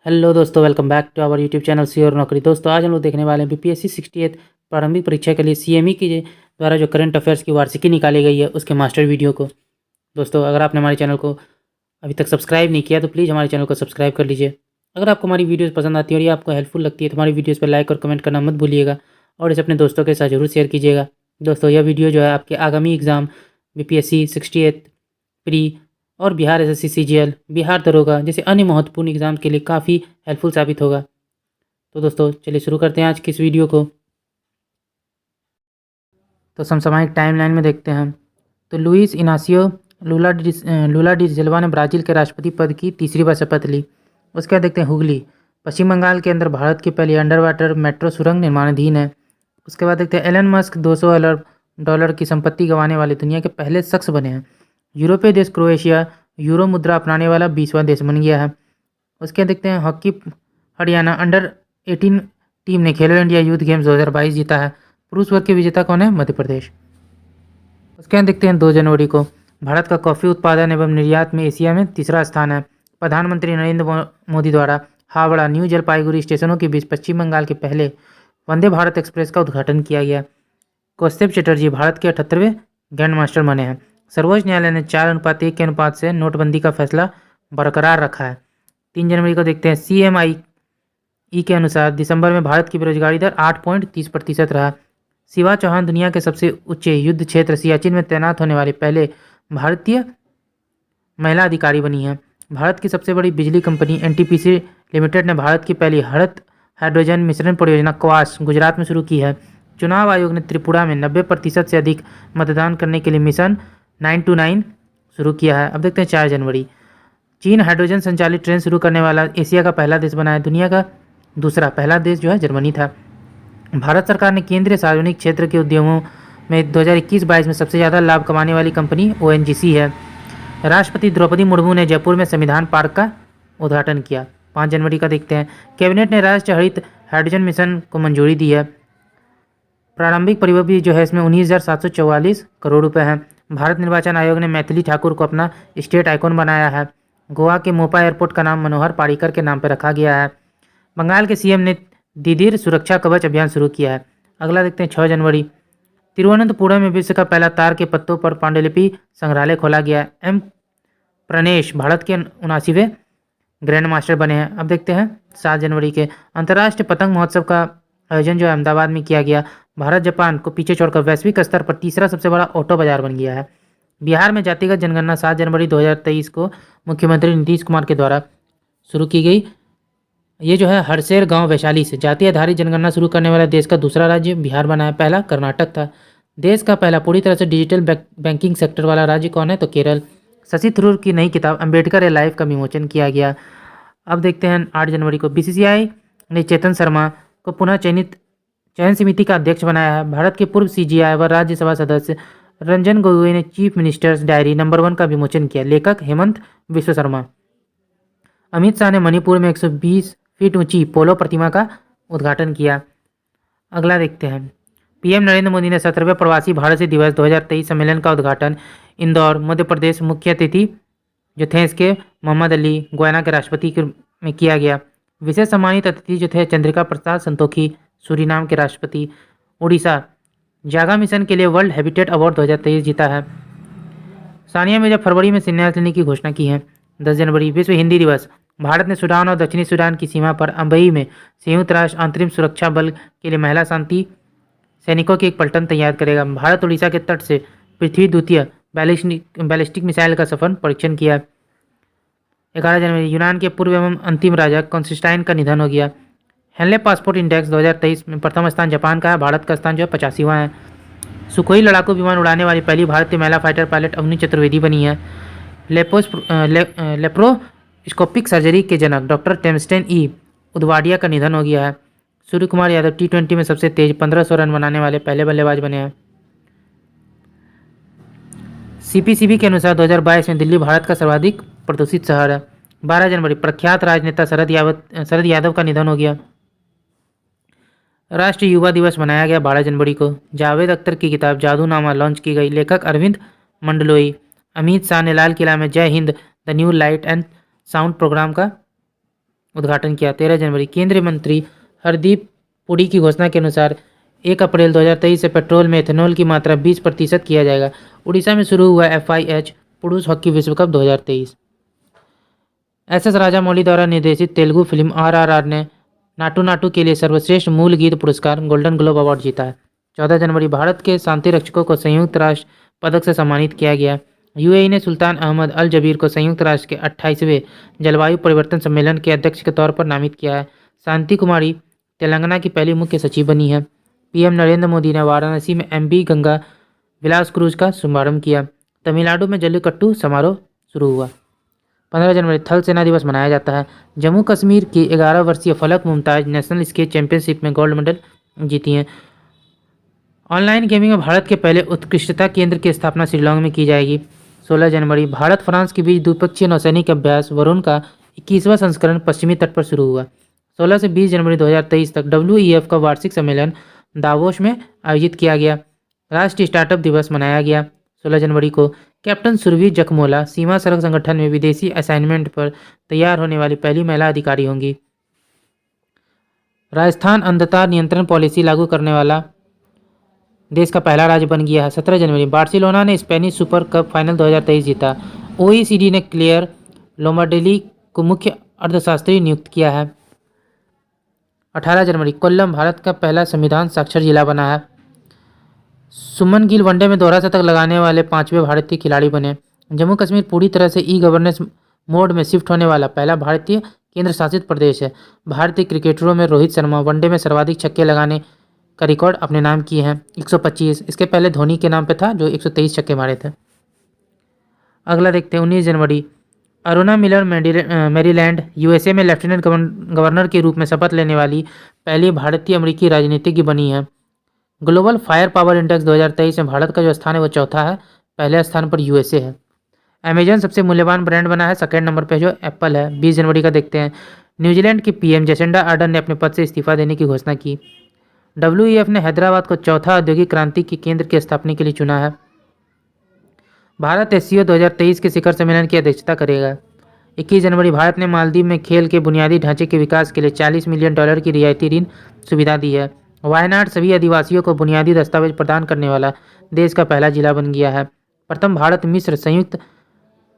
Hello दोस्तों, welcome back to our YouTube channel सी और नौकरी। दोस्तों आज हम लोग देखने वाले हैं बीपीएससी 68 प्रारंभिक परीक्षा के लिए सीएमई की द्वारा जो करंट अफेयर्स की वार्षिकी निकाली गई है उसके मास्टर वीडियो को। दोस्तों अगर आपने हमारे चैनल को अभी तक सब्सक्राइब नहीं किया तो प्लीज़ हमारे चैनल को सब्सक्राइब कर लीजिए। अगर आपको हमारी वीडियोज़ पसंद आती है और ये आपको हेल्पफुल लगती है तो हमारी वीडियोज़ पर लाइक और कमेंट करना मत भूलिएगा और इसे अपने दोस्तों के साथ जरूर शेयर कीजिएगा। दोस्तों यह वीडियो जो है आपके आगामी एग्ज़ाम बीपीएससी 68 प्री और बिहार एसएससी सीजीएल, बिहार दरोगा जैसे अन्य महत्वपूर्ण एग्जाम के लिए काफ़ी हेल्पफुल साबित होगा। तो दोस्तों चलिए शुरू करते हैं आज की इस वीडियो को। तो समसामयिक टाइमलाइन में देखते हैं तो लुइस इनासियो लूला डी सिल्वा ने ब्राज़ील के राष्ट्रपति पद की तीसरी बार शपथ ली। उसके बाद देखते हैं हुगली पश्चिम बंगाल के अंदर भारत की पहली अंडर वाटर मेट्रो सुरंग निर्माणाधीन है। उसके बाद देखते हैं एलन मस्क 200 अरब डॉलर की संपत्ति गंवाने वाले दुनिया के पहले शख्स बने हैं। यूरोपीय देश क्रोएशिया यूरो मुद्रा अपनाने वाला 20वां देश बन गया है। उसके देखते हैं हॉकी हरियाणा अंडर 18 टीम ने खेलो इंडिया यूथ गेम्स 2022 जीता है। पुरुष वर्ग के विजेता कौन है? मध्य प्रदेश। उसके बाद देखते हैं 2 जनवरी को भारत का कॉफ़ी उत्पादन एवं निर्यात में एशिया में तीसरा स्थान है। प्रधानमंत्री नरेंद्र मोदी द्वारा हावड़ा न्यू जलपाईगुड़ी स्टेशनों के बीच पश्चिम बंगाल के पहले वंदे भारत एक्सप्रेस का उद्घाटन किया गया। कौस्तुभ चटर्जी भारत के 78वें ग्रैंड मास्टर बने हैं। सर्वोच्च न्यायालय ने 4:1 के अनुपात से नोटबंदी का फैसला बरकरार रखा है। 3 जनवरी को देखते हैं CMI के अनुसार दिसंबर में भारत की बेरोजगारी दर 8.30% रहा। शिवा चौहान दुनिया के सबसे ऊंचे युद्ध क्षेत्र सियाचिन में तैनात होने वाली पहले भारतीय महिला अधिकारी बनी हैं। भारत की सबसे बड़ी बिजली कंपनी NTPC लिमिटेड ने भारत की पहली हरित हाइड्रोजन मिश्रण परियोजना क्वास गुजरात में शुरू की है। चुनाव आयोग ने त्रिपुरा में 90% से अधिक मतदान करने के लिए मिशन 929 शुरू किया है। अब देखते हैं 4 जनवरी चीन हाइड्रोजन संचालित ट्रेन शुरू करने वाला एशिया का पहला देश बना है। दुनिया का दूसरा पहला देश जो है जर्मनी था। भारत सरकार ने केंद्रीय सार्वजनिक क्षेत्र के उद्यमों में 2021-22 में सबसे ज़्यादा लाभ कमाने वाली कंपनी ONGC है। राष्ट्रपति द्रौपदी मुर्मू ने जयपुर में संविधान पार्क का उद्घाटन किया। 5 जनवरी का देखते हैं कैबिनेट ने राष्ट्रीय हरित हाइड्रोजन मिशन को मंजूरी दी है। प्रारंभिक परिव्यय जो है इसमें 19,744 करोड़ रुपए हैं। भारत निर्वाचन आयोग ने मैथिली ठाकुर को अपना स्टेट आइकॉन बनाया है। गोवा के मोपा एयरपोर्ट का नाम मनोहर पारिकर के नाम पर रखा गया है। बंगाल के सीएम ने दीदीर सुरक्षा कवच अभियान शुरू किया है। अगला देखते हैं 6 जनवरी तिरुवनंतपुरम में विश्व का पहला तार के पत्तों पर पांडुलिपि संग्रहालय खोला गया। M प्रणेश भारत के 79वें ग्रैंड मास्टर बने हैं। अब देखते हैं 7 जनवरी के अंतर्राष्ट्रीय पतंग महोत्सव का आयोजन जो है अहमदाबाद में किया गया। भारत जापान को पीछे छोड़कर वैश्विक स्तर पर तीसरा सबसे बड़ा ऑटो बाजार बन गया है। बिहार में जातिगत जनगणना 7 जनवरी 2023 को मुख्यमंत्री नीतीश कुमार के द्वारा शुरू की गई। ये जो है हरसेर गांव वैशाली से जाति आधारित जनगणना शुरू करने वाला देश का दूसरा राज्य बिहार बना है। पहला कर्नाटक था। देश का पहला पूरी तरह से डिजिटल बैंकिंग सेक्टर वाला राज्य कौन है? तो केरल। शशि थरूर की नई किताब अम्बेडकर ए लाइफ का विमोचन किया गया। अब देखते हैं 8 जनवरी को BCCI ने चेतन शर्मा को पुनः चयन समिति का अध्यक्ष बनाया है। भारत के पूर्व CGI व राज्यसभा सदस्य रंजन गोगोई ने चीफ मिनिस्टर्स डायरी नंबर 1 का विमोचन किया। लेखक हेमंत विश्व शर्मा। अमित शाह ने मणिपुर में 120 फीट ऊंची पोलो प्रतिमा का उद्घाटन किया। अगला देखते हैं PM नरेंद्र मोदी ने 17वें प्रवासी भारतीय दिवस 2023 सम्मेलन का उद्घाटन इंदौर मध्य प्रदेश मुख्य अतिथि जो थे इसके मोहम्मद अली गोयना के राष्ट्रपति में किया गया। विशेष सम्मानित अतिथि जो थे चंद्रिका प्रसाद संतोखी सूरीनाम के राष्ट्रपति। उड़ीसा जागा मिशन के लिए वर्ल्ड हैबिटेट अवार्ड 2023 जीता है। सानिया मिर्जा फरवरी में संन्यास लेने की घोषणा की है। 10 जनवरी विश्व हिंदी दिवस भारत ने सूडान और दक्षिणी सूडान की सीमा पर अम्बई में संयुक्त राष्ट्र अंतरिम सुरक्षा बल के लिए महिला शांति सैनिकों की एक पलटन तैयार करेगा। भारत उड़ीसा के तट से पृथ्वी द्वितीय बैलिस्टिक मिसाइल का सफल परीक्षण किया। 11 जनवरी यूनान के पूर्व एवं अंतिम राजा कॉन्स्टेंटाइन का निधन हो गया। हेनले पासपोर्ट इंडेक्स 2023 में प्रथम स्थान जापान का है। भारत का स्थान जो है 85वां है। सुखोई लड़ाकू विमान उड़ाने वाली पहली भारतीय महिला फाइटर पायलट अवनी चतुर्वेदी बनी है। लेप्रोस्कोपिक सर्जरी के जनक डॉक्टर टेमस्टेन उदवाडिया का निधन हो गया है। सूर्य कुमार यादव T20 में सबसे तेज 1500 रन बनाने वाले पहले बल्लेबाज बने हैं। CPCB के अनुसार 2022 में दिल्ली भारत का सर्वाधिक प्रदूषित शहर है। 12 जनवरी प्रख्यात राजनेता शरद यादव का निधन हो गया। राष्ट्रीय युवा दिवस मनाया गया 12 जनवरी को। जावेद अख्तर की किताब जादूनामा लॉन्च की गई। लेखक अरविंद मंडलोई। अमित शाह ने लाल किला में Jai Hind the new light and sound program का उद्घाटन किया। 13 जनवरी केंद्रीय मंत्री हरदीप पुरी की घोषणा के अनुसार 1 अप्रैल 2023 से पेट्रोल में एथेनॉल की मात्रा 20% किया जाएगा। उड़ीसा में शुरू हुआ FIH पुरुष हॉकी विश्व कप 2023। SS राजामौली द्वारा निर्देशित तेलुगु फिल्म RRR ने नाटू नाटू के लिए सर्वश्रेष्ठ मूल गीत पुरस्कार गोल्डन ग्लोब अवार्ड जीता है। 14 जनवरी भारत के शांति रक्षकों को संयुक्त राष्ट्र पदक से सम्मानित किया गया। UAE ने सुल्तान अहमद अल जबीर को संयुक्त राष्ट्र के 28वें जलवायु परिवर्तन सम्मेलन के अध्यक्ष के तौर पर नामित किया है। शांति कुमारी तेलंगाना की पहली मुख्य सचिव बनी है। PM नरेंद्र मोदी ने वाराणसी में MV गंगा विलास क्रूज का शुभारंभ किया। तमिलनाडु में जल्लीकट्टू समारोह शुरू हुआ। 15 जनवरी थल सेना दिवस मनाया जाता है। जम्मू कश्मीर की 11 वर्षीय फलक मुमताज नेशनल स्केच चैंपियनशिप में गोल्ड मेडल जीती हैं। ऑनलाइन गेमिंग में भारत के पहले उत्कृष्टता केंद्र की स्थापना शिलोंग में की जाएगी। 16 जनवरी भारत फ्रांस के बीच द्विपक्षीय नौसैनिक अभ्यास वरुण का 21वां संस्करण पश्चिमी तट पर शुरू हुआ। 16 से 20 जनवरी 2023 तक WEF का वार्षिक सम्मेलन दावोस में आयोजित किया गया। राष्ट्रीय स्टार्टअप दिवस मनाया गया। 16 जनवरी को कैप्टन सुरभि जखमोला सीमा सड़क संगठन में विदेशी असाइनमेंट पर तैयार होने वाली पहली महिला अधिकारी होंगी। राजस्थान अंधता नियंत्रण पॉलिसी लागू करने वाला देश का पहला राज्य बन गया है। 17 जनवरी बार्सिलोना ने स्पेनिश सुपर कप फाइनल 2023 जीता। OECD ने क्लेयर लोमार्डेली को मुख्य अर्थशास्त्री नियुक्त किया है। 18 जनवरी कोल्लम भारत का पहला संविधान साक्षर जिला बना है। सुमन गिल वनडे में दोहरा शतक लगाने वाले 5वें भारतीय खिलाड़ी बने। जम्मू कश्मीर पूरी तरह से ई-गवर्नेंस मोड में शिफ्ट होने वाला पहला भारतीय केंद्र शासित प्रदेश है। भारतीय क्रिकेटरों में रोहित शर्मा वनडे में सर्वाधिक छक्के लगाने का रिकॉर्ड अपने नाम किए हैं 125। इसके पहले धोनी के नाम पे था जो 123 छक्के मारे थे। अगला देखते हैं 19 जनवरी अरुणा मिलर मैरीलैंड USA में लेफ्टिनेंट गवर्नर के रूप में शपथ लेने वाली पहली भारतीय अमेरिकी राजनीतिज्ञ बनी है। ग्लोबल फायर पावर इंडेक्स 2023 में भारत का जो स्थान है वो चौथा है। पहले स्थान पर USA है। अमेजन सबसे मूल्यवान ब्रांड बना है। सेकेंड नंबर पर जो एप्पल है। 20 जनवरी का देखते हैं न्यूजीलैंड के PM जेसिंडा आर्डन ने अपने पद से इस्तीफा देने की घोषणा की। WEF ने हैदराबाद को चौथा औद्योगिक क्रांति के केंद्र की स्थापना के लिए चुना है। भारत SCO 2023 के शिखर सम्मेलन की अध्यक्षता करेगा। 21 जनवरी भारत ने मालदीव में खेल के बुनियादी ढांचे के विकास के लिए $40 मिलियन की रियायती ऋण सुविधा दी है। वायनाड सभी आदिवासियों को बुनियादी दस्तावेज प्रदान करने वाला देश का पहला जिला बन गया है। प्रथम भारत मिस्र संयुक्त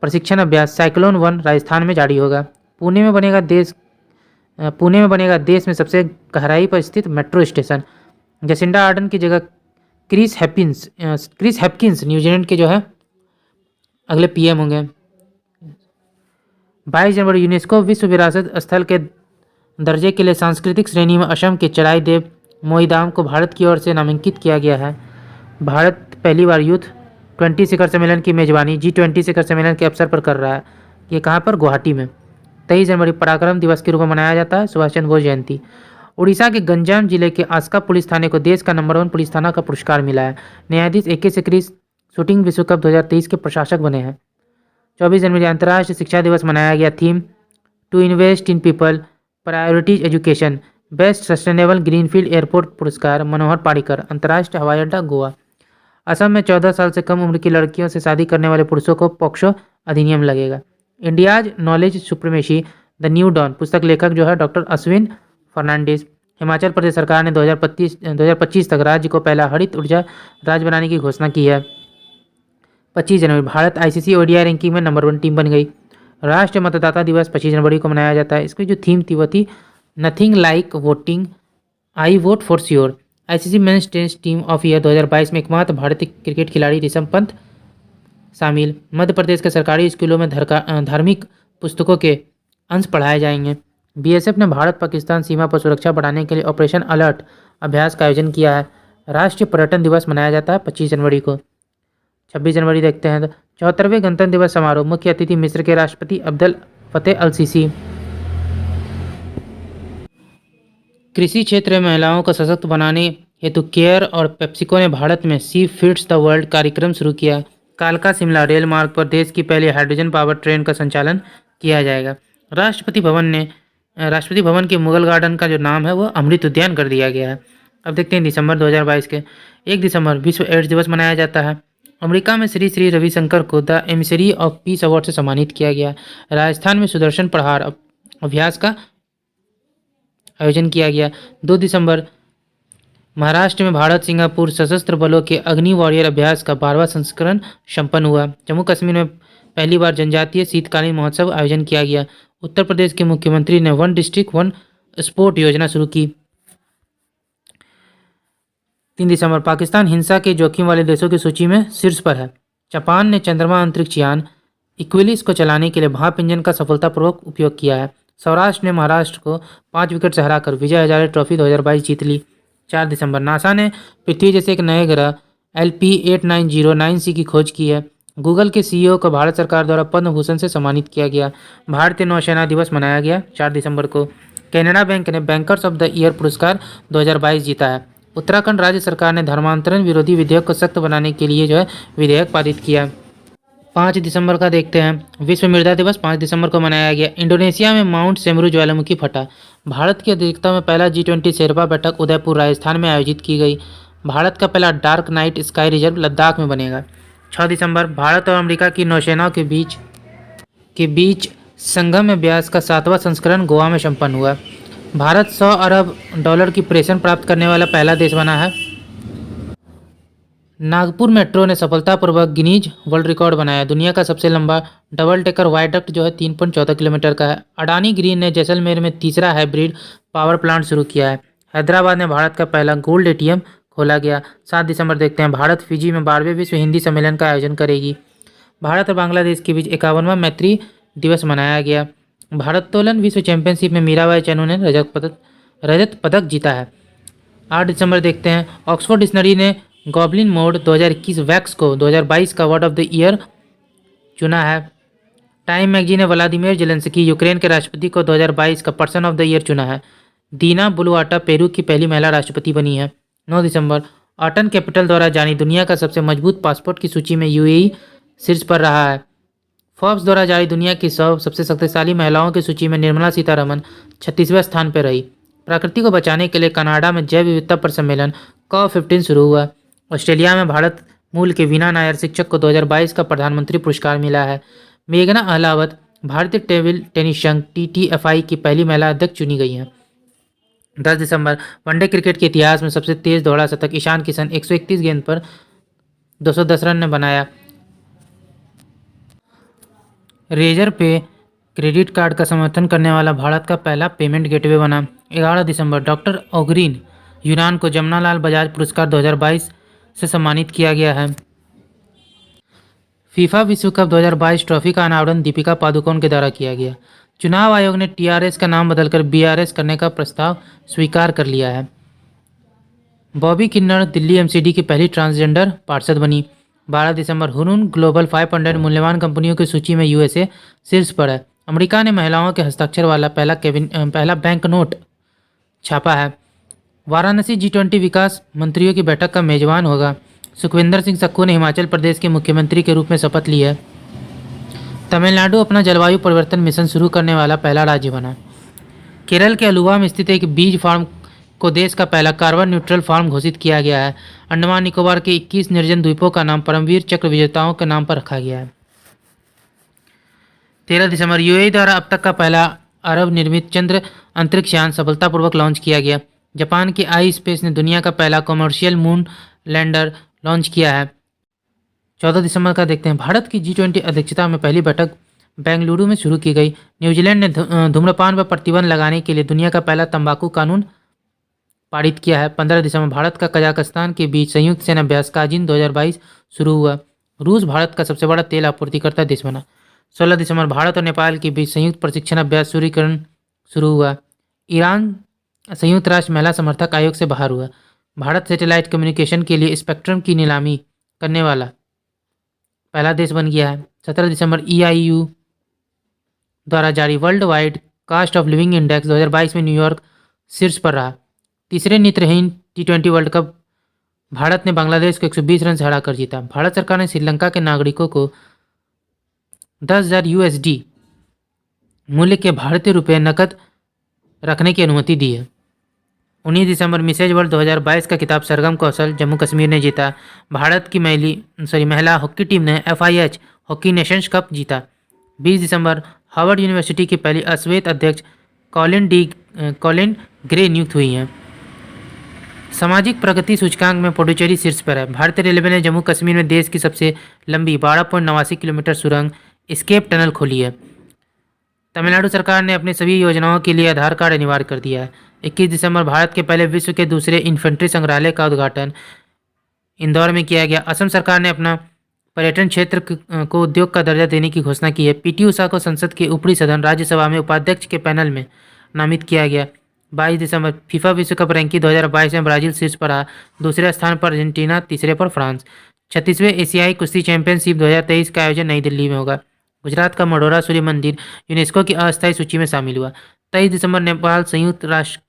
प्रशिक्षण अभ्यास साइक्लोन 1 राजस्थान में जारी होगा। पुणे में बनेगा देश में सबसे गहराई पर स्थित मेट्रो स्टेशन। जेसिंडा आर्डन की जगह क्रिस हेपकिंस न्यूजीलैंड के जो है अगले PM होंगे। 22 जनवरी यूनेस्को विश्व विरासत स्थल के दर्जे के लिए सांस्कृतिक श्रेणी में असम के चराई देव मोईदाम को भारत की ओर से नामांकित किया गया है। भारत पहली बार यूथ 20 शिखर सम्मेलन की मेजबानी G20 शिखर सम्मेलन के अवसर पर कर रहा है। ये कहाँ पर? गुवाहाटी में। 23 जनवरी पराक्रम दिवस के रूप में मनाया जाता है। सुभाष चंद्र बोस जयंती। उड़ीसा के गंजाम जिले के आस्का पुलिस थाने को देश का नंबर 1 पुलिस थाना का पुरस्कार मिला है। न्यायाधीश AK सिकरी शूटिंग विश्व कप 2023 के प्रशासक बने हैं। 24 जनवरी अंतर्राष्ट्रीय शिक्षा दिवस मनाया गया। Theme to invest in people prioritise education. Best sustainable greenfield airport पुरस्कार मनोहर पारिकर। अंतर्राष्ट्रीय हवाई अड्डा गोवा। असम में 14 साल से कम उम्र की लड़कियों से शादी करने वाले पुरुषों को पॉक्सो अधिनियम लगेगा। India's knowledge supremacy the new dawn पुस्तक लेखक जो है डॉक्टर अश्विन फर्नांडिस। हिमाचल प्रदेश सरकार ने 2025 तक राज्य को पहला हरित ऊर्जा राज्य बनाने की घोषणा की है। 25 जनवरी भारत ICC ODI रैंकिंग में नंबर 1 टीम बन गई। राष्ट्रीय मतदाता दिवस 25 जनवरी को मनाया जाता है। इसकी जो थीम थी वो थी nothing like voting I vote for sure. ICC men's test team of year 2022 में एकमात्र भारतीय क्रिकेट खिलाड़ी ऋषभ पंत शामिल। मध्य प्रदेश के सरकारी स्कूलों में धार्मिक पुस्तकों के अंश पढ़ाए जाएंगे। BSF ने भारत पाकिस्तान सीमा पर सुरक्षा बढ़ाने के लिए ऑपरेशन अलर्ट अभ्यास का आयोजन किया है। राष्ट्रीय पर्यटन दिवस मनाया जाता है 25 जनवरी को। 26 जनवरी देखते हैं 74वें गणतंत्र दिवस समारोह। मुख्य अतिथि मिस्र के राष्ट्रपति अब्देल फतेह अल सीसी। कृषि क्षेत्र में महिलाओं को सशक्त बनाने हेतु केयर और पेप्सिको ने भारत में सी फीड्स द वर्ल्ड कार्यक्रम शुरू किया। कालका शिमला रेल मार्ग पर देश की पहली हाइड्रोजन पावर ट्रेन का संचालन किया जाएगा। राष्ट्रपति भवन के मुगल गार्डन का जो नाम है वो अमृत उद्यान कर दिया गया है। अब देखते हैं दिसंबर 2022 के 1 दिसंबर विश्व एड्स दिवस मनाया जाता है। अमेरिका में श्री श्री रविशंकर को the emissary of peace award से सम्मानित किया गया। राजस्थान में सुदर्शन प्रहार अभ्यास का आयोजन किया गया। 2 दिसंबर महाराष्ट्र में भारत सिंगापुर सशस्त्र बलों के अग्नि वॉरियर अभ्यास का 12वां संस्करण संपन्न हुआ। जम्मू कश्मीर में पहली बार जनजातीय शीतकालीन महोत्सव आयोजन किया गया। उत्तर प्रदेश के मुख्यमंत्री ने वन डिस्ट्रिक्ट वन स्पोर्ट योजना शुरू की। 3 दिसंबर पाकिस्तान हिंसा के जोखिम वाले देशों की सूची में शीर्ष पर है। जापान ने चंद्रमा अंतरिक्ष यान इक्विलिस को चलाने के लिए भाप इंजन का सफलतापूर्वक उपयोग किया है। सौराष्ट्र ने महाराष्ट्र को 5 विकेट से हराकर विजय हजारे ट्रॉफी 2022 जीत ली। 4 दिसंबर नासा ने पृथ्वी जैसे एक नए ग्रह LP8909C की खोज की है। गूगल के CEO को भारत सरकार द्वारा पद्म भूषण से सम्मानित किया गया। भारतीय नौसेना दिवस मनाया गया 4 दिसंबर को। कैनरा बैंक ने बैंकर्स ऑफ द ईयर पुरस्कार 2022 जीता है। उत्तराखंड राज्य सरकार ने धर्मांतरण विरोधी विधेयक को सख्त बनाने के लिए विधेयक पारित किया। 5 दिसंबर का देखते हैं। विश्व मृदा दिवस 5 दिसंबर को मनाया गया। इंडोनेशिया में माउंट सेमरू ज्वालामुखी फटा। भारत की अध्यक्षता में पहला G20 शेरपा बैठक उदयपुर राजस्थान में आयोजित की गई। भारत का पहला dark night sky reserve Ladakh में बनेगा। 6 दिसंबर भारत और अमेरिका की नौसेनाओं के बीच संगम अभ्यास का 7वां संस्करण गोवा में संपन्न हुआ। भारत $100 अरब की प्रेषण प्राप्त करने वाला पहला देश बना है। नागपुर मेट्रो ने सफलतापूर्वक गिनीज वर्ल्ड रिकॉर्ड बनाया। दुनिया का सबसे लंबा डबल डेकर वायडक्ट 3.14 किलोमीटर का है। अडानी ग्रीन ने जैसलमेर में तीसरा हाइब्रिड पावर प्लांट शुरू किया है। हैदराबाद में भारत का पहला गोल्ड ATM खोला गया। 7 दिसंबर देखते हैं। भारत फिजी में 12वें विश्व हिंदी सम्मेलन का आयोजन करेगी। भारत और बांग्लादेश के बीच 51वां मैत्री दिवस मनाया गया। भारोत्तोलन विश्व चैंपियनशिप में मीराबाई चानू ने रजत पदक जीता है। 8 दिसंबर देखते हैं। ऑक्सफोर्ड डिक्शनरी ने गॉबलिन मोड 2021 वैक्स को 2022 का वर्ड ऑफ द ईयर चुना है। टाइम मैगजीन ने व्लादिमीर जेलेंस्की यूक्रेन के राष्ट्रपति को 2022 का पर्सन ऑफ द ईयर चुना है। दीना बुलुआटा पेरू की पहली महिला राष्ट्रपति बनी है। 9 दिसंबर ऑटन कैपिटल द्वारा जानी दुनिया का सबसे मजबूत पासपोर्ट की सूची में UAE शीर्ष पर रहा है। फोर्ब्स द्वारा जारी दुनिया की 100 सबसे शक्तिशाली महिलाओं की सूची में निर्मला सीतारमन 36वें स्थान पर रही। प्रकृति को बचाने के लिए कनाडा में जैव विविधता पर सम्मेलन COP15 शुरू हुआ। ऑस्ट्रेलिया में भारत मूल के वीना नायर शिक्षक को 2022 का प्रधानमंत्री पुरस्कार मिला है। मेघना अहलावत भारतीय टेबल टेनिस संघ TTFI की पहली महिला अध्यक्ष चुनी गई हैं। 10 दिसंबर वनडे क्रिकेट के इतिहास में सबसे तेज दौड़ा शतक ईशान किशन 131 गेंद पर 210 रन ने बनाया। रेजर पे क्रेडिट कार्ड का समर्थन करने वाला भारत का पहला पेमेंट गेटवे बना। 11 दिसंबर डॉक्टर ओग्रीन यूनान को जमनालाल बजाज पुरस्कार 2022 से सम्मानित किया गया है। फीफा विश्व कप 2022 ट्रॉफी का अनावरण दीपिका पादुकोण के द्वारा किया गया। चुनाव आयोग ने TRS का नाम बदलकर BRS करने का प्रस्ताव स्वीकार कर लिया है। बॉबी किन्नर दिल्ली MCD की पहली ट्रांसजेंडर पार्षद बनी। 12 दिसंबर हुरून ग्लोबल 500 मूल्यवान कंपनियों की सूची में USA शीर्ष पर है। अमेरिका ने महिलाओं के हस्ताक्षर वाला पहला बैंक नोट छापा है। वाराणसी G20 विकास मंत्रियों की बैठक का मेजबान होगा। सुखविंदर सिंह सक्खू ने हिमाचल प्रदेश के मुख्यमंत्री के रूप में शपथ ली है। तमिलनाडु अपना जलवायु परिवर्तन मिशन शुरू करने वाला पहला राज्य बना। केरल के अलुवा में स्थित एक बीज फार्म को देश का पहला कार्बन न्यूट्रल फार्म घोषित किया गया है। अंडमान निकोबार के 21 निर्जन द्वीपों का नाम परमवीर चक्र विजेताओं के नाम पर रखा गया है। 13 दिसंबर UAE द्वारा अब तक का पहला अरब निर्मित चंद्र अंतरिक्ष यान सफलतापूर्वक लॉन्च किया गया। जापान की iSpace ने दुनिया का पहला कमर्शियल मून लैंडर लॉन्च किया है। 14 दिसंबर का देखते हैं। भारत की G20 अध्यक्षता में पहली बैठक बेंगलुरु में शुरू की गई। न्यूजीलैंड ने धूम्रपान पर प्रतिबंध लगाने के लिए दुनिया का पहला तंबाकू कानून पारित किया है। 15 दिसंबर भारत का कजाकिस्तान के बीच संयुक्त सेना अभ्यास काजिन 2022 शुरू हुआ। रूस भारत का सबसे बड़ा तेल आपूर्तिकर्ता देश बना। 16 दिसंबर भारत और नेपाल के बीच संयुक्त प्रशिक्षण अभ्यास सूर्यकिरण शुरू हुआ। ईरान संयुक्त राष्ट्र महिला समर्थक आयोग से बाहर हुआ। भारत सैटेलाइट कम्युनिकेशन के लिए स्पेक्ट्रम की नीलामी करने वाला पहला देश बन गया है। 17 दिसंबर EIU द्वारा जारी worldwide cost of living index 2022 में न्यूयॉर्क शीर्ष पर रहा। तीसरे नेत्रहीन T20 वर्ल्ड कप भारत ने बांग्लादेश को 120 रन से हराकर जीता। भारत सरकार ने श्रीलंका के नागरिकों को 10,000 USD मूल्य के भारतीय रुपये नकद रखने की अनुमति दी है। 19 दिसंबर मिसेज वर्ल्ड 2022 का खिताब सरगम कौशल जम्मू कश्मीर ने जीता। भारत की महिला हॉकी टीम ने FIH हॉकी नेशंस कप जीता। 20 दिसंबर हार्वर्ड यूनिवर्सिटी की पहली अश्वेत अध्यक्ष कॉलिन ग्रे नियुक्त हुई हैं। सामाजिक प्रगति सूचकांक में पुडुचेरी शीर्ष पर है। भारतीय रेलवे ने जम्मू कश्मीर में देश की सबसे लंबी 12.89 किलोमीटर सुरंग एस्केप टनल खोली है। तमिलनाडु सरकार ने अपनी सभी योजनाओं के लिए आधार कार्ड अनिवार्य कर दिया है। 21 दिसंबर भारत के पहले विश्व के दूसरे इन्फेंट्री संग्रहालय का उद्घाटन इंदौर में किया गया। असम सरकार ने अपना पर्यटन क्षेत्र को उद्योग का दर्जा देने की घोषणा की है। पीटी उषा को संसद के ऊपरी सदन राज्यसभा में उपाध्यक्ष के पैनल में नामित किया गया। 22 दिसंबर फीफा विश्व कप रैंकिंग 2022 में ब्राजील शीर्ष पर रहा। दूसरे स्थान पर अर्जेंटीना, तीसरे पर फ्रांस। 36वें एशियाई कुश्ती चैंपियनशिप 2023 का आयोजन नई दिल्ली में होगा। गुजरात का मढ़ौरा सूर्य मंदिर यूनेस्को की अस्थायी सूची में शामिल हुआ। 23 दिसंबर नेपाल संयुक्त राष्ट्र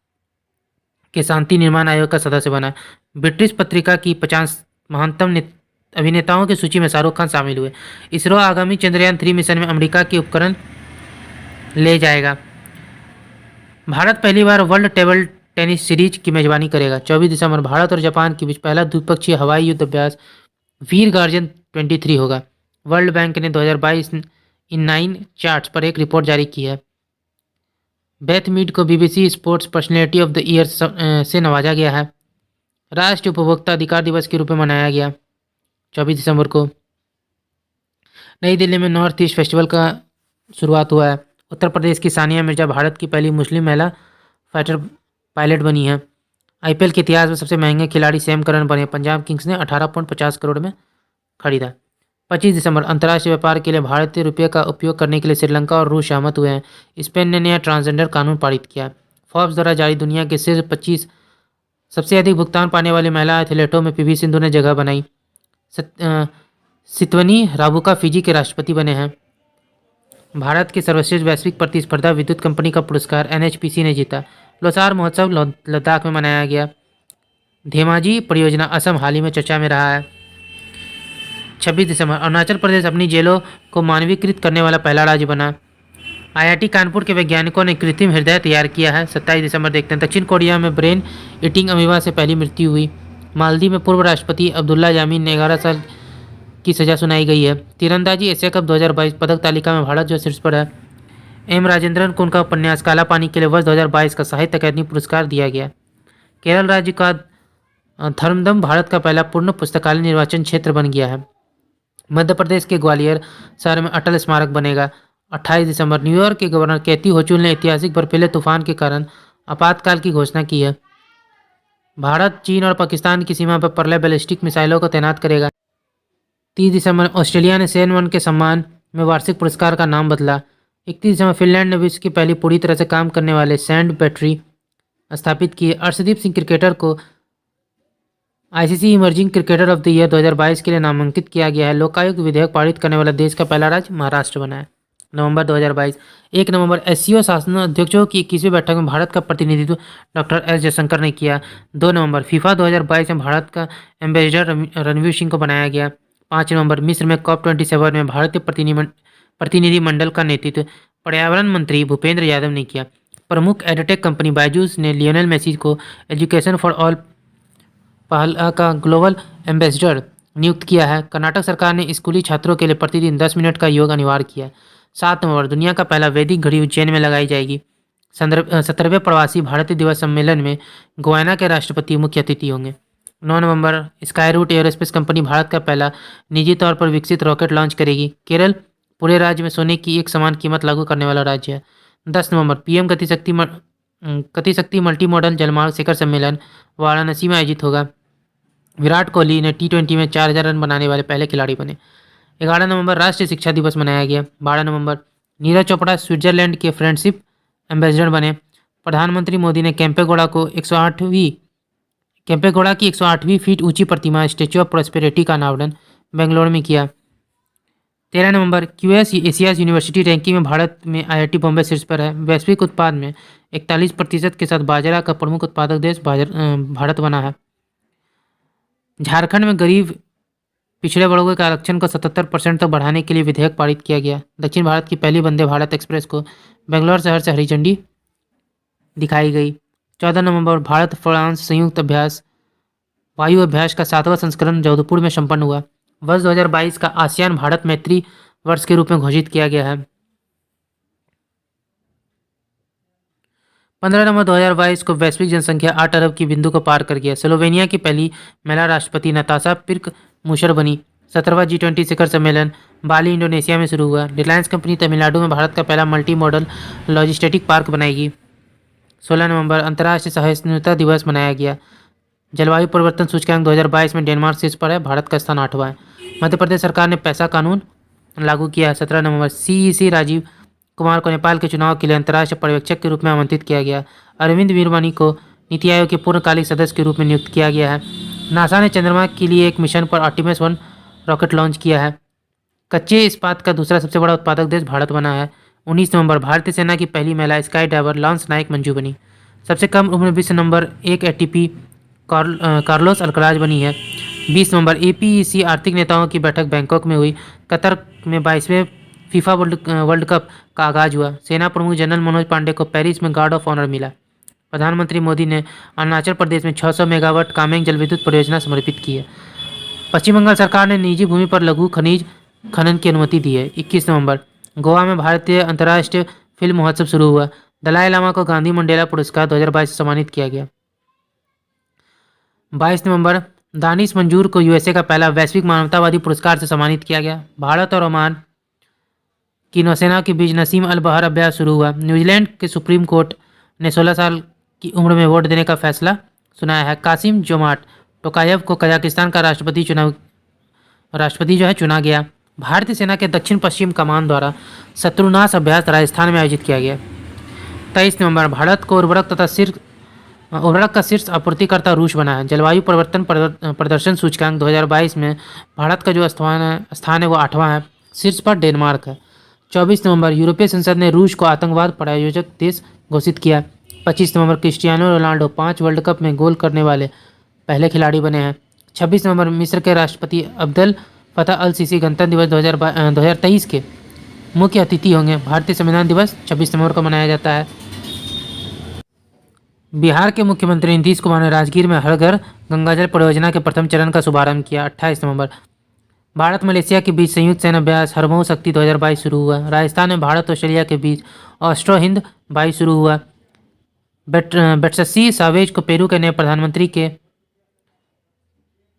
के शांति निर्माण आयोग का सदस्य बना। ब्रिटिश पत्रिका की 50 महानतम अभिनेताओं की सूची में शाहरुख खान शामिल हुए। इसरो आगामी चंद्रयान 3 मिशन में अमेरिका के उपकरण ले जाएगा। भारत पहली बार वर्ल्ड टेबल टेनिस सीरीज की मेजबानी करेगा। 24 दिसंबर भारत और जापान के बीच पहला द्विपक्षीय हवाई युद्ध अभ्यास वीर गार्जियन 23 होगा। वर्ल्ड बैंक ने 2022 इन 9 चार्ट्स पर एक रिपोर्ट जारी की है। बेथ मीड को BBC sports personality of the year से नवाजा गया है। राष्ट्रीय उपभोक्ता अधिकार दिवस के रूप में मनाया गया 24 दिसंबर को। नई दिल्ली में नॉर्थ ईस्ट फेस्टिवल का शुरुआत हुआ है। उत्तर प्रदेश की सानिया मिर्जा भारत की पहली मुस्लिम महिला फाइटर पायलट बनी है। आईपीएल के इतिहास में सबसे महंगे खिलाड़ी सैम करन बने। पंजाब किंग्स ने 18.50 करोड़ में खरीदा। 25 दिसंबर अंतर्राष्ट्रीय व्यापार के लिए भारतीय रुपये का उपयोग करने के लिए श्रीलंका और रूस सहमत हुए हैं। स्पेन ने नया ट्रांसजेंडर कानून पारित किया। फोर्ब्स द्वारा जारी दुनिया के शीर्ष 25 सबसे अधिक भुगतान पाने वाली महिला एथलीटों में पीवी सिंधु ने जगह बनाई। सितवनी राबुका फिजी के राष्ट्रपति बने हैं। भारत की सर्वश्रेष्ठ वैश्विक प्रतिस्पर्धा विद्युत कंपनी का पुरस्कार एनएचपीसी ने जीता। लोसार महोत्सव लद्दाख में मनाया गया। धेमाजी परियोजना असम हाल ही में चर्चा में रहा है। 26 दिसंबर अरुणाचल प्रदेश अपनी जेलों को मानवीकृत करने वाला पहला राज्य बना। आईआईटी कानपुर के वैज्ञानिकों ने कृत्रिम हृदय तैयार किया है। 27 दिसंबर देखते हैं दक्षिण कोरिया में ब्रेन ईटिंग अमीबा से पहली मृत्यु हुई। मालदीव में पूर्व राष्ट्रपति अब्दुल्ला यामीन ने 11 साल की सजा सुनाई गई है। तीरंदाजी एशिया कप 2022 पदक तालिका में भारत जो शीर्ष पर है। एम राजेंद्रन को उनका उपन्यास काला पानी के लिए वर्ष 2022 का साहित्य अकादमी पुरस्कार दिया गया। केरल राज्य का धर्मदम भारत का पहला पूर्ण पुस्तकालय निर्वाचन क्षेत्र बन गया है। मध्य प्रदेश के ग्वालियर शहर में अटल स्मारक बनेगा। 28 दिसंबर न्यूयॉर्क के गवर्नर कैथी होचुल ने ऐतिहासिक बर्फीले तूफान के कारण आपातकाल की घोषणा की है। भारत चीन और पाकिस्तान की सीमा पर परले बैलिस्टिक मिसाइलों को तैनात करेगा। 30 दिसंबर ऑस्ट्रेलिया ने सेन वन के सम्मान में वार्षिक पुरस्कार का नाम बदला। 31 दिसंबर फिनलैंड ने विश्व की पहली पूरी तरह से काम करने वाले सैंड बैटरी स्थापित की। अर्शदीप सिंह क्रिकेटर को ICC emerging cricketer of the year 2022 के लिए नामांकित किया गया है। लोकायुक्त विधेयक पारित करने वाला देश का पहला राज्य महाराष्ट्र बना है। नवंबर 2022 1 नवंबर एससीओ शासनाध्यक्षों की 21वीं बैठक में भारत का प्रतिनिधित्व डॉक्टर एस जयशंकर ने किया। 2 नवंबर फीफा 2022 में भारत का एम्बेसडर रणवीर सिंह को बनाया गया। 5 नवंबर मिस्र में COP27 में भारतीय प्रतिनिधिमंडल का नेतृत्व पर्यावरण मंत्री भूपेंद्र यादव ने किया। प्रमुख एडटेक कंपनी बायजूस ने लियोनेल मेसी को एजुकेशन फॉर ऑल पहला का ग्लोबल एम्बेसडर नियुक्त किया है। कर्नाटक सरकार ने स्कूली छात्रों के लिए प्रतिदिन 10 मिनट का योग अनिवार्य किया। 7 नवंबर दुनिया का पहला वैदिक घड़ी उज्जैन में लगाई जाएगी। 17वें प्रवासी भारतीय दिवस सम्मेलन में गोवाना के राष्ट्रपति मुख्य अतिथि होंगे। 9 नवंबर Skyroot aerospace company Bharat का पहला निजी तौर पर विकसित रॉकेट लॉन्च करेगी। केरल पूरे राज्य में सोने की एक समान कीमत लागू करने वाला राज्य है। 10 नवंबर पीएम गतिशक्ति मल्टी मॉडल जलमार्ग शिखर सम्मेलन वाराणसी में आयोजित होगा। विराट कोहली ने T20 में 4000 रन बनाने वाले पहले खिलाड़ी बने। 11 नवंबर राष्ट्रीय शिक्षा दिवस मनाया गया। 12 नवंबर नीरज चोपड़ा स्विट्जरलैंड के फ्रेंडशिप एम्बेसडर बने। प्रधानमंत्री मोदी ने केम्पेगौड़ा की 108वीं फीट ऊंची प्रतिमा स्टैच्यू ऑफ प्रॉस्पेरिटी का अनावरण बेंगलोर में किया। 13 नवंबर क्यूएस एशियाज यूनिवर्सिटी रैंकिंग में भारत में आईआईटी बॉम्बे शीर्ष पर है। वैश्विक उत्पाद में 41% के साथ बाजरा का प्रमुख उत्पादक देश भारत बना है। झारखंड में गरीब पिछड़े वर्गों के आरक्षण को 77% तक बढ़ाने के लिए विधेयक पारित किया गया। दक्षिण भारत की पहली वंदे भारत एक्सप्रेस को बेंगलोर शहर से हरी झंडी दिखाई गई। 14 नवंबर भारत फ्रांस संयुक्त वायु अभ्यास का 7वां संस्करण जोधपुर में संपन्न हुआ। वर्ष 2022 का आसियान भारत मैत्री वर्ष के रूप में घोषित किया गया है। 15 नवंबर 2022 को वैश्विक जनसंख्या 8 अरब की बिंदु को पार कर गया। स्लोवेनिया की पहली महिला राष्ट्रपति नताशा पिर्क मुशर बनी। 17वां G20 शिखर सम्मेलन बाली इंडोनेशिया में शुरू हुआ। रिलायंस कंपनी तमिलनाडु में भारत का पहला मल्टी मॉडल लॉजिस्टिक पार्क बनाएगी। 16 नवंबर अंतर्राष्ट्रीय सहिष्णुता दिवस मनाया गया। जलवायु परिवर्तन सूचकांक 2022 में डेनमार्क शीर्ष पर है, भारत का स्थान 8वां है। मध्य प्रदेश सरकार ने पैसा कानून लागू किया है। 17 नवंबर CEC राजीव कुमार को नेपाल के चुनाव के लिए अंतर्राष्ट्रीय पर्यवेक्षक के रूप में आमंत्रित किया गया। अरविंद वीरवानी को नीति आयोग के पूर्णकालिक सदस्य के रूप में नियुक्त किया गया है। नासा ने चंद्रमा के लिए एक मिशन पर आर्टिमिस 1 रॉकेट लॉन्च किया है। कच्चे इस्पात का दूसरा सबसे बड़ा उत्पादक देश भारत बना है। 19 नवंबर भारतीय सेना की पहली महिला स्काई डाइवर लांस नायक मंजू बनी। सबसे कम उम्र विश्व नंबर 1 ATP कार्लोस अल्कराज बनी है। 20 नवंबर APEC आर्थिक नेताओं की बैठक बैंकॉक में हुई। कतर में 22वें फीफा वर्ल्ड कप का आगाज हुआ। सेना प्रमुख जनरल मनोज पांडे को पेरिस में गार्ड ऑफ ऑनर मिला। प्रधानमंत्री मोदी ने अरुणाचल प्रदेश में 600 मेगावाट कामेंग जल विद्युत परियोजना समर्पित की है। पश्चिम बंगाल सरकार ने निजी भूमि पर लघु खनिज खनन की अनुमति दी है। 21 नवंबर गोवा में भारतीय अंतर्राष्ट्रीय फिल्म महोत्सव शुरू हुआ। दलाई लामा को गांधी मंडेला पुरस्कार 2022 से सम्मानित किया गया। 22 नवंबर दानिश मंजूर को USA का पहला वैश्विक मानवतावादी पुरस्कार से सम्मानित किया गया। भारत और ओमान की नौसेना के बीच नसीम अल बहर अभ्यास शुरू हुआ। न्यूजीलैंड के सुप्रीम कोर्ट ने 16 साल की उम्र में वोट देने का फैसला सुनाया है। कासिम जोमाट टोकायव को कजाकिस्तान का राष्ट्रपति चुना गया। भारतीय सेना के दक्षिण पश्चिम कमान द्वारा शत्रुनाश अभ्यास राजस्थान में आयोजित किया गया। 23 नवंबर भारत को उर्वरक का शीर्ष आपूर्तिकर्ता रूस बना है। जलवायु परिवर्तन प्रदर्शन सूचकांक 2022 में भारत का जो स्थान है वो 8वां है, शीर्ष पर डेनमार्क है। 24 नवंबर यूरोपीय संसद ने रूस को आतंकवाद प्रायोजक देश घोषित किया। 25 नवंबर क्रिस्टियानो रोनाल्डो 5 वर्ल्ड कप में गोल करने वाले पहले खिलाड़ी बने हैं। 26 नवंबर मिस्र के राष्ट्रपति अब्देल फतह अल सीसी गणतंत्र दिवस 2023 के मुख्य अतिथि होंगे। भारतीय संविधान दिवस 26 नवंबर को मनाया जाता है। बिहार के मुख्यमंत्री नीतीश कुमार ने राजगीर में हर घर गंगाजल परियोजना के प्रथम चरण का शुभारंभ किया। 28 नवंबर भारत मलेशिया के बीच संयुक्त सैन्य अभ्यास हरमऊ शक्ति 2022 शुरू हुआ। राजस्थान में भारत ऑस्ट्रेलिया के बीच ऑस्ट्रो हिंद 22 शुरू हुआ। बेट्ससी सावेज को पेरू के नए प्रधानमंत्री के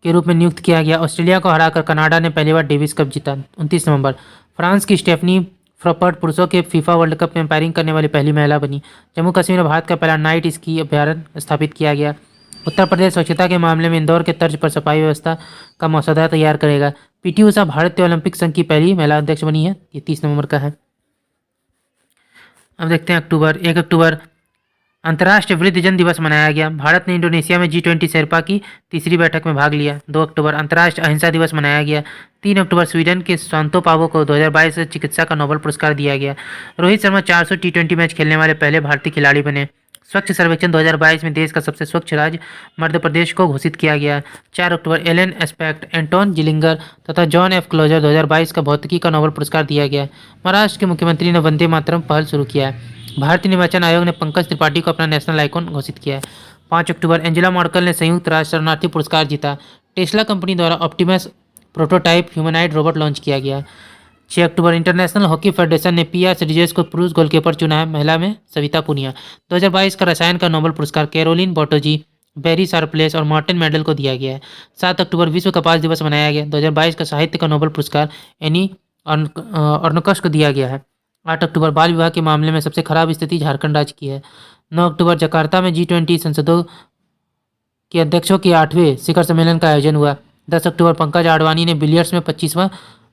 रूप में नियुक्त किया गया। ऑस्ट्रेलिया को हराकर कनाडा ने पहली बार डेविस कप जीता। 29 नवंबर फ्रांस की स्टेफनी फ्रॉपर्ट पुरुषों के फीफा वर्ल्ड कप में एम्पायरिंग करने वाली पहली महिला बनी। जम्मू कश्मीर में भारत का पहला नाइट स्की अभ्यारण्य स्थापित किया गया। उत्तर प्रदेश स्वच्छता के मामले में इंदौर के तर्ज पर सफाई व्यवस्था का मसौदा तैयार करेगा। PT ऊषा भारतीय ओलंपिक संघ की पहली महिला अध्यक्ष बनी है। ये 30 नवंबर का है। अब देखते हैं 1 अक्टूबर अंतर्राष्ट्रीय वृद्धजन दिवस मनाया गया। भारत ने इंडोनेशिया में G20 शेरपा की तीसरी बैठक में भाग लिया। 2 अक्टूबर अंतर्राष्ट्रीय अहिंसा दिवस मनाया गया। 3 अक्टूबर स्वीडन के सांतो पावो को 2022 से चिकित्सा का नोबेल पुरस्कार दिया गया। रोहित शर्मा 400 T20 मैच खेलने वाले पहले भारतीय खिलाड़ी बने। स्वच्छ सर्वेक्षण 2022 में देश का सबसे स्वच्छ राज्य मध्य प्रदेश को घोषित किया गया। 4 अक्टूबर एलन एस्पेक्ट, एंटोन जिलिंगर तथा जॉन F क्लोजर 2022 का भौतिकी का नोबेल पुरस्कार दिया गया। महाराष्ट्र के मुख्यमंत्री ने वंदे मातरम पहल शुरू किया है। भारतीय निर्वाचन आयोग ने पंकज त्रिपाठी को अपना नेशनल आइकॉन घोषित किया है। 5 अक्टूबर एंजेला मर्केल ने संयुक्त राष्ट्र शरणार्थी पुरस्कार जीता। टेस्ला कंपनी द्वारा Optimus prototype humanoid robot launch किया गया। 6 अक्टूबर इंटरनेशनल हॉकी फेडरेशन ने PR सीरीज को पुरुष गोलकीपर चुना है। महिला में सविता पुनिया। 2022 का रसायन का नोबेल पुरस्कार कैरोलिन बोटोजी, बेरी शार्पलेस और मार्टिन मेडल को दिया गया है। 7 अक्टूबर विश्व कपास दिवस मनाया गया। 2022 का साहित्य का नोबेल पुरस्कार एनी अर्नकस को दिया गया है। 8 अक्टूबर बाल विवाह के मामले में सबसे खराब स्थिति झारखंड राज्य की है। 9 अक्टूबर जकार्ता में G20 संसदों के अध्यक्षों के 8वें शिखर सम्मेलन का आयोजन हुआ। 10 अक्टूबर पंकज आडवाणी ने बिलियर्ड्स में 25वां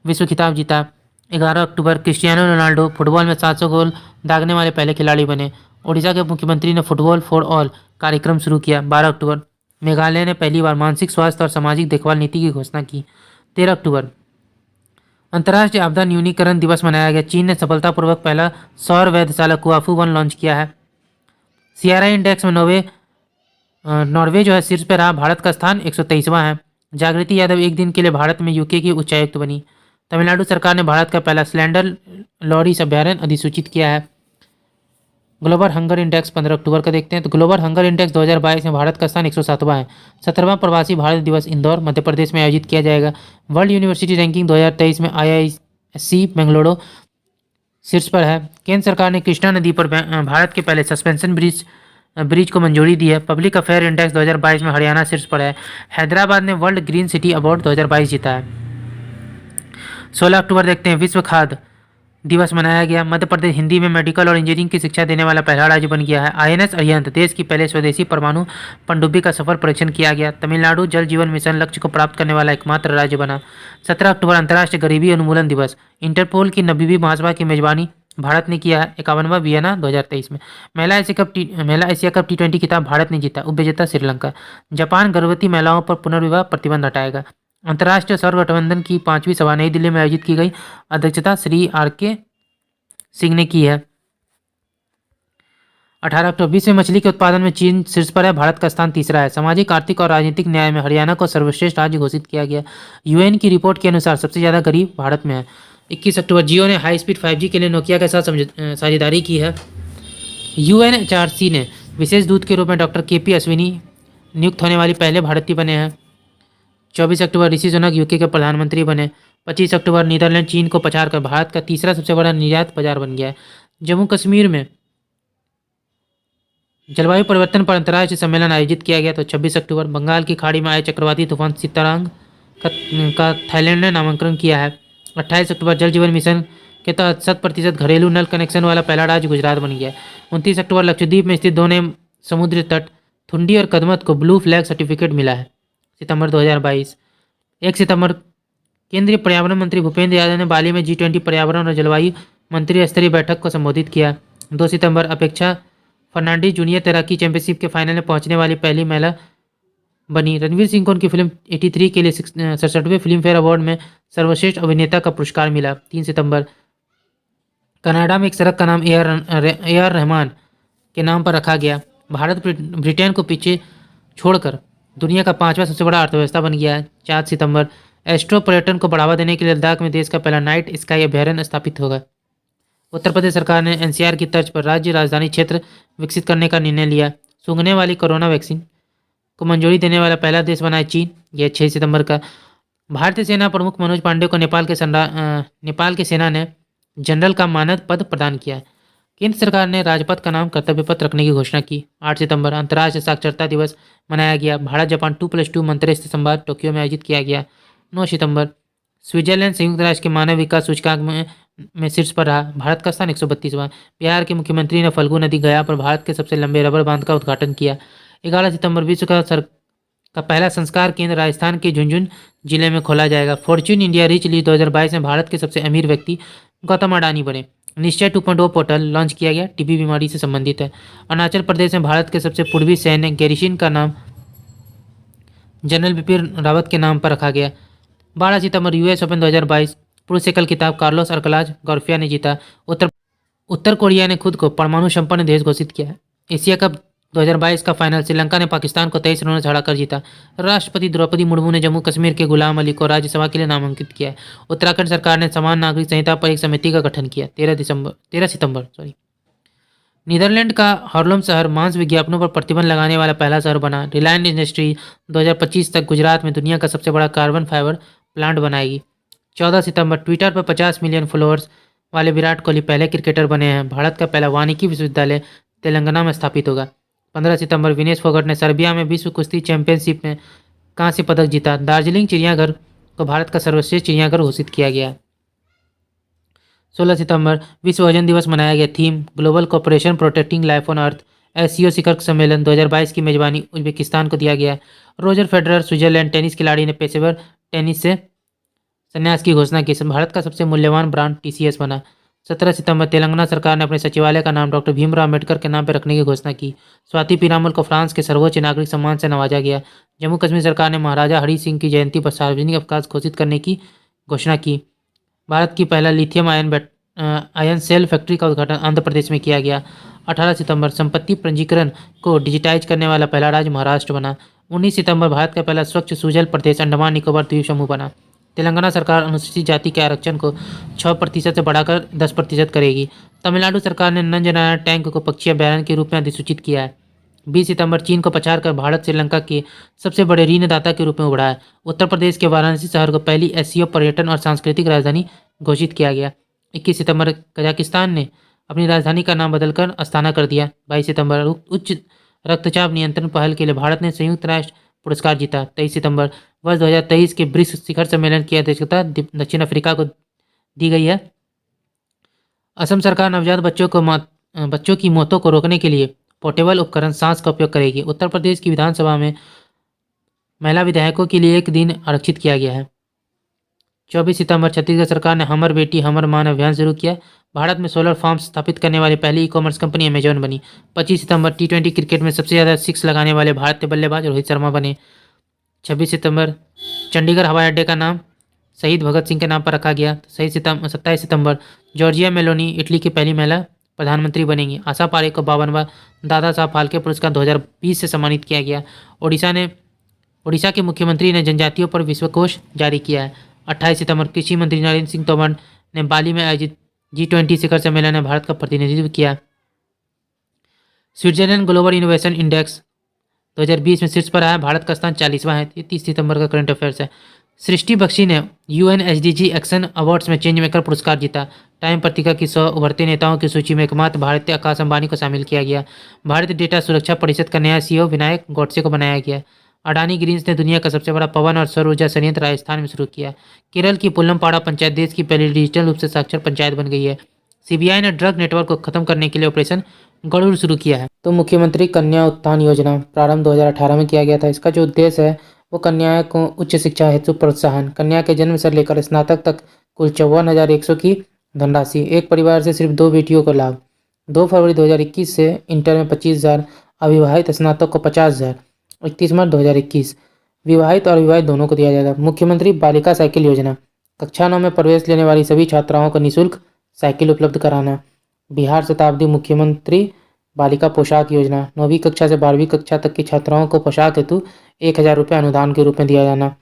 विश्व खिताब जीता। 11 अक्टूबर क्रिस्टियानो रोनाल्डो फुटबॉल में 700 गोल दागने वाले पहले खिलाड़ी बने। ओडिशा के मुख्यमंत्री ने फुटबॉल फॉर ऑल कार्यक्रम शुरू किया। 12 अक्टूबर मेघालय ने पहली बार मानसिक स्वास्थ्य और सामाजिक देखभाल नीति की घोषणा की। 13 अक्टूबर अंतर्राष्ट्रीय आपदा न्यूनीकरण दिवस मनाया गया। चीन ने सफलतापूर्वक पहला सौर वेधशाला कुआफू 1 लॉन्च किया है। CRI इंडेक्स में नॉर्वे जो है शीर्ष पर रहा। भारत का स्थान 123वां है। जागृति यादव एक दिन के लिए भारत में UK की उच्चायुक्त बनी। तमिलनाडु सरकार ने भारत का पहला स्लैंडर लॉरीस अभ्यारण्य अधिसूचित किया है। ग्लोबल हंगर इंडेक्स 15 अक्टूबर का देखते हैं तो ग्लोबल हंगर इंडेक्स 2022 में भारत का स्थान 107वां है। 17वां प्रवासी भारत दिवस इंदौर मध्य प्रदेश में आयोजित किया जाएगा। वर्ल्ड यूनिवर्सिटी रैंकिंग 2023 में IISc बेंगलुरु शीर्ष पर है। केंद्र सरकार ने कृष्णा नदी पर भारत के पहले सस्पेंशन ब्रिज ब्रिज को मंजूरी दी है। पब्लिक अफेयर इंडेक्स 2022 में हरियाणा शीर्ष पर है। हैदराबाद ने वर्ल्ड ग्रीन सिटी अवार्ड 2022 जीता है। 16 अक्टूबर देखते हैं विश्व खाद्य दिवस मनाया गया। मध्य प्रदेश हिंदी में मेडिकल और इंजीनियरिंग की शिक्षा देने वाला पहला राज्य बन गया है। आईएनएस अरिहंत देश की पहले स्वदेशी परमाणु पनडुब्बी का सफल परीक्षण किया गया। तमिलनाडु जल जीवन मिशन लक्ष्य को प्राप्त करने वाला एकमात्र राज्य बना। 17 अक्टूबर अंतर्राष्ट्रीय गरीबी उन्मूलन दिवस। इंटरपोल की 90वीं महासभा की मेजबानी भारत ने किया है। 51वां वियना 2023 में। महिला एशिया कप T20 खिताब भारत ने जीता। उपविजेता श्रीलंका। जापान गर्भवती महिलाओं पर पुनर्विवाह प्रतिबंध हटाएगा। अंतर्राष्ट्रीय सौर गठबंधन की 5वीं सभा नई दिल्ली में आयोजित की गई। अध्यक्षता श्री RK सिंह ने की है। 18 अक्टूबर विश्व में मछली के उत्पादन में चीन शीर्ष पर है। भारत का स्थान तीसरा है। सामाजिक आर्थिक और राजनीतिक न्याय में हरियाणा को सर्वश्रेष्ठ राज्य घोषित किया गया। यूएन की रिपोर्ट के अनुसार सबसे ज्यादा गरीब भारत में है। 21 अक्टूबर जियो ने हाई स्पीड 5G के लिए नोकिया के साथ साझेदारी की है। UNHRC ने विशेष दूत के रूप में डॉक्टर KP अश्विनी नियुक्त होने वाली पहले भारतीय बने हैं। 24 अक्टूबर ऋषि सुनक यूके के प्रधानमंत्री बने। 25 अक्टूबर नीदरलैंड चीन को पछाड़कर भारत का तीसरा सबसे बड़ा निर्यात बाजार बन गया है। जम्मू कश्मीर में जलवायु परिवर्तन पर अंतर्राष्ट्रीय सम्मेलन आयोजित किया गया। तो 26 अक्टूबर बंगाल की खाड़ी में आए चक्रवाती तूफान सितारांग का थाईलैंड ने नामांकन किया है। 28 अक्टूबर जल जीवन मिशन के तहत 100% घरेलू नल कनेक्शन वाला पहला राज्य गुजरात बन गया। 29 अक्टूबर लक्षद्वीप में स्थित दोनों समुद्री तट थुंडी और कदमत को ब्लू फ्लैग सर्टिफिकेट मिला है। सितंबर 2022। 1 सितंबर केंद्रीय पर्यावरण मंत्री भूपेंद्र यादव ने बाली में G20 पर्यावरण और जलवायु मंत्री स्तरीय बैठक को संबोधित किया। 2 सितंबर अपेक्षा फर्नांडीज जूनियर तैराकी चैंपियनशिप के फाइनल में पहुंचने वाली पहली महिला बनी। रणवीर सिंह को उनकी फिल्म 83 के लिए 67वें फिल्म फेयर अवार्ड में सर्वश्रेष्ठ अभिनेता का पुरस्कार मिला। 3 सितंबर कनाडा में एक सड़क का नाम AR रहमान के नाम पर रखा गया। भारत ब्रिटेन को पीछे छोड़कर दुनिया का 5वां सबसे बड़ा अर्थव्यवस्था बन गया है। 4 सितंबर एस्ट्रो पर्यटन को बढ़ावा देने के लिए लद्दाख में देश का पहला नाइट स्काई अभयारण्य स्थापित होगा। उत्तर प्रदेश सरकार ने NCR की तर्ज पर राज्य राजधानी क्षेत्र विकसित करने का निर्णय लिया। सूंघने वाली कोरोना वैक्सीन को मंजूरी देने वाला पहला देश बना है चीन। यह 6 सितंबर का। भारतीय सेना प्रमुख मनोज पांडे को नेपाल के सेना ने जनरल का मानद पद प्रदान किया है। केंद्र सरकार ने राजपथ का नाम कर्तव्य पथ रखने की घोषणा की। 8 सितंबर अंतर्राष्ट्रीय साक्षरता दिवस मनाया गया। भारत जापान 2+2 मंत्रिस्तरीय संवाद टोक्यो में आयोजित किया गया। 9 सितंबर स्विट्जरलैंड संयुक्त राष्ट्र के मानव विकास सूचकांक में शीर्ष पर रहा। भारत का स्थान 132वां। बिहार के मुख्यमंत्री ने फल्गु नदी गया पर भारत के सबसे लंबे रबर बांध का उद्घाटन किया। 11 सितंबर विश्व का पहला संस्कार केंद्र राजस्थान के झुंझुनू जिले में खोला जाएगा। फॉर्च्यून इंडिया रिच लिस्ट 2022 में भारत के सबसे अमीर व्यक्ति गौतम अडानी बने। निश्चय 2.0 पोर्टल लॉन्च किया गया। टीबी बीमारी से संबंधित है। अरुणाचल प्रदेश में भारत के सबसे पूर्वी सैन्य गैरिसन का नाम जनरल बिपिन रावत के नाम पर रखा गया। 12 सितंबर US ओपन 2022 पुरुष एकल खिताब कार्लोस अल्कराज गॉर्फिया ने जीता। उत्तर कोरिया ने खुद को परमाणु संपन्न देश घोषित किया है। एशिया कप 2022 का फाइनल श्रीलंका ने पाकिस्तान को 23 रनों से हराकर जीता। राष्ट्रपति द्रौपदी मुर्मू ने जम्मू कश्मीर के गुलाम अली को राज्यसभा के लिए नामांकित किया है। उत्तराखंड सरकार ने समान नागरिक संहिता पर एक समिति का गठन किया। 13 सितंबर नीदरलैंड का हार्लेम शहर मांस विज्ञापनों पर प्रतिबंध लगाने वाला पहला शहर बना। रिलायंस इंडस्ट्री 2025 तक गुजरात में दुनिया का सबसे बड़ा कार्बन फाइबर प्लांट बनाएगी। 14 सितंबर ट्विटर पर 50 मिलियन फॉलोअर्स वाले विराट कोहली पहले क्रिकेटर बने हैं। भारत का पहला वानिकी विश्वविद्यालय तेलंगाना में स्थापित होगा। 15 सितंबर विनेश फोगट ने सर्बिया में विश्व कुश्ती चैंपियनशिप में कांस्य पदक जीता। दार्जिलिंग चिड़ियाघर को भारत का सर्वश्रेष्ठ चिड़ियाघर घोषित किया गया। 16 सितंबर विश्व ओजोन दिवस मनाया गया। Theme global cooperation protecting life on earth. SCO शिखर सम्मेलन 2022 की मेजबानी उज्बेकिस्तान को दिया गया। रोजर फेडरर स्विट्जरलैंड टेनिस खिलाड़ी ने पेशेवर टेनिस से संन्यास की घोषणा की। भारत का सबसे मूल्यवान ब्रांड TCS बना। 17 सितंबर तेलंगाना सरकार ने अपने सचिवालय का नाम डॉक्टर भीमराव अम्बेडकर के नाम पर रखने की घोषणा की। स्वाति पीरामल को फ्रांस के सर्वोच्च नागरिक सम्मान से नवाजा गया। जम्मू कश्मीर सरकार ने महाराजा हरि सिंह की जयंती पर सार्वजनिक अवकाश घोषित करने की घोषणा की। भारत की पहला लिथियम आयन सेल फैक्ट्री का उद्घाटन आंध्र प्रदेश में किया गया। 18 सितंबर संपत्ति पंजीकरण को डिजिटाइज करने वाला पहला राज्य महाराष्ट्र बना। 19 सितंबर भारत का पहला स्वच्छ सुजल प्रदेश अंडमान निकोबार द्वीप समूह बना। तेलंगाना सरकार अनुसूचित जाति के आरक्षण को 6% से बढ़ाकर 10% करेगी। तमिलनाडु सरकार ने नंजनारा टैंक को पक्षी अभयारण्य के रूप में अधिसूचित किया है। 20 सितंबर चीन को पछाड़कर भारत श्रीलंका के सबसे बड़े ऋणदाता के रूप में उभरा है। उत्तर प्रदेश के वाराणसी शहर को पहली SCO पर्यटन और सांस्कृतिक राजधानी घोषित किया गया। 21 सितंबर कजाकिस्तान ने अपनी राजधानी का नाम बदलकर अस्ताना कर दिया। 22 सितंबर रक्तचाप नियंत्रण पहल के लिए भारत ने संयुक्त राष्ट्र पुरस्कार जीता। 23 सितंबर वर्ष 2023 के ब्रिक्स शिखर सम्मेलन की अध्यक्षता दक्षिण अफ्रीका को दी गई है। असम सरकार नवजात बच्चों की मौतों को रोकने के लिए पोर्टेबल उपकरण सांस का उपयोग करेगी। उत्तर प्रदेश की विधानसभा में महिला विधायकों के लिए एक दिन आरक्षित किया गया है। 24 सितंबर छत्तीसगढ़ सरकार ने हमर बेटी हमर मान अभियान शुरू किया। भारत में सोलर फार्म स्थापित करने वाली पहली ई-कॉमर्स कंपनी अमेजॉन बनी। 25 सितंबर टी20 क्रिकेट में सबसे ज़्यादा सिक्स लगाने वाले भारतीय बल्लेबाज रोहित शर्मा बने। 26 सितंबर चंडीगढ़ हवाई अड्डे का नाम शहीद भगत सिंह के नाम पर रखा गया। 27 सितंबर जॉर्जिया मेलोनी इटली की पहली महिला प्रधानमंत्री बनेंगी। आशा पारेख को 52वां दादा साहब फाल्के पुरस्कार 2020 से सम्मानित किया गया। ओडिशा के मुख्यमंत्री ने जनजातियों पर विश्वकोश जारी किया है। 28 सितंबर कृषि मंत्री नरेंद्र सिंह तोमर ने बाली में आयोजित G20 शिखर सम्मेलन में भारत का प्रतिनिधित्व किया। स्विट्जरलैंड ग्लोबल इनोवेशन इंडेक्स 2020 में शीर्ष पर आया। भारत का स्थान 40वां है। 30 सितंबर का करंट अफेयर्स है। सृष्टि बख्शी ने UNSDG एक्शन अवार्ड्स में चेंज मेकर पुरस्कार जीता। टाइम पत्रिका की 100 उभरते नेताओं की सूची में एकमात्र भारतीय आकाश अंबानी को शामिल किया गया। भारतीय डेटा सुरक्षा परिषद का नया CEO विनायक गोडसे को बनाया गया। अडानी ग्रीन्स ने दुनिया का सबसे बड़ा पवन और सौर ऊर्जा संयंत्र राजस्थान में शुरू किया। केरल की पुल्लमपाड़ा पंचायत देश की पहली डिजिटल रूप से साक्षर पंचायत बन गई है। CBI ने ड्रग नेटवर्क को खत्म करने के लिए ऑपरेशन गरुड़ शुरू किया है। तो मुख्यमंत्री कन्या उत्थान योजना प्रारंभ 2018 में किया गया था। इसका जो उद्देश्य है वो कन्याओं को उच्च शिक्षा हेतु प्रोत्साहन, कन्या के जन्म से लेकर स्नातक तक कुल 54,100 की धनराशि, एक परिवार से सिर्फ 2 बेटियों को लाभ। 2 फरवरी 2021 से इंटर में 25,000, अविवाहित स्नातक को 50,000। 31 मार्च 2021 विवाहित और अविवाहित दोनों को दिया जाएगा। मुख्यमंत्री बालिका साइकिल योजना, कक्षा 9 में प्रवेश लेने वाली सभी छात्राओं को निःशुल्क साइकिल उपलब्ध कराना। बिहार शताब्दी मुख्यमंत्री बालिका पोशाक योजना, 9वीं कक्षा से 12वीं कक्षा तक की छात्राओं को पोशाक हेतु 1,000 रुपये अनुदान के रूप में दिया जाना।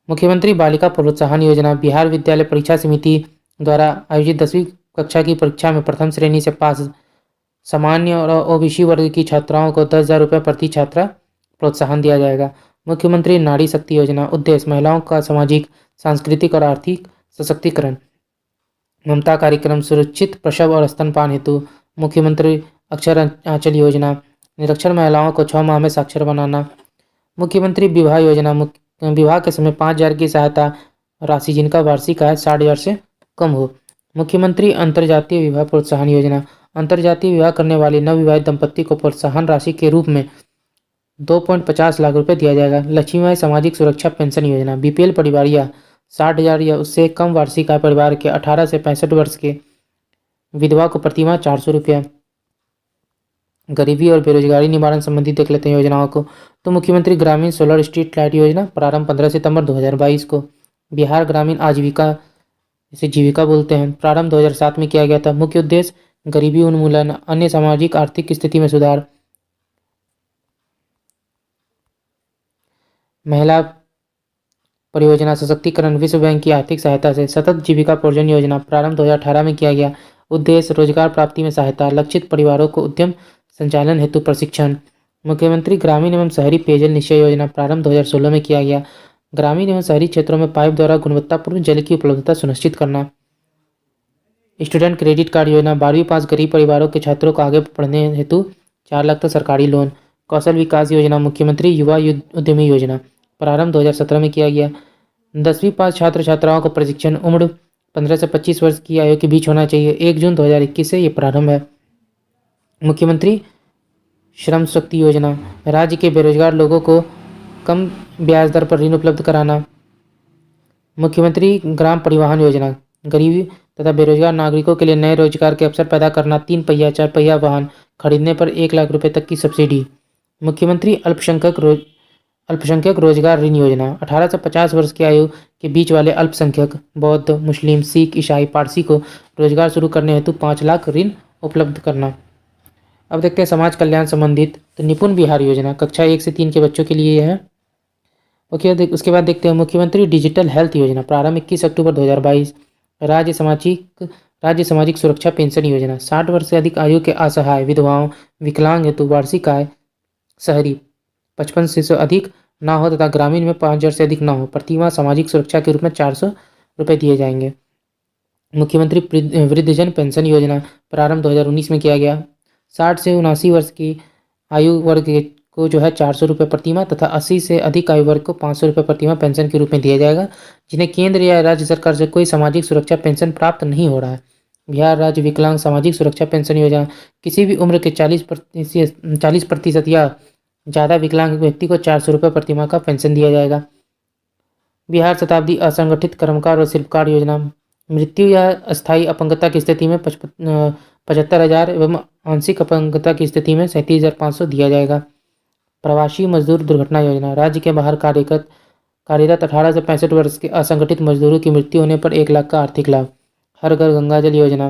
मुख्यमंत्री बालिका प्रोत्साहन योजना, बिहार विद्यालय परीक्षा समिति द्वारा आयोजित 10वीं कक्षा की परीक्षा में प्रथम श्रेणी से पास सामान्य और OBC वर्ग की छात्राओं को 10,000 रुपये प्रति छात्रा प्रोत्साहन दिया जाएगा। मुख्यमंत्री नारी शक्ति योजना, उद्देश्य महिलाओं का सामाजिक, सांस्कृतिक और आर्थिक सशक्तिकरण। ममता कार्यक्रम, सुरक्षित प्रसव और स्तनपान हेतु। मुख्यमंत्री अक्षर आंचल योजना, निरक्षर महिलाओं को 6 माह में साक्षर बनाना। मुख्यमंत्री विवाह योजना, विवाह के समय 5,000 की सहायता राशि जिनका वार्षिक आय 60,000 से कम हो। मुख्यमंत्री अंतर्जातीय विवाह प्रोत्साहन योजना, अंतर्जातीय विवाह करने वाले नवविवाहित दंपत्ति को प्रोत्साहन राशि के रूप में 2.50 लाख रुपए दिया जाएगा। लक्ष्मीबाई सामाजिक सुरक्षा पेंशन योजना, BPL परिवार या 60,000 या उससे कम वार्षिक आय परिवार के 18 से 65 वर्ष के विधवा को प्रतिमाह 400 रुपया। गरीबी और बेरोजगारी निवारण संबंधी देख लेते हैं योजनाओं को। तो मुख्यमंत्री ग्रामीण सोलर स्ट्रीट लाइट योजना, प्रारंभ 15 सितंबर 2022 को। बिहार ग्रामीण आजीविका, इसे जीविका बोलते हैं, प्रारंभ 2007 में किया गया था। मुख्य उद्देश्य गरीबी उन्मूलन, अन्य सामाजिक आर्थिक स्थिति में सुधार। महिला परियोजना सशक्तिकरण, विश्व बैंक की आर्थिक सहायता से। सतत जीविका पोर्जन योजना, प्रारंभ 2018 में किया गया। उद्देश्य रोजगार प्राप्ति में सहायता, लक्षित परिवारों को उद्यम संचालन हेतु प्रशिक्षण। मुख्यमंत्री ग्रामीण एवं शहरी पेयजल निश्चय योजना, प्रारंभ 2016 में किया गया। ग्रामीण एवं शहरी क्षेत्रों में पाइप द्वारा गुणवत्तापूर्ण जल की उपलब्धता सुनिश्चित करना। स्टूडेंट क्रेडिट कार्ड योजना, 12वीं पास गरीब परिवारों के छात्रों को आगे पढ़ने हेतु 4 लाख तक सरकारी लोन। कौशल विकास योजना, मुख्यमंत्री युवा उद्यमी योजना, प्रारंभ 2017 में किया गया। 10वीं पास छात्र छात्राओं को प्रशिक्षण, उम्र 15 से 25 वर्ष की आयु के बीच होना चाहिए। 1 जून 2021 से ये प्रारंभ है। मुख्यमंत्री श्रम शक्ति योजना, राज्य के बेरोजगार लोगों को कम ब्याज दर पर ऋण उपलब्ध कराना। मुख्यमंत्री ग्राम परिवहन योजना, गरीबी तथा बेरोजगार नागरिकों के लिए नए रोजगार के अवसर पैदा करना। 3 पहिया 4 पहिया वाहन खरीदने पर 1 लाख रुपए तक की सब्सिडी। मुख्यमंत्री अल्पसंख्यक रोजगार ऋण योजना, 18 से 50 वर्ष की आयु के बीच वाले अल्पसंख्यक बौद्ध, मुस्लिम, सिख, ईसाई, पारसी को रोजगार शुरू करने हेतु 5 लाख ऋण उपलब्ध करना। अब देखते हैं समाज कल्याण संबंधित। तो निपुण बिहार योजना, कक्षा 1 से 3 के बच्चों के लिए है। उसके बाद देखते हैं मुख्यमंत्री डिजिटल हेल्थ योजना, प्रारंभ 21 अक्टूबर 2022। राज्य सामाजिक सुरक्षा पेंशन योजना, 60 वर्ष से अधिक आयु के असहाय, विधवाओं, विकलांग हेतु वार्षिक आय शहरी 55 से अधिक ना हो तथा ग्रामीण में 5,000 से अधिक ना हो, प्रतिमाह सामाजिक सुरक्षा के रूप में 400 रुपये दिए जाएंगे। मुख्यमंत्री वृद्धजन पेंशन योजना, प्रारंभ 2019 में किया गया। 60 से 79 वर्ष की आयु वर्ग को जो है 400 रुपये प्रतिमाह तथा 80 से अधिक आयु वर्ग को 500 रुपये प्रतिमाह पेंशन के रूप में दिया जाएगा, जिन्हें केंद्र या राज्य सरकार से कोई सामाजिक सुरक्षा पेंशन प्राप्त नहीं हो रहा है। बिहार राज्य विकलांग सामाजिक सुरक्षा पेंशन योजना किसी भी उम्र के 40% या ज़्यादा विकलांग व्यक्ति को 400 रुपये प्रतिमाह का पेंशन दिया जाएगा। बिहार शताब्दी असंगठित कर्मकार और शिल्पकार योजना मृत्यु या अस्थायी अपंगता की स्थिति में 75,000 एवं आंशिक अपंगता की स्थिति में 37,500 दिया जाएगा। प्रवासी मजदूर दुर्घटना योजना राज्य के बाहर कार्यरत 18 से 65 वर्ष के असंगठित मजदूरों की मृत्यु होने पर 1 लाख का आर्थिक लाभ। हर घर गंगा जल योजना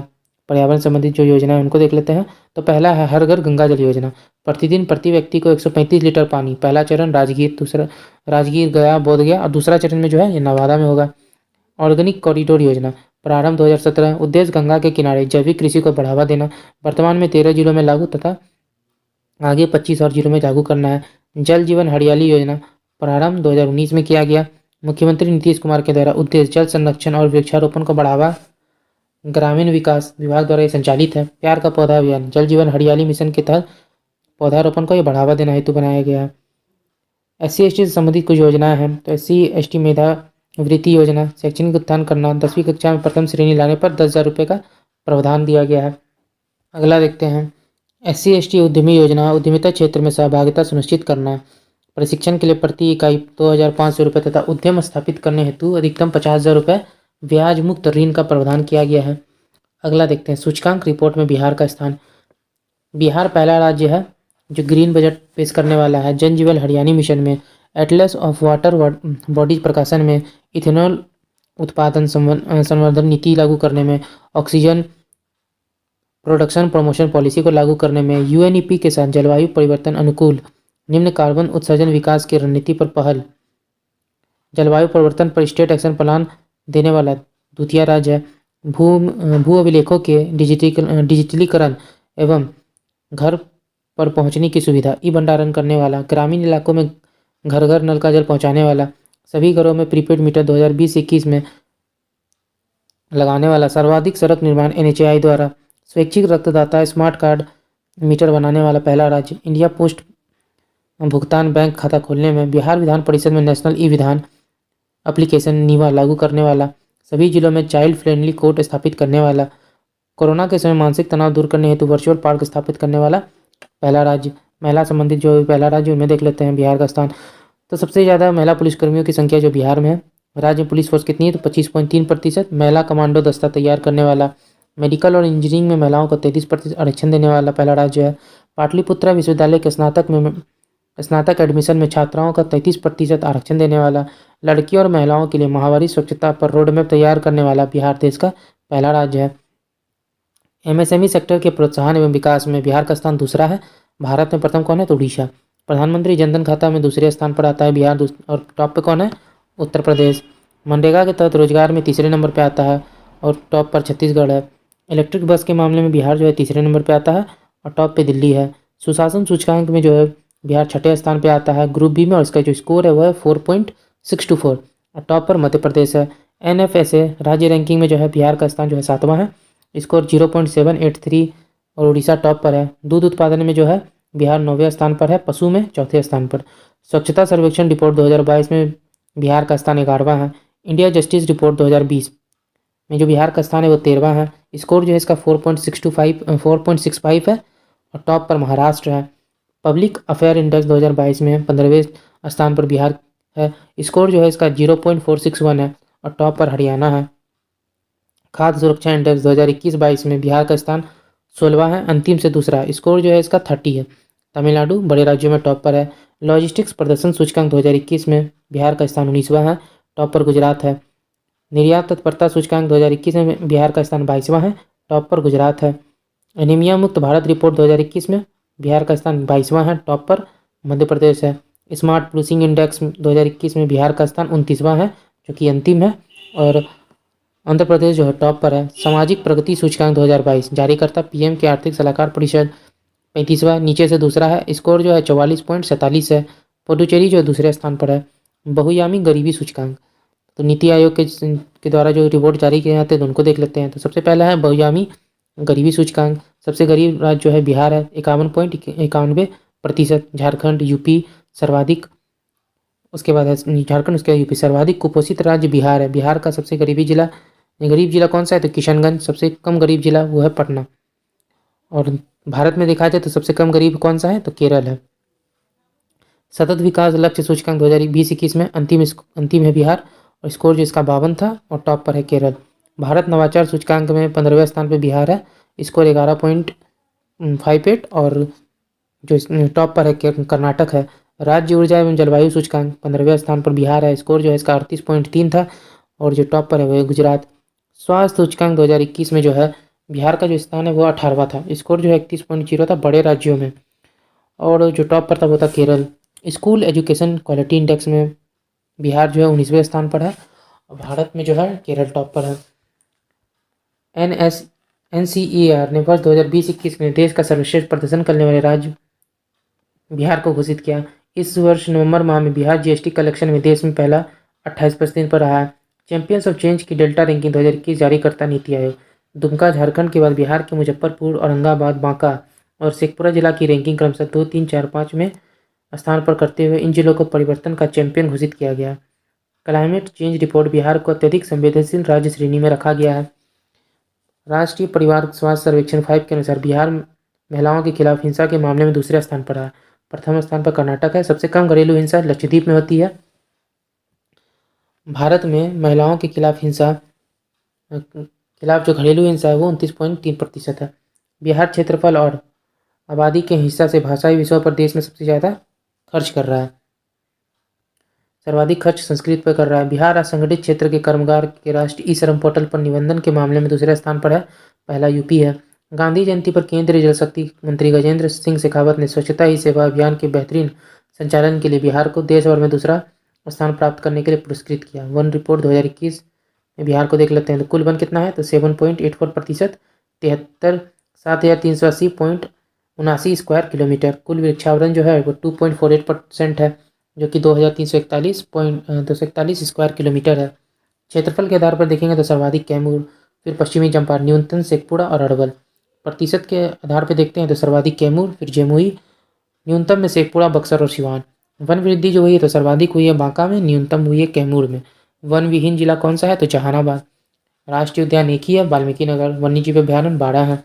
पर्यावरण संबंधित जो योजना है उनको देख लेते हैं। तो पहला है हर घर गंगा जल योजना, प्रतिदिन प्रति व्यक्ति को 135 लीटर पानी। पहला चरण राजगीर, दूसरा राजगीर गया बोध गया और दूसरा चरण में जो है ये नवादा में होगा। ऑर्गेनिक कॉरिडोर योजना प्रारंभ 2017, उद्देश्य गंगा के किनारे जैविक कृषि को बढ़ावा देना। वर्तमान में 13 जिलों में लागू तथा आगे 25 और जिलों में लागू करना है। जल जीवन हरियाली योजना प्रारंभ 2019 में किया गया। मुख्यमंत्री नीतीश कुमार के द्वारा उद्देश्य जल संरक्षण और वृक्षारोपण को बढ़ावा, ग्रामीण विकास विभाग द्वारा ये संचालित है। प्यार का पौधा अभियान जल जीवन हरियाली मिशन के तहत पौधारोपण को ये बढ़ावा देना हेतु बनाया गया है। SC ST से संबंधित कुछ योजनाएं हैं। तो SC ST मेधावृत्ति योजना शैक्षणिक उत्थान करना, 10वीं कक्षा में प्रथम श्रेणी लाने पर 10,000 रुपये का प्रावधान दिया गया है। अगला देखते हैं SC ST उद्यमी योजना उद्यमिता क्षेत्र में सहभागिता सुनिश्चित करना। प्रशिक्षण के लिए प्रति इकाई 2,500 रुपये तथा उद्यम स्थापित करने हेतु अधिकतम 50,000 रुपये ब्याज मुक्त ऋण का प्रावधान किया गया है। अगला देखते हैं सूचकांक रिपोर्ट में बिहार का स्थान। बिहार पहला राज्य है जो ग्रीन बजट पेश करने वाला है। जन जीवन हरियाली मिशन में, एटलस ऑफ वाटर बॉडीज प्रकाशन में, इथेनॉल उत्पादन संवर्धन नीति लागू करने में, ऑक्सीजन प्रोडक्शन प्रमोशन पॉलिसी को लागू करने में, UNEP के साथ जलवायु परिवर्तन अनुकूल निम्न कार्बन उत्सर्जन विकास की रणनीति पर पहल। जलवायु परिवर्तन पर स्टेट एक्शन प्लान देने वाला द्वितीय राज्य है। भू अभिलेखों के डिजिटलीकरण एवं घर पर पहुंचने की सुविधा, ई भंडारण करने वाला, ग्रामीण इलाकों में घर घर नल का जल पहुंचाने वाला, सभी घरों में प्रीपेड मीटर 2020-21 में लगाने वाला, सर्वाधिक सड़क निर्माण NHAI द्वारा, स्वैच्छिक रक्तदाता स्मार्ट कार्ड मीटर बनाने वाला पहला राज्य। इंडिया पोस्ट भुगतान बैंक खाता खोलने में, बिहार विधान परिषद में नेशनल ई विधान एप्लीकेशन नीवा लागू करने वाला, सभी जिलों में चाइल्ड फ्रेंडली कोर्ट स्थापित करने वाला, कोरोना के समय मानसिक तनाव दूर करने हेतु वर्चुअल पार्क स्थापित करने वाला पहला राज्य। महिला संबंधित जो पहला राज्य उनमें देख लेते हैं बिहार का स्थान। तो सबसे ज़्यादा महिला पुलिसकर्मियों की संख्या जो बिहार में है। राज्य में पुलिस फोर्स कितनी है? तो 25.3%। महिला कमांडो दस्ता तैयार करने वाला, मेडिकल और इंजीनियरिंग में महिलाओं को 33% आरक्षण देने वाला पहला राज्य है। पाटलिपुत्रा विश्वविद्यालय के स्नातक एडमिशन में छात्राओं का 33% आरक्षण देने वाला, लड़कियों और महिलाओं के लिए माहवारी स्वच्छता पर रोड मैप तैयार करने वाला बिहार देश का पहला राज्य है। MSME सेक्टर के प्रोत्साहन एवं विकास में बिहार का स्थान दूसरा है। भारत में प्रथम कौन है? तो उड़ीसा। प्रधानमंत्री जनधन खाता में दूसरे स्थान पर आता है बिहार, और टॉप पे कौन है? उत्तर प्रदेश। मनरेगा के तहत रोजगार में तीसरे नंबर पर आता है और टॉप पर छत्तीसगढ़ है। इलेक्ट्रिक बस के मामले में बिहार जो है तीसरे नंबर पर आता है और टॉप पे दिल्ली है। सुशासन सूचकांक में जो है बिहार छठे स्थान पे आता है ग्रुप बी में, और इसका जो स्कोर है वह है 4.624 और टॉप पर मध्य प्रदेश है। NFSA राज्य रैंकिंग में जो है बिहार का स्थान जो है 7वां है, स्कोर 0.783 और उड़ीसा टॉप पर है। दूध उत्पादन में जो है बिहार 9वें स्थान पर है, पशु में चौथे स्थान पर। स्वच्छता सर्वेक्षण रिपोर्ट 2022 में बिहार का स्थान 11वां है। इंडिया जस्टिस रिपोर्ट 2020 में जो बिहार का स्थान है वो 13वां है, स्कोर जो है इसका 4.65 है और टॉप पर महाराष्ट्र है। पब्लिक अफेयर इंडेक्स 2022 में 15वें स्थान पर बिहार है, स्कोर जो है इसका 0.461 है और टॉप पर हरियाणा है। खाद्य सुरक्षा इंडेक्स 2021-22 में बिहार का स्थान 16वां है, अंतिम से दूसरा, स्कोर जो है इसका 30 है। तमिलनाडु बड़े राज्यों में टॉप पर है। लॉजिस्टिक्स प्रदर्शन सूचकांक 2021 में बिहार का स्थान 19वां है, टॉप पर गुजरात है। निर्यात तत्परता सूचकांक 2021 में बिहार का स्थान 22वां है, टॉप पर गुजरात है। एनीमिया मुक्त भारत रिपोर्ट 2021 में बिहार का स्थान 22वां है, टॉप पर मध्य प्रदेश है। स्मार्ट पुलिसिंग इंडेक्स 2021 में बिहार का स्थान 29वां है, जो कि अंतिम है, और आंध्र प्रदेश जो है टॉप पर है। सामाजिक प्रगति सूचकांक 2022 जारीकर्ता PM के आर्थिक सलाहकार परिषद 35वां, नीचे से दूसरा है, स्कोर जो है 44.47 है। पुडुचेरी जो है दूसरे स्थान पर है। बहुयामी गरीबी सूचकांक, तो नीति आयोग के द्वारा जो रिपोर्ट जारी किए जाते हैं तो उनको देख लेते हैं। तो सबसे पहला है बहुयामी गरीबी सूचकांक। सबसे गरीब राज्य जो है बिहार है, 51.91 प्रतिशत, झारखंड, यूपी सर्वाधिक, उसके बाद है झारखंड, उसके बाद यूपी। सर्वाधिक कुपोषित राज्य बिहार है। बिहार का सबसे गरीब जिला कौन सा है? तो किशनगंज। सबसे कम गरीब जिला वो है पटना। और भारत में देखा जाए तो सबसे कम गरीब कौन सा है? तो केरल है। सतत विकास लक्ष्य सूचकांक 2020-21 में अंतिम है बिहार, और स्कोर जो इसका 52 था, और टॉप पर है केरल। भारत नवाचार सूचकांक में 15वें स्थान पर बिहार है, स्कोर 11.58, और जो टॉप पर है कर्नाटक है। राज्य ऊर्जा एवं जलवायु सूचकांक 15वें स्थान पर बिहार है, स्कोर जो है इसका 38.3 था, और जो टॉप पर है वो है गुजरात। स्वास्थ्य सूचकांक 2021 में जो है बिहार का जो स्थान है वो 18वां था, स्कोर जो है 31.0 था बड़े राज्यों में, और जो टॉप पर था वो था Kerala. School education quality index में बिहार जो है 19वें स्थान पर है, और भारत में जो है केरल टॉप पर है। NCER ने वर्ष 2020-21 में देश का सर्वश्रेष्ठ प्रदर्शन करने वाले राज्य बिहार को घोषित किया। इस वर्ष नवंबर माह में बिहार जीएसटी कलेक्शन में देश में पहला 28वें पर रहा है। चैंपियंस ऑफ चेंज की डेल्टा रैंकिंग 2021 जारी करता नीति आयोग। दुमका झारखंड के बाद बिहार के मुजफ्फरपुर, औरंगाबाद, बांका और शेखपुरा जिला की रैंकिंग क्रमशः 2, 3, 4, 5 में स्थान पर करते हुए इन जिलों को परिवर्तन का चैंपियन घोषित किया गया। क्लाइमेट चेंज रिपोर्ट बिहार को अत्यधिक संवेदनशील राज्य श्रेणी में रखा गया है। राष्ट्रीय परिवार स्वास्थ्य सर्वेक्षण 5 के अनुसार बिहार महिलाओं के खिलाफ हिंसा के मामले में दूसरे स्थान पर है। प्रथम स्थान पर कर्नाटक है। सबसे कम घरेलू हिंसा लक्षद्वीप में होती है। भारत में महिलाओं के खिलाफ जो घरेलू हिंसा है वो 29.3% है। बिहार क्षेत्रफल और आबादी के हिस्सा से भाषाई विषयों पर देश में सबसे ज़्यादा खर्च कर रहा है। सर्वाधिक खर्च संस्कृत पर कर रहा है। बिहार असंगठित क्षेत्र के कर्मगार के राष्ट्रीय ई श्रम पोर्टल पर निबंधन के मामले में दूसरे स्थान पर है, पहला यूपी है। गांधी जयंती पर केंद्रीय जल शक्ति मंत्री गजेंद्र सिंह शेखावत ने स्वच्छता ही सेवा अभियान के बेहतरीन संचालन के लिए बिहार को देश भर में दूसरा स्थान प्राप्त करने के लिए पुरस्कृत किया। वन रिपोर्ट 2021 में बिहार को देख लेते हैं तो कुल वन कितना है? तो 7.84%, 7,380.79 स्क्वायर किलोमीटर। कुल वृक्षावरण जो है वो 2.48% है, जो कि 2,341 स्क्वायर किलोमीटर है। क्षेत्रफल के आधार पर देखेंगे तो सर्वाधिक कैमूर, फिर पश्चिमी चंपारण, न्यूनतम शेखपुरा और अरवल। प्रतिशत के आधार पर देखते हैं तो सर्वाधिक कैमूर, फिर जमुई, न्यूनतम में शेखपुरा, बक्सर और सिवान। वन वृद्धि जो हुई है तो सर्वाधिक हुई है बांका में, न्यूनतम हुई है कैमूर में। वन विहीन जिला कौन सा है? तो जहानाबाद। राष्ट्रीय उद्यान एक ही है, वाल्मीकि नगर। वन्यजीव अभ्यारण्य 12 है।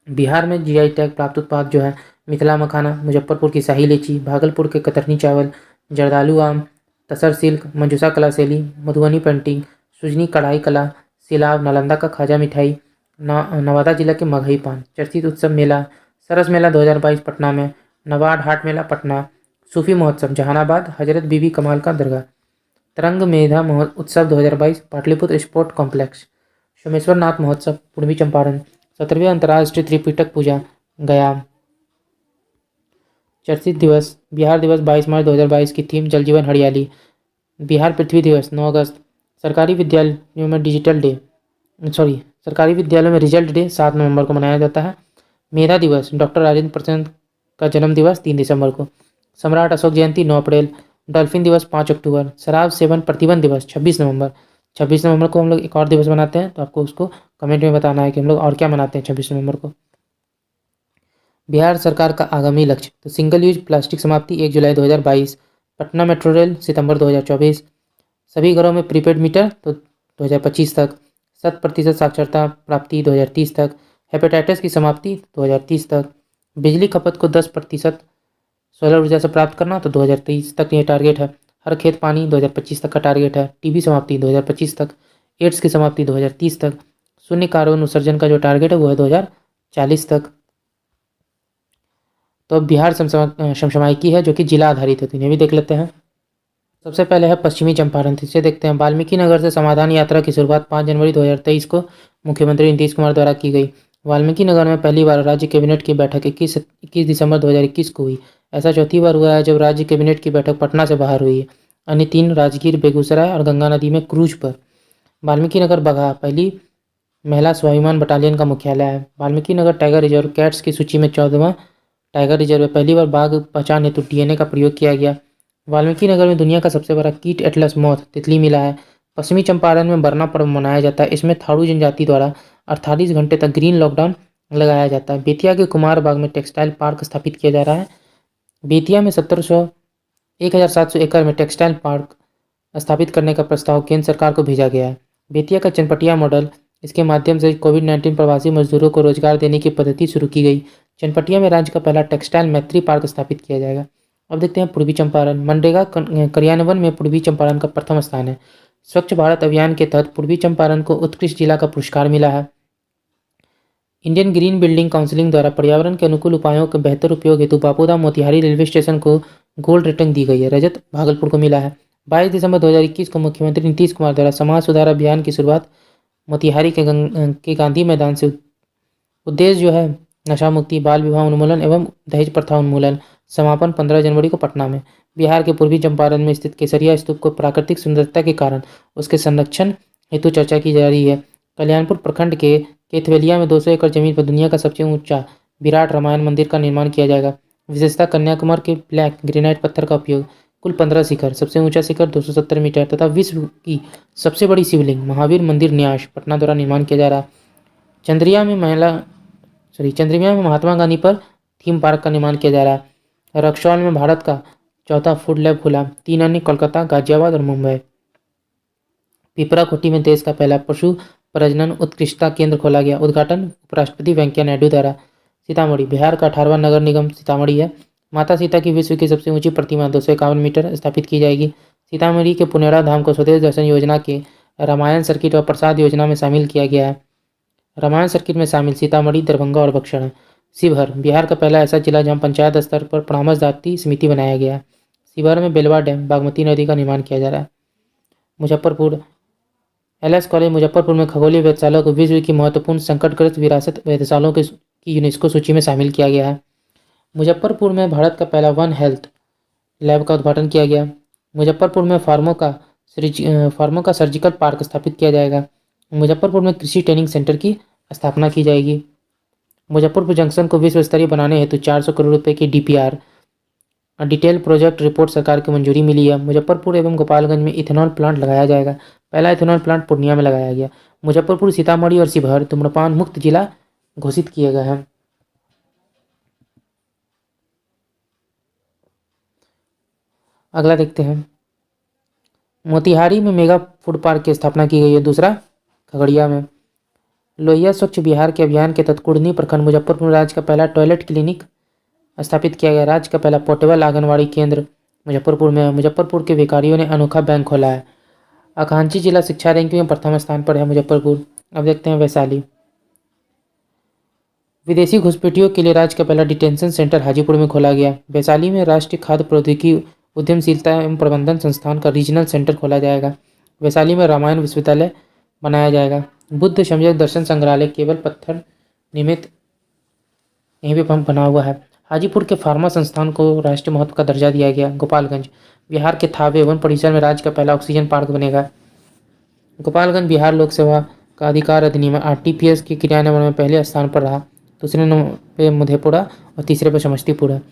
बिहार में जीआई टैग प्राप्त उत्पाद जो है मिथिला मखाना, मुजफ्फरपुर की शाही लीची, भागलपुर के कतरनी चावल, जर्दालू आम, तसर सिल्क, मंजूसा कला शैली, मधुबनी पेंटिंग, सुजनी कढ़ाई कला, सिलाव, नालंदा का खाजा मिठाई, नवादा जिला के मगही पान। चर्चित उत्सव मेला सरस मेला 2022 पटना में, नवाड हाट मेला पटना, सूफी महोत्सव जहानाबाद, हजरत बीबी कमाल का दरगाह। तरंग मेधा उत्सव 2022 पाटलिपुत्र स्पोर्ट कॉम्प्लेक्स। सोमेश्वर नाथ महोत्सव पूर्वी चंपारण। 17वें अंतर्राष्ट्रीय त्रिपिटक पूजा गया। चर्चित दिवस बिहार दिवस 22 मार्च 2022 की थीम जल जीवन हरियाली। बिहार पृथ्वी दिवस 9 अगस्त। सरकारी विद्यालयों में रिजल्ट डे 7 नवंबर को मनाया जाता है। मेधा दिवस डॉक्टर राजेंद्र प्रसाद का जन्म दिवस 3 दिसंबर को। सम्राट अशोक जयंती 9 अप्रैल। डॉल्फिन दिवस 5 अक्टूबर। शराब सेवन प्रतिबंध दिवस 26 नवंबर। 26 नवंबर को हम लोग एक और दिवस मनाते हैं, तो आपको उसको कमेंट में बताना है कि हम लोग और क्या मनाते हैं 26 नवंबर को। बिहार सरकार का आगामी लक्ष्य तो सिंगल यूज प्लास्टिक समाप्ति 1 जुलाई 2022। पटना मेट्रो रेल सितंबर 2024। सभी घरों में प्रीपेड मीटर तो 2025 तक। 100% साक्षरता प्राप्ति 2030 तक। हेपेटाइटिस की समाप्ति 2030 तक। बिजली खपत को 10% सोलर ऊर्जा से प्राप्त करना तो 2023 तक ये टारगेट है। हर खेत पानी 2025 तक का टारगेट है। टीबी समाप्ति 2025 तक। एड्स की समाप्ति 2030 तक। शून्य कार्बन उत्सर्जन का जो टारगेट है वो है 2040 तक। तो अब बिहार समसामयिकी है जो कि जिला आधारित है, तो इन्हें भी देख लेते हैं। सबसे पहले है पश्चिमी चंपारण, इसे देखते हैं। वाल्मीकि नगर से समाधान यात्रा की शुरुआत 5 जनवरी 2023 को मुख्यमंत्री नीतीश कुमार द्वारा की गई। वाल्मीकि नगर में पहली बार राज्य कैबिनेट की बैठक 21 दिसंबर 2021 को हुई। ऐसा चौथी बार हुआ है जब राज्य कैबिनेट की बैठक पटना से बाहर हुई है। अन्य 3 राजगीर, बेगूसराय और गंगा नदी में क्रूज पर। वाल्मीकि नगर बगहा पहली महिला स्वाभिमान बटालियन का मुख्यालय है। Valmiki Nagar tiger reserve cats की सूची में 14वां टाइगर रिजर्व है। पहली बार बाघ पहचान हेतु डीएनए का प्रयोग किया गया। वाल्मीकि नगर में दुनिया का सबसे बड़ा कीट एटलस मॉथ तितली मिला है। पश्चिमी चंपारण में बरना पर्व मनाया जाता है। इसमें थारू जनजाति द्वारा 48 घंटे तक ग्रीन लॉकडाउन लगाया जाता है। बेतिया के कुमार बाग में टेक्सटाइल पार्क स्थापित किया जा रहा है। बेतिया में 1700 एकड़ में टेक्सटाइल पार्क स्थापित करने का प्रस्ताव केंद्र सरकार को भेजा गया है। बेतिया का चनपटिया मॉडल, इसके माध्यम से कोविड-19 प्रवासी मजदूरों को रोजगार देने की पद्धति शुरू की गई। चनपटिया में राज्य का पहला टेक्सटाइल मैत्री पार्क स्थापित किया जाएगा। अब देखते हैं पूर्वी चंपारण। मनरेगा कार्यान्वयन में पूर्वी चंपारण का प्रथम स्थान है। स्वच्छ भारत अभियान के तहत पूर्वी चंपारण को उत्कृष्ट जिला का पुरस्कार मिला है। इंडियन ग्रीन बिल्डिंग काउंसिल द्वारा पर्यावरण के अनुकूल उपायों के बेहतर उपयोग हेतु बापूधाम मोतिहारी रेलवे स्टेशन को गोल्ड रेटिंग दी गई है। रजत भागलपुर को मिला है। 22 दिसंबर 2021 को मुख्यमंत्री नीतीश कुमार द्वारा समाज सुधार अभियान की शुरुआत मोतिहारी के गांधी मैदान से। उद्देश्य जो है नशा मुक्ति, बाल विवाह उन्मूलन एवं दहेज प्रथा उन्मूलन। समापन 15 जनवरी को पटना में। बिहार के पूर्वी चंपारण में स्थित केसरिया स्तूप को प्राकृतिक सुंदरता के कारण उसके संरक्षण हेतु चर्चा की जा रही है। कल्याणपुर प्रखंड के केथवेलिया में 200 एकड़ जमीन पर दुनिया का सबसे ऊंचा विराट रामायण मंदिर का निर्माण किया जाएगा। विशेषता कन्याकुमारी के ब्लैक ग्रेनाइट पत्थर का उपयोग। कुल 15 शिखर। सबसे ऊंचा शिखर 270 मीटर तथा विश्व की सबसे बड़ी शिवलिंग महावीर मंदिर न्यास पटना द्वारा निर्माण किया जा रहा है। चंद्रिया में महात्मा गांधी पर थीम पार्क का निर्माण किया जा रहा है। रक्सौल में भारत का चौथा फूड लैब खुला। 3 अन्य कोलकाता, गाजियाबाद और मुंबई। पिपराकोटी में देश का पहला पशु प्रजनन उत्कृष्टता केंद्र खोला गया। उद्घाटन उपराष्ट्रपति वेंकैया नायडू द्वारा। सीतामढ़ी बिहार का 18वां नगर निगम सीतामढ़ी है। माता सीता की विश्व की सबसे ऊंची प्रतिमा 251 मीटर स्थापित की जाएगी। सीतामढ़ी के पुनेरा धाम को स्वदेश दर्शन योजना के रामायण सर्किट और प्रसाद योजना में शामिल किया गया है। रामायण सर्किट में शामिल सीतामढ़ी, दरभंगा और बक्सर है। शिवहर बिहार का पहला ऐसा जिला जहां पंचायत स्तर पर परामर्शदात्री समिति बनाया गया है। शिवहर में बेलवा डैम बागमती नदी का निर्माण किया जा रहा है। मुजफ्फरपुर एलएस कॉलेज मुजफ्फरपुर में खगोलीय वेधशाला को विश्व की महत्वपूर्ण संकटग्रस्त विरासत वेधशालाओं की यूनेस्को सूची में शामिल किया गया है। मुजफ्फरपुर में भारत का पहला वन हेल्थ लैब का उद्घाटन किया गया। मुजफ्फरपुर में फार्मो का सर्जिकल पार्क स्थापित किया जाएगा। मुजफ्फरपुर में कृषि ट्रेनिंग सेंटर की स्थापना की जाएगी। मुजफ्फरपुर जंक्शन को विश्व स्तरीय बनाने हेतु 400 करोड़ रुपए की डीपीआर डिटेल प्रोजेक्ट रिपोर्ट सरकार की मंजूरी मिली है। मुजफ्फरपुर एवं गोपालगंज में इथेनॉल प्लांट लगाया जाएगा। पहला इथेनॉल प्लांट पूर्णिया में लगाया गया। मुजफ्फरपुर, सीतामढ़ी और शिवहर धूम्रपान मुक्त जिला घोषित किए गए हैं। अगला देखते हैं। मोतिहारी में मेगा फूड पार्क की स्थापना की गई है। दूसरा खगड़िया में। लोहिया स्वच्छ बिहार के अभियान के तहत कुढ़नी प्रखंड मुजफ्फरपुर राज्य का पहला टॉयलेट क्लिनिक स्थापित किया गया। राज्य का पहला पोर्टेबल आंगनवाड़ी केंद्र मुजफ्फरपुर में है। मुजफ्फरपुर के व्यापारियों ने अनोखा बैंक खोला है। आकांक्षी जिला शिक्षा रैंकिंग में प्रथम स्थान पर है मुजफ्फरपुर। अब देखते हैं वैशाली। विदेशी घुसपैठियों के लिए राज्य का पहला डिटेंशन सेंटर हाजीपुर में खोला गया। वैशाली में राष्ट्रीय खाद्य प्रौद्योगिकी उद्यमशीलता एवं प्रबंधन संस्थान का रीजनल सेंटर खोला जाएगा। वैशाली में रामायण विश्वविद्यालय बनाया जाएगा। बुद्ध सम्यक दर्शन संग्रहालय केवल पत्थर निर्मित यहीं पे बना हुआ है। हाजीपुर के फार्मा संस्थान को राष्ट्रीय महत्व का दर्जा दिया गया। गोपालगंज बिहार के थावे वन परिसर में राज्य का पहला ऑक्सीजन पार्क बनेगा। गोपालगंज बिहार लोक सेवा का अधिकार अधिनियम आरटीपीएस के क्रियान्वयन में पहले स्थान पर रहा। दूसरे नंबर पे मधेपुरा और तीसरे पे समस्तीपुर है।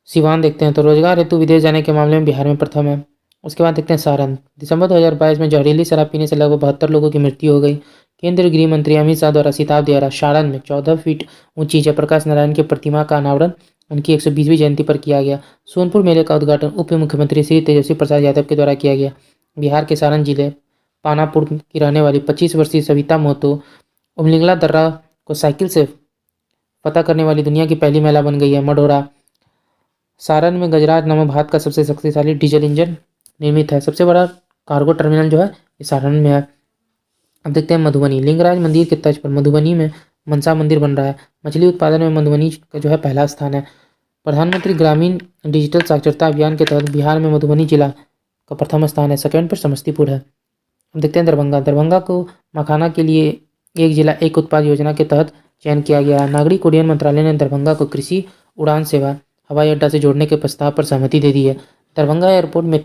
सिवान देखते हैं तो रोजगार हेतु विदेश जाने के मामले में बिहार में प्रथम है। उसके बाद देखते हैं सारण। दिसंबर 2022 में जहरीली शराब पीने से लगभग 72 लोगों की मृत्यु हो गई। केंद्रीय गृह मंत्री अमित शाह द्वारा शताब्दी द्वारा सारण में 14 फीट ऊंची जयप्रकाश नारायण की प्रतिमा का अनावरण उनकी 120वीं जयंती पर किया गया। सोनपुर मेले का उद्घाटन उप मुख्यमंत्री श्री तेजस्वी प्रसाद यादव के द्वारा किया गया। बिहार के सारण जिले पानापुर की रहने वाली 25 वर्षीय सविता महतो उमलिंगला दर्रा को साइकिल से फतह करने वाली दुनिया की पहली महिला बन गई है। मढ़ौरा सारण में गजराज नामक भारत का सबसे शक्तिशाली डीजल इंजन निर्मित है। सबसे बड़ा कार्गो टर्मिनल जो है ये सारण में है। अब देखते हैं मधुबनी। लिंगराज मंदिर के तर्ज पर मधुबनी में मनसा मंदिर बन रहा है। मछली उत्पादन में मधुबनी का जो है पहला स्थान है। प्रधानमंत्री ग्रामीण डिजिटल साक्षरता अभियान के तहत बिहार में मधुबनी जिला का प्रथम स्थान है। सेकंड पर समस्तीपुर है। अब देखते हैं दरभंगा। दरभंगा को मखाना के लिए एक जिला एक उत्पाद योजना के तहत चयन किया गया है। नागरिक उड्डयन मंत्रालय ने दरभंगा को कृषि उड़ान सेवा हवाई अड्डा से जोड़ने के प्रस्ताव पर सहमति दे दी है। दरभंगा एयरपोर्ट में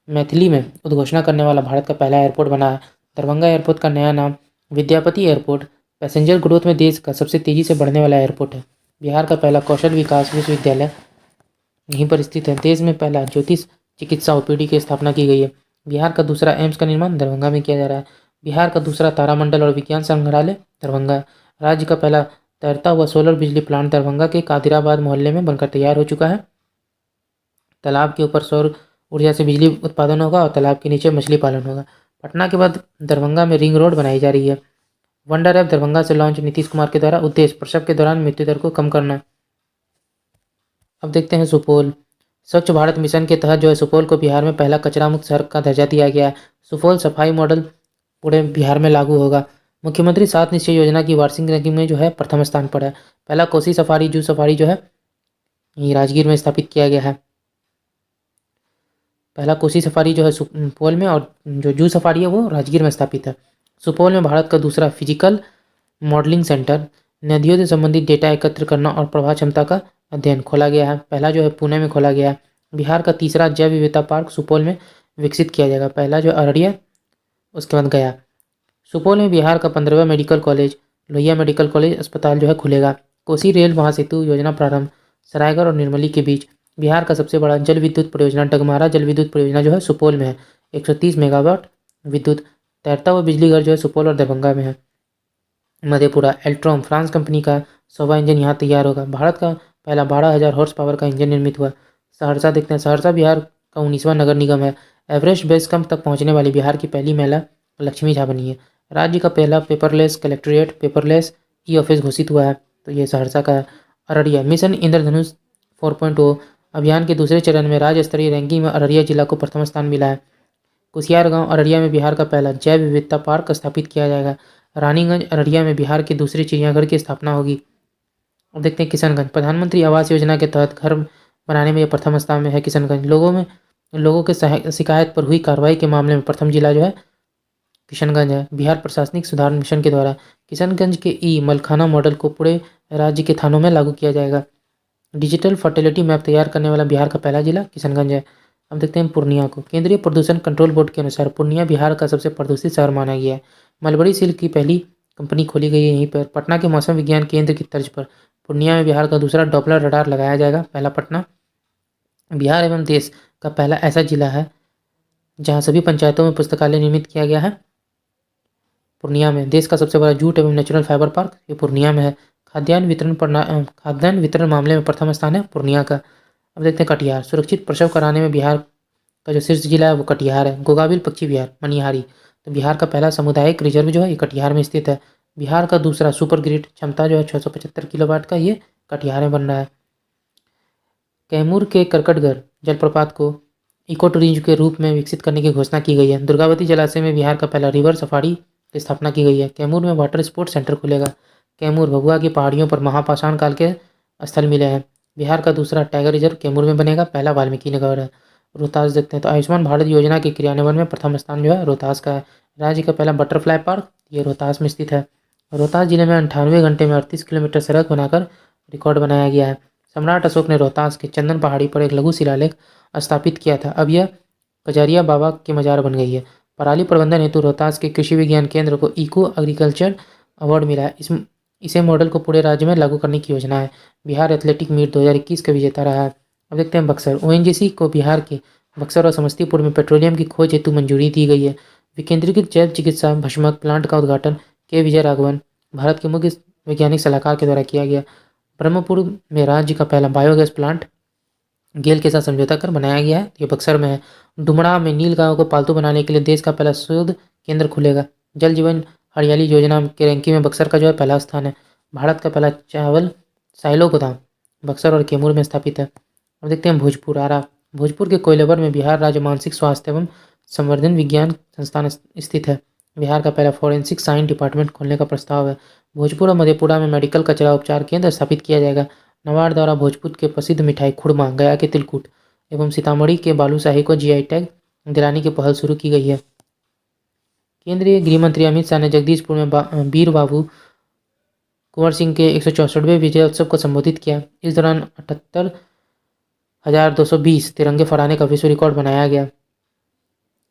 मैथिली में उद्घोषणा करने वाला भारत का पहला एयरपोर्ट बना है। दरभंगा एयरपोर्ट का नया नाम विद्यापति एयरपोर्ट पैसेंजर ग्रोथ में देश का सबसे तेजी से बढ़ने वाला एयरपोर्ट है। बिहार का पहला कौशल विकास विश्वविद्यालय यहीं पर स्थित है। देश में पहला ज्योतिष चिकित्सा ओपीडी की स्थापना की गई है। बिहार का दूसरा एम्स का निर्माण दरभंगा में किया जा रहा है। बिहार का दूसरा तारामंडल और विज्ञान संग्रहालय दरभंगा। राज्य का पहला तैरता हुआ सोलर बिजली प्लांट दरभंगा के कादिराबाद मोहल्ले में बनकर तैयार हो चुका है। तालाब के ऊपर सौर ऊर्जा से बिजली उत्पादन होगा और तालाब के नीचे मछली पालन होगा। पटना के बाद दरभंगा में रिंग रोड बनाई जा रही है। वंडर ऐप दरभंगा से लॉन्च नीतीश कुमार के द्वारा। उद्देश्य प्रसव के दौरान मृत्यु दर को कम करना। अब देखते हैं सुपौल। स्वच्छ भारत मिशन के तहत जो है सुपौल को बिहार में पहला कचरा मुक्त शहर का दर्जा दिया गया है। सुपौल सफाई मॉडल पूरे बिहार में लागू होगा। मुख्यमंत्री 7 निश्चय योजना की वार्षिक रैंकिंग में जो है प्रथम स्थान पर है। पहला कोसी सफारी जू सफारी जो है ये राजगीर में स्थापित किया गया है। पहला कोसी सफारी जो है सुपौल में और जो जू सफारी है वो राजगीर में स्थापित है। सुपौल में भारत का दूसरा फिजिकल मॉडलिंग सेंटर नदियों से संबंधित डेटा एकत्र करना और प्रवाह क्षमता का अध्ययन खोला गया है। पहला जो है पुणे में खोला गया है। बिहार का तीसरा जैव विविधता पार्क सुपौल में विकसित किया जाएगा। पहला जो अररिया, उसके बाद गया। सुपौल में बिहार का 15वां medical college Lohia medical college अस्पताल जो है खुलेगा। कोसी रेल महासेतु योजना प्रारंभ सरायगढ़ और निर्मली के बीच। बिहार का सबसे बड़ा जल विद्युत परियोजना डगमारा जल विद्युत परियोजना जो है सुपौल में है। 130 मेगावाट विद्युत। तैरता हुआ बिजली घर जो है सुपौल और दरभंगा में है। मधेपुरा एल्ट्रॉम फ्रांस कंपनी का 100वां इंजन यहाँ तैयार होगा। भारत का पहला 12,000 हॉर्स पावर का इंजन निर्मित हुआ। सहरसा देखते हैं। सहरसा बिहार का 19वां नगर निगम है। एवरेस्ट बेस कैंप तक पहुंचने वाली बिहार की पहली महिला लक्ष्मी झा बनी है। राज्य का पहला paperless collectorate paperless e office घोषित हुआ है, तो ये सहरसा का है। अररिया मिशन इंद्रधनुष 4.0 अभियान के दूसरे चरण में राज्य स्तरीय रैंकिंग में अररिया जिला को प्रथम स्थान मिला है। कुसियार गांव अररिया में बिहार का पहला जैव विविधता पार्क स्थापित किया जाएगा। रानीगंज अररिया में बिहार के दूसरे चिड़ियाघर की स्थापना होगी। अब देखते हैं किशनगंज। प्रधानमंत्री आवास योजना के तहत घर बनाने में यह प्रथम स्थान में है। किशनगंज लोगों के शिकायत पर हुई कार्रवाई के मामले में प्रथम जिला जो है किशनगंज है। बिहार प्रशासनिक सुधार मिशन के द्वारा किशनगंज के ई मलखाना मॉडल को पूरे राज्य के थानों में लागू किया जाएगा। डिजिटल फर्टिलिटी मैप तैयार करने वाला बिहार का पहला जिला किशनगंज है। अब देखते हैं पूर्णिया को। केंद्रीय प्रदूषण कंट्रोल बोर्ड के अनुसार पूर्णिया बिहार का सबसे प्रदूषित शहर माना गया है। मलबरी सिल्क की पहली कंपनी खोली गई है यहीं पर। पटना के मौसम विज्ञान केंद्र की तर्ज पर पूर्णिया में बिहार का दूसरा डॉपलर रडार लगाया जाएगा। पहला पटना। बिहार एवं देश का पहला ऐसा जिला है जहां सभी पंचायतों में पुस्तकालय निर्मित किया गया है। पूर्णिया में देश का सबसे बड़ा जूट एवं नेचुरल फाइबर पार्क ये पूर्णिया में है। खाद्यान्न वितरण मामले में प्रथम स्थान है पूर्णिया का। अब देखते हैं कटिहार। सुरक्षित प्रसव कराने में बिहार का जो शीर्ष जिला है वो कटिहार है। गोगाबिल पक्षी विहार मनिहारी, तो बिहार का पहला सामुदायिक रिजर्व जो है ये कटिहार में स्थित है। बिहार का दूसरा सुपर ग्रिड क्षमता जो है 675 किलोवाट का ये कटिहार में बन रहा है। कैमूर के करकटगढ़ जलप्रपात को इको टूरिज्म के रूप में विकसित करने की घोषणा की गई है। दुर्गावती जलाशय में बिहार का पहला रिवर सफारी की स्थापना की गई है। कैमूर में वाटर स्पोर्ट्स सेंटर खुलेगा। कैमूर भभुआ की पहाड़ियों पर महापाषाण काल के स्थल मिले हैं। बिहार का दूसरा टाइगर रिजर्व कैमूर में बनेगा। पहला वाल्मीकि नगर है। रोहतास देखते हैं, तो आयुष्मान भारत योजना के क्रियान्वयन में प्रथम स्थान जो है रोहतास का है। राज्य का पहला बटरफ्लाई पार्क ये रोहतास में स्थित है। रोहतास जिले में 98 घंटे में 38 किलोमीटर सड़क बनाकर रिकॉर्ड बनाया गया है। सम्राट अशोक ने रोहतास के चंदन पहाड़ी पर एक लघु शिलालेख स्थापित किया था। अब यह कजारिया बाबा की मजार बन गई है। पराली प्रबंधन हेतु रोहतास के कृषि विज्ञान केंद्र को इको एग्रीकल्चर अवार्ड मिला है। इसे मॉडल को पूरे राज्य में लागू करने की योजना है। बिहार एथलेटिक मीट 2021 का विजेता रहा है। अब देखते हैं बक्सर। ओएनजीसी को बिहार के बक्सर और समस्तीपुर में पेट्रोलियम की खोज हेतु मंजूरी दी गई है। विकेंद्रीकृत जैव चिकित्सा भस्मक प्लांट का उद्घाटन के विजय राघवन भारत के मुख्य वैज्ञानिक सलाहकार के द्वारा किया गया। ब्रह्मपुर में राज्य का पहला बायोगैस प्लांट गेल के साथ समझौता कर बनाया गया है। ये बक्सर में है। डुमरा में नील गायों को पालतू बनाने के लिए देश का पहला शोध केंद्र खुलेगा। जल जीवन हरियाली योजना के रैंकिंग में बक्सर का जो है पहला स्थान है। भारत का पहला चावल साइलो गोदाम बक्सर और कैमूर में स्थापित है। अब देखते हैं भोजपुर आरा। भोजपुर के कोइलवर में बिहार राज्य मानसिक स्वास्थ्य एवं संवर्धन विज्ञान संस्थान स्थित है। बिहार का पहला फॉरेंसिक साइंस डिपार्टमेंट खोलने का प्रस्ताव है। भोजपुर और मधेपुरा में मेडिकल कचरा उपचार केंद्र स्थापित किया जाएगा। नवाड़ द्वारा भोजपुर के प्रसिद्ध मिठाई खुरमा, गया के तिलकुट एवं सीतामढ़ी के बालूशाही को जीआई टैग दिलाने की पहल शुरू की गई है। केंद्रीय गृह मंत्री अमित शाह ने जगदीशपुर में वीर बाबू कुंवर सिंह के 164वें विजय उत्सव को संबोधित किया। इस दौरान 78,220 तिरंगे फहराने का विश्व रिकॉर्ड बनाया गया।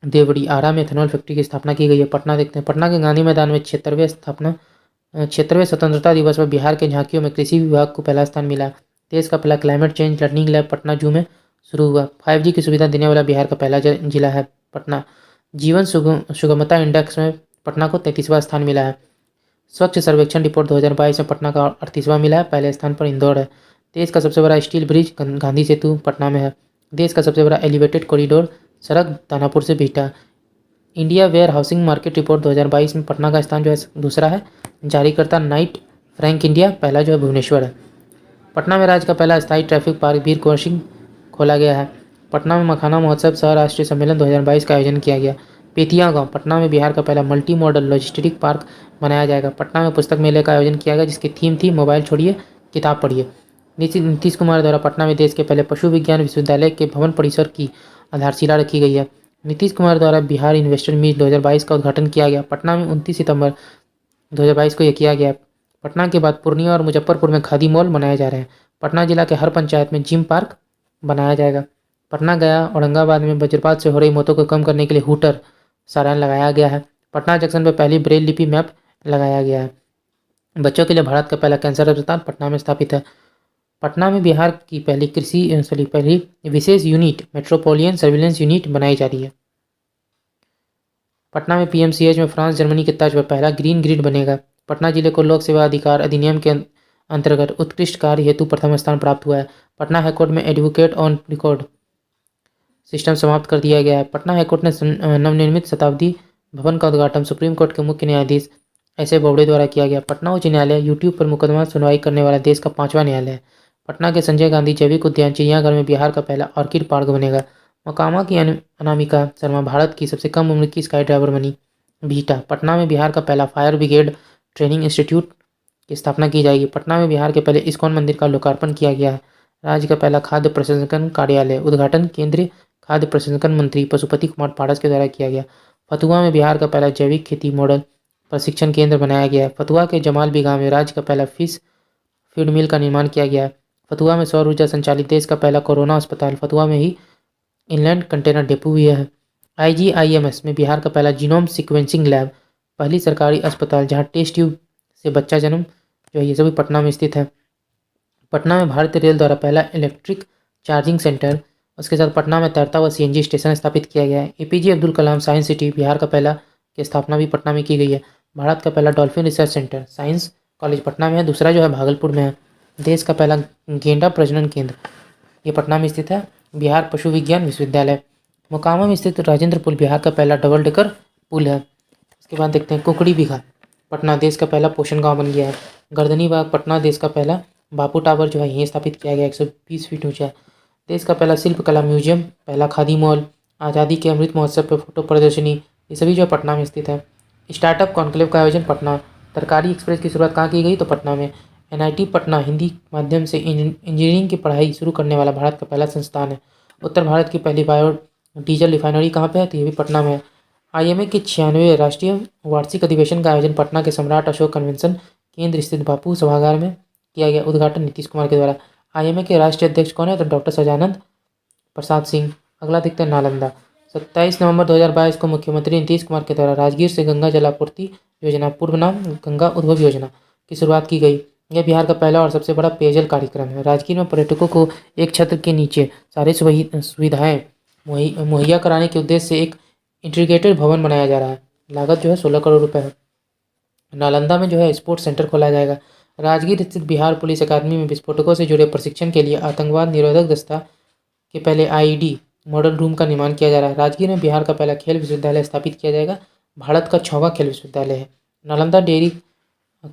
देवड़ी आरा में एथेनॉल फैक्ट्री की स्थापना की गई है। पटना देखते हैं। पटना के गांधी मैदान में 76वें स्वतंत्रता दिवस पर बिहार के झांकियों में कृषि विभाग को पहला स्थान मिला। देश का पहला climate change learning lab Patna जू में शुरू हुआ। 5G की सुविधा देने वाला बिहार का पहला जिला है पटना। जीवन सुगमता इंडेक्स में पटना को 33वां स्थान मिला है। स्वच्छ सर्वेक्षण रिपोर्ट 2022 में पटना का 38वां मिला है, पहले स्थान पर इंदौर है। देश का सबसे बड़ा स्टील ब्रिज गांधी सेतु पटना में है। देश का सबसे बड़ा एलिवेटेड कॉरिडोर सड़क दानापुर से Bihta. India warehousing market report 2022 में पटना का स्थान जो है दूसरा है। जारीकर्ता नाइट फ्रैंक इंडिया, पहला जो है भुवनेश्वर है। पटना में राज्य का पहला स्थायी ट्रैफिक पार्क वीर कुंवर सिंह खोला गया है। पटना में मखाना महोत्सव सह राष्ट्रीय सम्मेलन 2022 का आयोजन किया गया। पेतिया गांव पटना में बिहार का पहला मल्टी मॉडल लॉजिस्टिक पार्क बनाया जाएगा। पटना में पुस्तक मेले का आयोजन किया गया, जिसकी थीम थी मोबाइल छोड़िए किताब पढ़िए। नीतीश कुमार द्वारा पटना में देश के पहले पशु विज्ञान विश्वविद्यालय के भवन परिसर की आधारशिला रखी गई है। नीतीश कुमार द्वारा बिहार इन्वेस्टर मीट 2022 का उद्घाटन किया गया। पटना में 29 सितंबर 2022 को यह किया गया। पटना के बाद पूर्णिया और मुजफ्फरपुर में खादी मॉल बनाए जा रहे हैं। पटना जिला के हर पंचायत में जिम पार्क बनाया जाएगा। पटना गया औरंगाबाद में वज्रपात से हो रही मौतों को कम करने के लिए हूटर सारंग लगाया गया है। पटना जंक्शन पर पहली ब्रेल लिपि मैप लगाया गया है। बच्चों के लिए भारत का पहला कैंसर अस्पताल पटना में स्थापित है। पटना में बिहार की पहली विशेष यूनिट मेट्रोपोलियन सर्विलेंस यूनिट बनाई जा रही है। पटना में पीएमसीएच में फ्रांस जर्मनी के तर्ज पर पहला ग्रीन ग्रिड बनेगा। पटना जिले को लोक सेवा अधिकार अधिनियम के अंतर्गत उत्कृष्ट कार्य हेतु प्रथम स्थान प्राप्त हुआ है। पटना हाईकोर्ट में एडवोकेट ऑन रिकॉर्ड सिस्टम समाप्त कर दिया गया है। पटना हाईकोर्ट ने नवनिर्मित शताब्दी भवन का उद्घाटन सुप्रीम कोर्ट के मुख्य न्यायाधीश एस.ए. बोबड़े द्वारा किया गया। पटना उच्च न्यायालय यूट्यूब पर मुकदमा सुनवाई करने वाला देश का 5वां न्यायालय है। पटना के संजय गांधी जैविक उद्यान चिड़ियाघर में बिहार का पहला ऑर्किड पार्क बनेगा। मोकामा की अनामिका शर्मा भारत की सबसे कम उम्र की स्काई ड्राइवर बनी। बिहटा पटना में बिहार का पहला फायर ब्रिगेड ट्रेनिंग इंस्टीट्यूट की स्थापना की जाएगी। पटना में बिहार के पहले इस्कॉन मंदिर का लोकार्पण किया गया है। राज्य का पहला खाद्य प्रसंस्करण कार्यालय उद्घाटन केंद्रीय खाद्य प्रसंस्करण मंत्री पशुपति कुमार पारस के द्वारा किया गया। फतुहा में बिहार का पहला जैविक खेती मॉडल प्रशिक्षण केंद्र बनाया गया है। फतुहा के जमाल बिगहा में राज्य का पहला फिश फीड मिल का निर्माण किया गया है। फतुहा में सौर ऊर्जा संचालित देश का पहला कोरोना अस्पताल फतुहा में ही इनलैंड कंटेनर डिपो भी है। IGIMS में बिहार का पहला जीनोम सीक्वेंसिंग लैब, पहली सरकारी अस्पताल जहां टेस्ट ट्यूब से बच्चा जन्म जो है ये सभी पटना में स्थित है। पटना में भारतीय रेल द्वारा पहला इलेक्ट्रिक चार्जिंग सेंटर, उसके साथ पटना में तैरता हुआ CNG स्टेशन स्थापित किया गया है। APJ Abdul Kalam science city Bihar का पहला की स्थापना भी पटना में की गई है। भारत का पहला dolphin research centre science college Patna में है, दूसरा जो है भागलपुर में है। देश का पहला गेंडा प्रजनन केंद्र ये पटना में स्थित है। बिहार पशु विज्ञान विश्वविद्यालय मोकामा में स्थित राजेंद्र पुल बिहार का पहला डबल डेकर पुल है। इसके बाद देखते हैं कुकड़ी बीघा पटना देश का पहला पोषण गांव बन गया है। गर्दनी बाग पटना देश का पहला बापू टावर जो है यहीं स्थापित किया गया 120 फीट ऊंचा। देश का पहला शिल्पकला म्यूजियम, पहला खादी मॉल, आज़ादी के अमृत महोत्सव पर फोटो प्रदर्शनी, ये सभी जो है पटना में स्थित है। स्टार्टअप कॉन्क्लेव का आयोजन पटना। तरकारी एक्सप्रेस की शुरुआत कहाँ की गई तो पटना में। NIT पटना हिंदी माध्यम से इंजीनियरिंग की पढ़ाई शुरू करने वाला भारत का पहला संस्थान है। उत्तर भारत की पहली बायो डीजल रिफाइनरी कहाँ पे है तो ये भी पटना में है। IMA के 96वें राष्ट्रीय वार्षिक अधिवेशन का आयोजन पटना के सम्राट अशोक कन्वेंशन केंद्र स्थित बापू सभागार में किया गया। उद्घाटन नीतीश कुमार के द्वारा। IMA के राष्ट्रीय अध्यक्ष कौन है तो डॉक्टर सजानंद प्रसाद सिंह। अगला देखते हैं नालंदा। 27 नवंबर 2022 को मुख्यमंत्री नीतीश कुमार के द्वारा राजगीर से गंगा जलापूर्ति योजना पूर्व नाम गंगा उद्भव योजना की शुरुआत की गई। यह बिहार का पहला और सबसे बड़ा पेयजल कार्यक्रम है। राजगीर में पर्यटकों को एक छत्र के नीचे सारी सुविधाएं मुहैया कराने के उद्देश्य से एक इंटीग्रेटेड भवन बनाया जा रहा है। लागत जो है 16 करोड़ रुपए है। नालंदा में जो है स्पोर्ट्स सेंटर खोला जाएगा। राजगीर स्थित बिहार पुलिस अकादमी में विस्फोटकों से जुड़े प्रशिक्षण के लिए आतंकवाद निरोधक दस्ता के पहले IED मॉडल रूम का निर्माण किया जा रहा है। राजगीर में बिहार का पहला खेल विश्वविद्यालय स्थापित किया जाएगा। भारत का 6वां खेल विश्वविद्यालय है। Nalanda dairy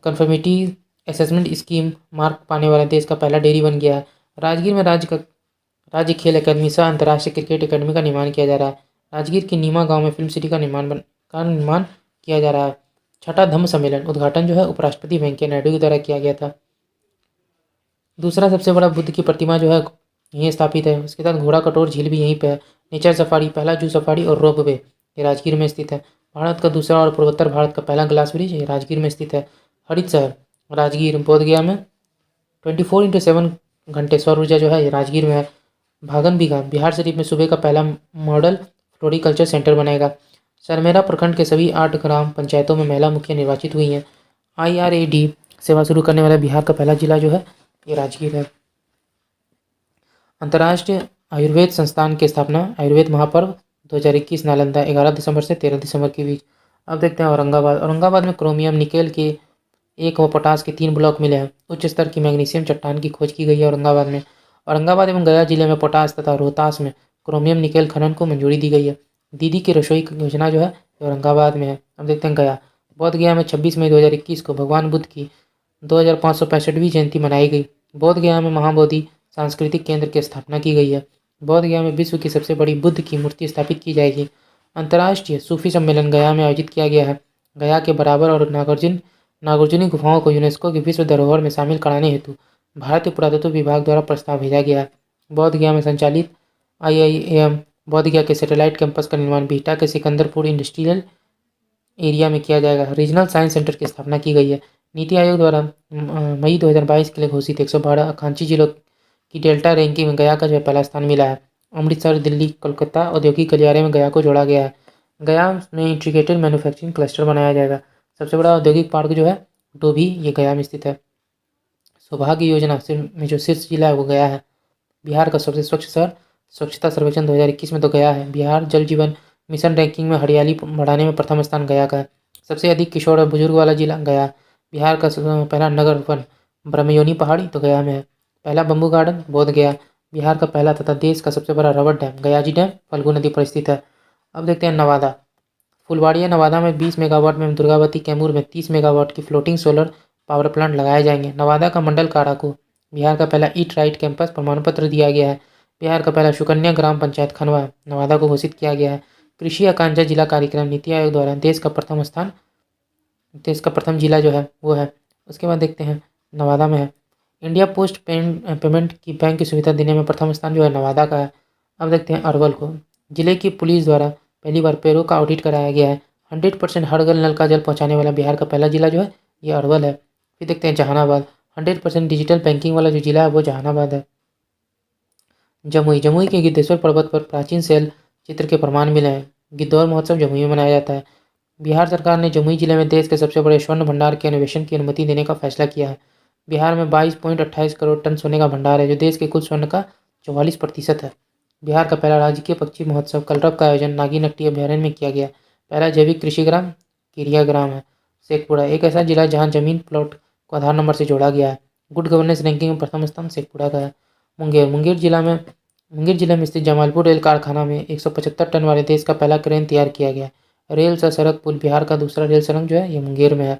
conformity assessment scheme mark पाने वाला देश का पहला डेयरी बन गया है। राजगीर में राज्य खेल अकादमी सह अंतर्राष्ट्रीय क्रिकेट अकादमी का निर्माण किया जा रहा है। राजगीर के नीमा गांव में फिल्म सिटी का निर्माण किया जा रहा है। छठा धम्म सम्मेलन उद्घाटन जो है उपराष्ट्रपति वेंकैया नायडू के द्वारा किया गया था। दूसरा सबसे बड़ा बुद्ध की प्रतिमा जो है यहीं स्थापित है। उसके साथ घोड़ा कटोर झील भी यहीं पे है। नेचर सफारी पहला जू सफारी और रोप वे ये राजगीर में स्थित है। भारत का दूसरा और पूर्वोत्तर भारत का पहला ग्लास ब्रिज ये राजगीर में स्थित है। हरित शहर राजगीर बोधगया में 24/7 घंटे सौर ऊर्जा जो है ये राजगीर में है। भागन बीघा बिहार शरीफ में सूबे का पहला मॉडल फ्लोरिकल्चर सेंटर बनेगा। सरमेरा प्रखंड के सभी 8 ग्राम पंचायतों में महिला मुखिया निर्वाचित हुई हैं। IRAD सेवा शुरू करने वाला बिहार का पहला जिला जो है ये राजगीर है। अंतर्राष्ट्रीय आयुर्वेद संस्थान की स्थापना आयुर्वेद महापर्व 2021 नालंदा 11 दिसंबर से 13 दिसंबर के बीच। अब देखते हैं औरंगाबाद में क्रोमियम निकेल के एक व पोटास के 3 ब्लॉक मिले हैं। उच्च स्तर की मैग्नीशियम चट्टान की खोज की गई है औरंगाबाद में। औरंगाबाद एवं गया जिले में पोटास तथा रोहतास में क्रोमियम निकेल खनन को मंजूरी दी गई है। दीदी की रसोई योजना जो है औरंगाबाद में है। अब देखते हैं गया। बोध गया में 26 मई 2021 को भगवान बुद्ध की 2565वीं जयंती मनाई गई। बोध गया में महाबोधि सांस्कृतिक केंद्र की स्थापना की गई है। बोध गया में विश्व की सबसे बड़ी बुद्ध की मूर्ति स्थापित की जाएगी। अंतर्राष्ट्रीय सूफी सम्मेलन गया में आयोजित किया गया है। गया के बराबर और नागार्जुनी गुफाओं को यूनेस्को की विश्व धरोहर में शामिल कराने हेतु भारतीय पुरातत्व विभाग द्वारा प्रस्ताव भेजा गया है। बोध गया में संचालित IIAM बोध गया के सैटेलाइट कैंपस का निर्माण बिहटा के सिकंदरपुर इंडस्ट्रियल एरिया में किया जाएगा। रीजनल साइंस सेंटर की स्थापना की गई है। नीति आयोग द्वारा मई 2022 के लिए घोषित 112 आकांक्षी जिलों की डेल्टा रैंकिंग में गया का जो है पहला स्थान मिला है। अमृतसर, दिल्ली, कोलकाता औद्योगिक गलियारे में गया को जोड़ा गया है। गया में इंटीग्रेटेड मैन्युफैक्चरिंग क्लस्टर बनाया जाएगा। सबसे बड़ा औद्योगिक पार्क जो है तो भी ये गया में स्थित है। सौभाग्य योजना में जो शीर्ष जिला है वो गया है। बिहार का सबसे स्वच्छ शहर स्वच्छता सर्वेक्षण 2021 में तो गया है। बिहार जल जीवन मिशन रैंकिंग में हरियाली बढ़ाने में प्रथम स्थान गया का है। सबसे अधिक किशोर और बुजुर्ग वाला जिला गया। बिहार का पहला नगर वन ब्रह्मयोनी पहाड़ी तो गया में है। पहला बम्बू गार्डन बोध गया। बिहार का पहला तथा देश का सबसे बड़ा rubber dam Gayaji dam Falgu नदी पर स्थित है। अब देखते हैं नवादा। फुलवाड़िया नवादा में 20 मेगावाट में दुर्गावती कैमूर में 30 मेगावाट की फ्लोटिंग सोलर पावर प्लांट लगाए जाएंगे। नवादा का मंडल कारा को बिहार का पहला ईट राइट कैंपस प्रमाण पत्र दिया गया है। बिहार का पहला सुकन्या ग्राम पंचायत खनवा नवादा को घोषित किया गया है। कृषि आकांक्षा जिला कार्यक्रम नीति आयोग द्वारा देश का प्रथम जिला जो है वो है। उसके बाद देखते हैं नवादा में है। इंडिया पोस्ट पेमेंट की बैंक की सुविधा देने में प्रथम स्थान जो है नवादा का है। अब देखते हैं अरवल को। जिले की पुलिस द्वारा पहली बार पैरों का ऑडिट कराया गया है। 100% हर घर नल का जल पहुंचाने वाला बिहार का पहला जिला जो है ये अरवल है। फिर देखते हैं जहानाबाद। 100% डिजिटल बैंकिंग वाला जो जिला है वो जहानाबाद है। जमुई के गिद्धेश्वर पर्वत पर प्राचीन शैल चित्र के प्रमाण मिले हैं। गिद्धौर महोत्सव जमुई में मनाया जाता है। बिहार सरकार ने जमुई जिले में देश के सबसे बड़े स्वर्ण भंडार के अन्वेषण की अनुमति देने का फैसला किया है। बिहार में 22.28 करोड़ टन सोने का भंडार है जो देश के कुल स्वर्ण का 44% है। बिहार का पहला राजकीय पक्षी महोत्सव कलरव का आयोजन नागीनट्टी अभ्यारण्य में किया गया। पहला जैविक कृषि ग्राम किरिया ग्राम है। शेखपुरा एक ऐसा जिला जहां जमीन प्लॉट को आधार नंबर से जोड़ा गया है। गुड गवर्नेंस रैंकिंग में प्रथम स्थान शेखपुरा का है। मुंगेर जिले में स्थित जमालपुर रेल कारखाना में 175 टन वाले देश का पहला क्रेन तैयार किया गया। रेल सा सड़क पुल बिहार का दूसरा रेल सुरंग जो है ये मुंगेर में है।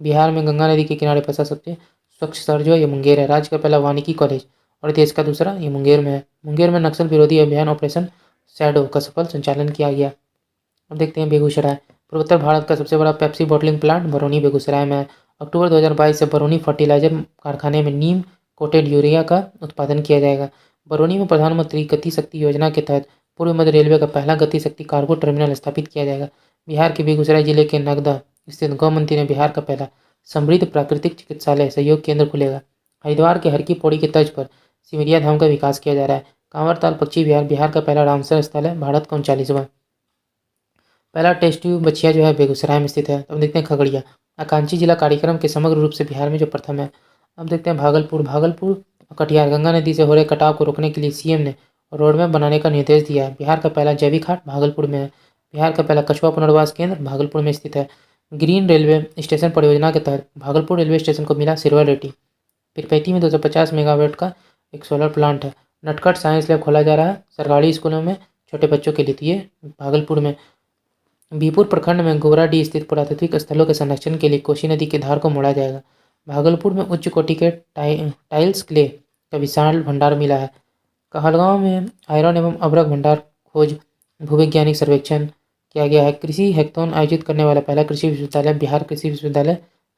बिहार में गंगा नदी के किनारे बसा सबसे स्वच्छ शहर जो है ये मुंगेर है। राज्य का पहला वानिकी कॉलेज और देश का दूसरा ये मुंगेर में है। मुंगेर में नक्सल विरोधी अभियान ऑपरेशन शैडो का सफल संचालन किया गया। अब देखते हैं बेगूसराय। पूर्वोत्तर भारत का सबसे बड़ा Pepsi bottling plant Barauni Begusarai में है। अक्टूबर 2022 से बरौनी फर्टिलाइजर कारखाने में नीम कोटेड यूरिया का उत्पादन किया जाएगा। बरौनी में प्रधानमंत्री गति शक्ति योजना के तहत पूर्व मध्य रेलवे का पहला गति शक्ति कार्गो टर्मिनल स्थापित किया जाएगा। बिहार के बेगूसराय जिले के नगदा स्थित गौ मंदिर में बिहार का पहला समृद्ध प्राकृतिक चिकित्सालय सहयोग केंद्र खुलेगा। हरिद्वार के हर की पौड़ी की तर्ज पर सिमरिया धाम का विकास किया जा रहा है। कांवरताल पक्षी विहार बिहार का पहला रामसर स्थल है। भारत का 39वां। पहला टेस्ट ट्यूब बछिया जो है बेगूसराय में स्थित है। अब देखते हैं खगड़िया। आकांक्षी जिला कार्यक्रम के समग्र रूप से बिहार में जो प्रथम है। अब देखते हैं भागलपुर और कटिहार। गंगा नदी से हो रहे कटाव को रोकने के लिए सीएम ने रोडमैप बनाने का निर्देश दिया है। बिहार का पहला जैविक हाट भागलपुर में है। बिहार का पहला कछुआ पुनर्वास केंद्र भागलपुर में स्थित है। ग्रीन रेलवे स्टेशन परियोजना के तहत भागलपुर रेलवे स्टेशन को मिला सिल्वर रेटिंग। पीरपैंती में 250 मेगावाट का एक सोलर प्लांट है। नटखट साइंस लैब खोला जा रहा है सरकारी स्कूलों में छोटे बच्चों के लिए। तो ये भागलपुर में। बीरपुर प्रखंड में गोबराडीह स्थित पुरातात्विक स्थलों के संरक्षण के लिए कोसी नदी की धार को मोड़ा जाएगा। भागलपुर में उच्च कोटि के टाइल्स क्ले का विशाल भंडार मिला है। कहलगांव में आयरन एवं अभ्रक भंडार खोज भूवैज्ञानिक सर्वेक्षण किया गया है। कृषि हैकाथॉन आयोजित करने वाला पहला कृषि विश्वविद्यालय बिहार कृषि विश्वविद्यालय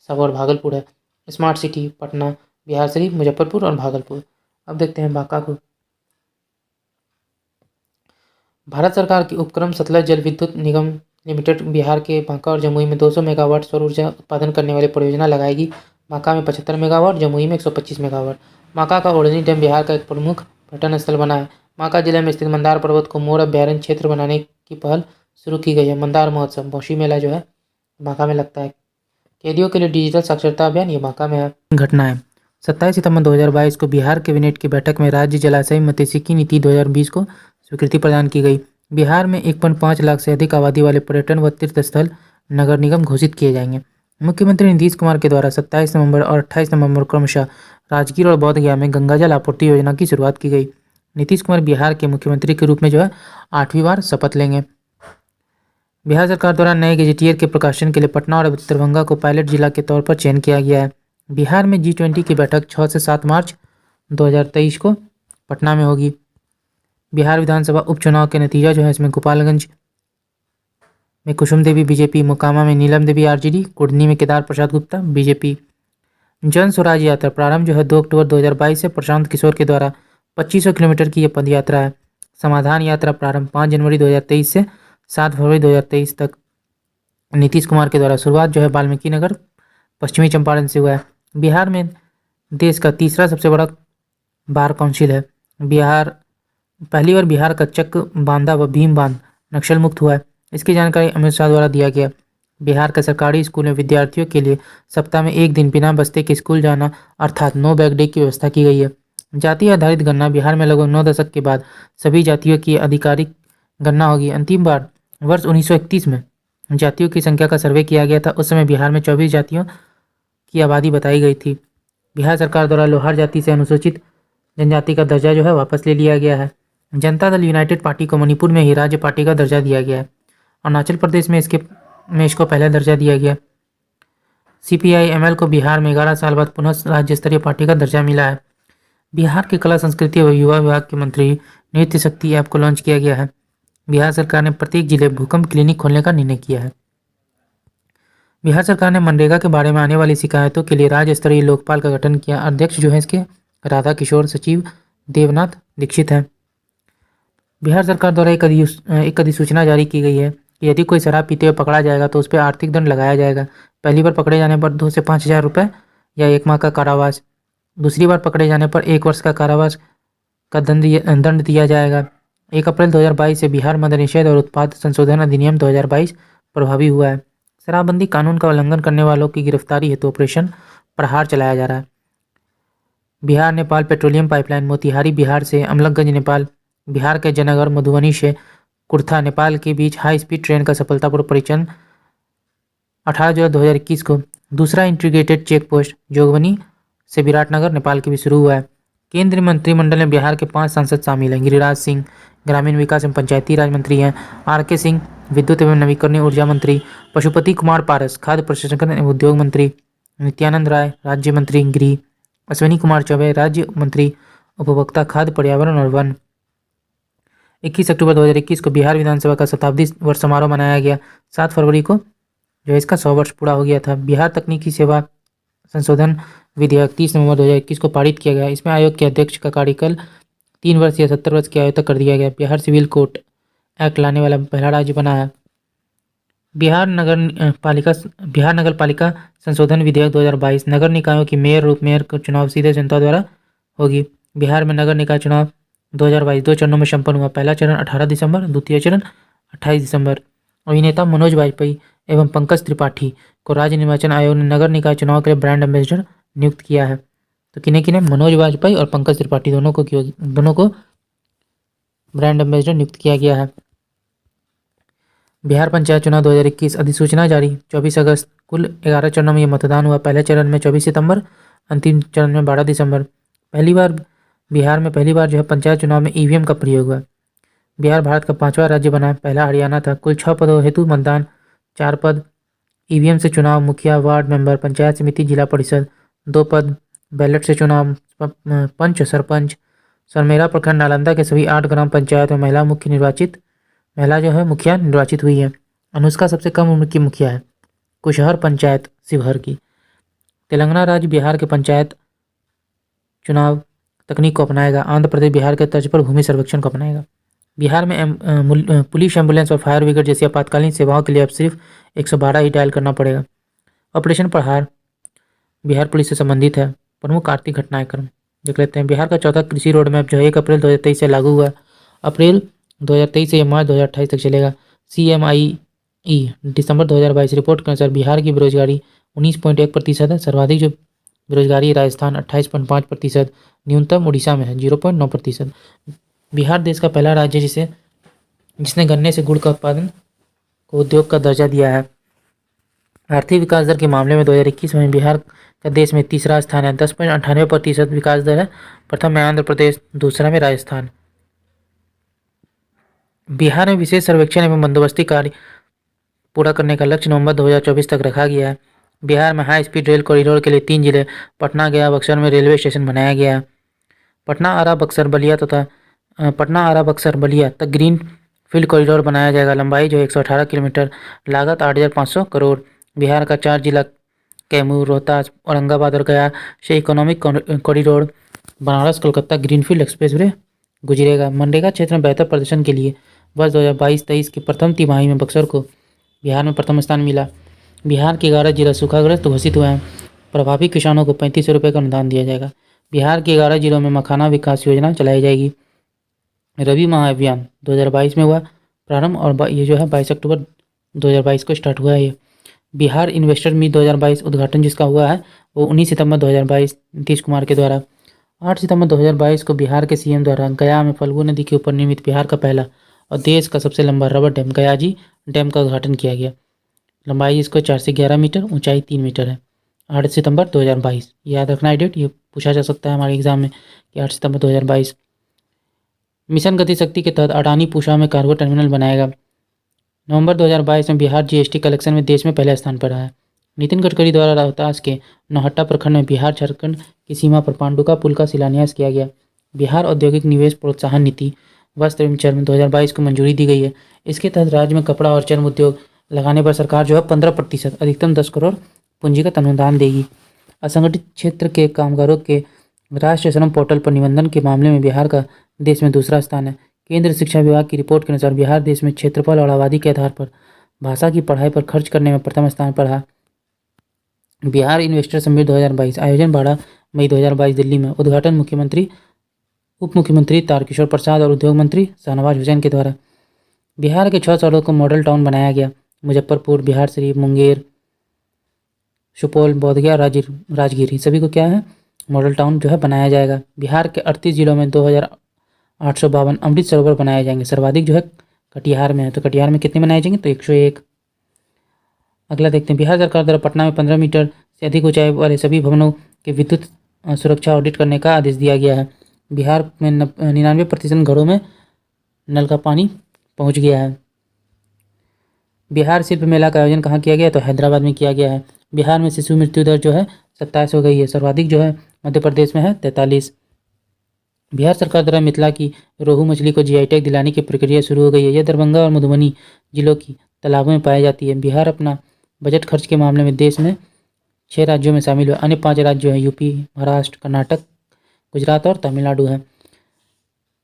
सबौर भागलपुर है। स्मार्ट सिटी पटना, बिहार शरीफ, मुजफ्फरपुर और भागलपुर। अब देखते हैं बांका को। भारत सरकार की उपक्रम सतलज जल विद्युत निगम लिमिटेड बिहार के बांका और जमुई में 200 मेगावाट सौर ऊर्जा उत्पादन करने वाली परियोजना लगाएगी। बांका में 75 मेगावाट, जमुई में 125 मेगावाट। बांका का ओढ़नी डैम बिहार का एक प्रमुख पर्यटन स्थल बना है। बांका जिले में स्थित मंदार पर्वत को मोर अभ्यारण्य क्षेत्र बनाने की पहल शुरू की गई है। मंदार महोत्सव बौशी मेला जो है बांका में लगता है। कैदियों के लिए डिजिटल साक्षरता अभियान ये बांका में है। घटनाएं 27 सितंबर 2022 को बिहार कैबिनेट की बैठक में राज्य जलाशय मत्स्यिकी नीति 2020 को स्वीकृति प्रदान की गई। बिहार में 1.5 लाख से अधिक आबादी वाले पर्यटन व तीर्थ स्थल नगर निगम घोषित किए जाएंगे। मुख्यमंत्री नीतीश कुमार के द्वारा 27 नवंबर और 28 नवंबर क्रमशः राजगीर और बोधगया में गंगाजल आपूर्ति योजना की शुरुआत की गई। नीतीश कुमार बिहार के मुख्यमंत्री के रूप में 8वीं बार शपथ लेंगे। बिहार सरकार द्वारा नए गजेटियर के प्रकाशन के लिए पटना और दरभंगा को पायलट जिला के तौर पर चयन किया गया है। बिहार में G20 की बैठक 6 से 7 मार्च 2023 को पटना में होगी। बिहार विधानसभा उपचुनाव के नतीजा इसमें गोपालगंज में कुसुम देवी बीजेपी, मोकामा में नीलम देवी आरजेडी, कुढ़नी में केदार प्रसाद गुप्ता बीजेपी। जन स्वराज यात्रा प्रारंभ 2 अक्टूबर 2022 से प्रशांत किशोर के द्वारा 2500 किलोमीटर की यह पद यात्रा है। समाधान यात्रा प्रारंभ 5 जनवरी 2023 से 7 फरवरी 2023 तक। नीतीश कुमार के द्वारा शुरुआत वाल्मीकि नगर पश्चिमी चंपारण से हुआ है। बिहार में देश का तीसरा सबसे बड़ा बार काउंसिल है। पहली बार बिहार का चक बांधा व भीम बांध नक्सल मुक्त हुआ है। इसकी जानकारी अमित शाह द्वारा दिया गया। बिहार के सरकारी स्कूल में विद्यार्थियों के लिए सप्ताह में एक दिन बिना बस्ते के स्कूल जाना अर्थात नो बैग डे की व्यवस्था की गई है। जाति आधारित गणना बिहार में लगभग 9 दशक के बाद सभी जातियों की आधिकारिक गणना होगी। अंतिम बार वर्ष 1931 में जातियों की संख्या का सर्वे किया गया था। उस समय बिहार में 24 जातियों की आबादी बताई गई थी। बिहार सरकार द्वारा लोहार जाति से अनुसूचित जनजाति का दर्जा वापस ले लिया गया है। जनता दल यूनाइटेड पार्टी को मणिपुर में ही राज्य पार्टी का दर्जा दिया गया है। अरुणाचल प्रदेश में इसको पहला दर्जा दिया गया। CPI-ML को बिहार में 11 साल बाद पुनः राज्य स्तरीय पार्टी का दर्जा मिला है। बिहार के कला संस्कृति व युवा विभाग के मंत्री नृत्य शक्ति ऐप को लॉन्च किया गया है। बिहार सरकार ने प्रत्येक जिले भूकंप क्लिनिक खोलने का निर्णय किया है। बिहार सरकार ने मनरेगा के बारे में आने वाली शिकायतों के लिए राज्य स्तरीय लोकपाल का गठन किया। अध्यक्ष इसके राधा किशोर, सचिव देवनाथ दीक्षित हैं। बिहार सरकार द्वारा एक अधिसूचना जारी की गई है कि यदि कोई शराब पीते हुए पकड़ा जाएगा तो उस पर आर्थिक दंड लगाया जाएगा। पहली बार पकड़े जाने पर 2 से 5 हज़ार रुपये या 1 माह का कारावास, दूसरी बार पकड़े जाने पर 1 वर्ष का कारावास का दंड दिया जाएगा। 1 अप्रैल 2022 से बिहार मद्य निषेध और उत्पाद संशोधन अधिनियम 2022 प्रभावी हुआ है। शराबबंदी कानून का उल्लंघन करने वालों की गिरफ्तारी हेतु ऑपरेशन प्रहार चलाया जा रहा है। बिहार नेपाल पेट्रोलियम पाइपलाइन मोतिहारी बिहार से अमलकगंज नेपाल, बिहार के जयनगर मधुबनी से कुर्था नेपाल के बीच हाई स्पीड ट्रेन का सफलतापूर्वक परिचालन 18 जुलाई 2021 को। दूसरा इंटीग्रेटेड चेक पोस्ट जोगबनी से विराटनगर नेपाल के बीच शुरू हुआ है। केंद्रीय मंत्रिमंडल में बिहार के 5 सांसद शामिल हैं। गिरिराज सिंह ग्रामीण विकास एवं पंचायती राज मंत्री हैं। RK सिंह विद्युत एवं नवीकरणीय ऊर्जा मंत्री, पशुपति कुमार पारस खाद्य प्रसंस्करण एवं उद्योग मंत्री, नित्यानंद राय राज्य मंत्री गृह, अश्विनी कुमार चौबे राज्य मंत्री उपभोक्ता खाद्य पर्यावरण और वन। 21 अक्टूबर 2021 को बिहार विधानसभा का शताब्दी वर्ष समारोह मनाया गया। 7 फरवरी को इसका 100 वर्ष पूरा हो गया था। बिहार तकनीकी सेवा संशोधन विधेयक 30 नवंबर 2021 को पारित किया गया। इसमें आयोग के अध्यक्ष का कार्यकाल 3 वर्ष या 70 वर्ष की आयु तक कर दिया गया। बिहार सिविल कोर्ट एक्ट लाने वाला पहला राज्य बना है। बिहार नगर पालिका संशोधन विधेयक 2022 नगर निकायों की मेयर और उप मेयर का चुनाव सीधे जनता द्वारा होगी। बिहार में नगर निकाय चुनाव 2022 2 चरणों में संपन्न हुआ। पहला चरण 18 दिसंबर, द्वितीय चरण 28 दिसंबर। अभिनेता मनोज वाजपेयी एवं पंकज त्रिपाठी को राज्य निर्वाचन आयोग ने नगर निकाय चुनाव के लिए ब्रांड एम्बेसडर नियुक्त किया है। तो किन्हें मनोज वाजपेयी और पंकज त्रिपाठी दोनों को ब्रांड एम्बेसडर नियुक्त किया गया है। बिहार पंचायत चुनाव 2021 अधिसूचना जारी 24 अगस्त। कुल 11 चरणों में यह मतदान हुआ। पहले चरण में 24 सितंबर, अंतिम चरण में 12 दिसंबर। बिहार में पहली बार पंचायत चुनाव में EVM का प्रयोग हुआ। बिहार भारत का 5वां राज्य बना, पहला हरियाणा था। कुल 6 पदों हेतु मतदान, 4 पद EVM से चुनाव, मुखिया, वार्ड मेंबर, पंचायत समिति, जिला परिषद। 2 पद बैलेट से चुनाव, पंच, सरपंच। सरमेरा प्रखंड नालंदा के सभी 8 ग्राम पंचायत में महिला मुखिया निर्वाचित हुई है। अनुष्का सबसे कम उम्र की मुखिया है। कुशहर पंचायत शिवहर की। तेलंगाना राज्य बिहार के पंचायत चुनाव तकनीक को अपनाएगा। आंध्र प्रदेश बिहार के तर्ज पर भूमि सर्वेक्षण को अपनाएगा। बिहार में पुलिस, एम्बुलेंस और फायर ब्रिगेड जैसी आपातकालीन सेवाओं के लिए अब सिर्फ 112 ही डायल करना पड़ेगा। ऑपरेशन प्रहार बिहार पुलिस से संबंधित है। प्रमुख आर्थिक घटनाक्रम देख लेते हैं। बिहार का चौथा कृषि रोड मैप 1 अप्रैल 2023 से लागू हुआ। अप्रैल 2023 से मार्च 2028 तक चलेगा। CMIE दिसंबर 2022 रिपोर्ट के अनुसार बिहार की बेरोजगारी 19.1% है। सर्वाधिक बेरोजगारी राजस्थान 28.5%, न्यूनतम उड़ीसा में है 0.9%। बिहार देश का पहला राज्य जिसने गन्ने से गुड़ का उत्पादन को उद्योग का दर्जा दिया है। आर्थिक विकास दर के मामले में 2021 में बिहार का देश में तीसरा स्थान है, 10.98% विकास दर है। प्रथम है आंध्र प्रदेश, दूसरा में राजस्थान। बिहार में विशेष सर्वेक्षण एवं बंदोबस्ती कार्य पूरा करने का लक्ष्य नवंबर 2024 तक रखा गया है। बिहार में हाई स्पीड रेल कॉरिडोर के लिए 3 जिले पटना, गया, बक्सर में रेलवे स्टेशन बनाया गया है। पटना, आरा, बक्सर, बलिया तक ग्रीन फील्ड कॉरिडोर बनाया जाएगा। लंबाई जो 118 किलोमीटर, लागत 8,500 करोड़। बिहार का 4 जिला कैमूर, रोहतास, औरंगाबाद और गया से economic corridor Banaras Kolkata greenfield expressway गुजरेगा। मनरेगा क्षेत्र में बेहतर प्रदर्शन के लिए वर्ष 2022-23 की प्रथम तिमाही में बक्सर को बिहार में प्रथम स्थान मिला। बिहार के 11 जिला सूखाग्रस्त घोषित हुए हैं। प्रभावित किसानों को 3500 रुपये का अनुदान दिया जाएगा। बिहार के 11 जिलों में मखाना विकास योजना चलाई जाएगी। रबी महाअभियान 2022 में हुआ प्रारंभ और ये जो है 22 अक्टूबर 2022 को स्टार्ट हुआ है। ये बिहार इन्वेस्टर मीट 2022 उद्घाटन जिसका हुआ है वो 19 सितंबर 2022 नीतीश कुमार के द्वारा। 8 सितंबर 2022 को बिहार के सीएम द्वारा गया में फल्गु नदी के ऊपर निर्मित बिहार का पहला और देश का सबसे लंबा रबर डैम गयाजी डैम का उद्घाटन किया गया। लंबाई इसको 4 से 11 मीटर, ऊंचाई 3 मीटर है। 8 सितंबर 2022 याद रखना है डेट, ये पूछा जा सकता है हमारे एग्जाम में कि 8 सितंबर 2022। मिशन गति शक्ति के तहत अडानी पूसा में कार्गो टर्मिनल बनाएगा। नवंबर 2022 में बिहार जीएसटी कलेक्शन में देश में पहले स्थान पर रहा है। नितिन गडकरी द्वारा रोहतास के नौहट्टा प्रखंड में बिहार झारखंड की सीमा पर पांडुका पुल का शिलान्यास किया गया। बिहार औद्योगिक निवेश प्रोत्साहन नीति वस्त्र एवं चर्म 2022 को मंजूरी दी गई है। इसके तहत राज्य में कपड़ा और चर्म उद्योग लगाने पर सरकार जो है 15% अधिकतम 10 करोड़ पूंजीगत अनुदान देगी। असंगठित क्षेत्र के कामगारों के राष्ट्रीय श्रम पोर्टल पर निबंधन के मामले में बिहार का देश में दूसरा स्थान है। केंद्रीय शिक्षा विभाग की रिपोर्ट के अनुसार बिहार देश में क्षेत्रफल और आबादी के आधार पर भाषा की पढ़ाई पर खर्च करने में प्रथम स्थान पर है। बिहार इन्वेस्टर समिट 2022 आयोजन 12 मई 2022 दिल्ली में। उद्घाटन मुख्यमंत्री, उप मुख्यमंत्री तारकिशोर प्रसाद और उद्योग मंत्री शाहनवाज हुसैन के द्वारा। बिहार के 6 शहरों को मॉडल टाउन बनाया गया। मुजफ्फरपुर, बिहार शरीफ, मुंगेर, सुपौल, बोधगया, राजगीर सभी को क्या है मॉडल टाउन जो है बनाया जाएगा। बिहार के 38 जिलों में 2,852 अमृत सरोवर बनाए जाएंगे। सर्वाधिक जो है कटिहार में है, तो कटिहार में कितने बनाए जाएंगे तो 101। अगला देखते हैं, बिहार सरकार द्वारा पटना में 15 मीटर से अधिक ऊंचाई वाले सभी भवनों के विद्युत सुरक्षा ऑडिट करने का आदेश दिया गया है। बिहार में 99% घरों में नल का पानी पहुंच गया है। बिहार शिल्प मेला का आयोजन कहाँ किया गया तो हैदराबाद में किया गया है। बिहार में शिशु मृत्यु दर जो है 27 हो गई है। सर्वाधिक जो है मध्य प्रदेश में है 43। बिहार सरकार द्वारा मिथिला की रोहू मछली को जीआई टैग दिलाने की प्रक्रिया शुरू हो गई है। यह दरभंगा और मधुबनी जिलों की तालाबों में पाई जाती है। बिहार अपना बजट खर्च के मामले में देश में 6 राज्यों में शामिल है। अन्य 5 राज्यों हैं यूपी, महाराष्ट्र, कर्नाटक, गुजरात और तमिलनाडु है।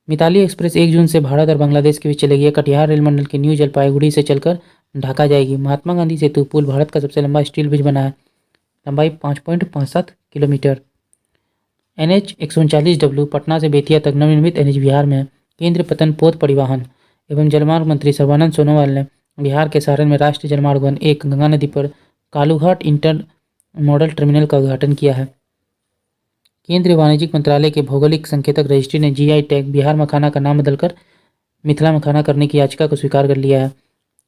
मिताली एक्सप्रेस 1 जून से भारत और बांग्लादेश के बीच चलेगी। यह कटिहार रेल मंडल के न्यू जलपाईगुड़ी से चलकर ढाका जाएगी। महात्मा गांधी सेतु पुल भारत का सबसे लंबा स्टील ब्रिज बना है। लंबाई 5.57 किलोमीटर। NH 139W पटना से बेतिया तक नवनिर्मित NH बिहार में है। केंद्रीय पतन पोत परिवहन एवं जलमार्ग मंत्री सर्बानंद सोनोवाल ने बिहार के सारण में राष्ट्रीय जलमार्ग 1 गंगा नदी पर कालूघाट इंटर मॉडल टर्मिनल का उद्घाटन किया है। केंद्रीय वाणिज्यिक मंत्रालय के भौगोलिक संकेतक रजिस्ट्री ने जीआई टैग बिहार मखाना का नाम बदलकर मिथिला मखाना करने की याचिका को स्वीकार कर लिया है।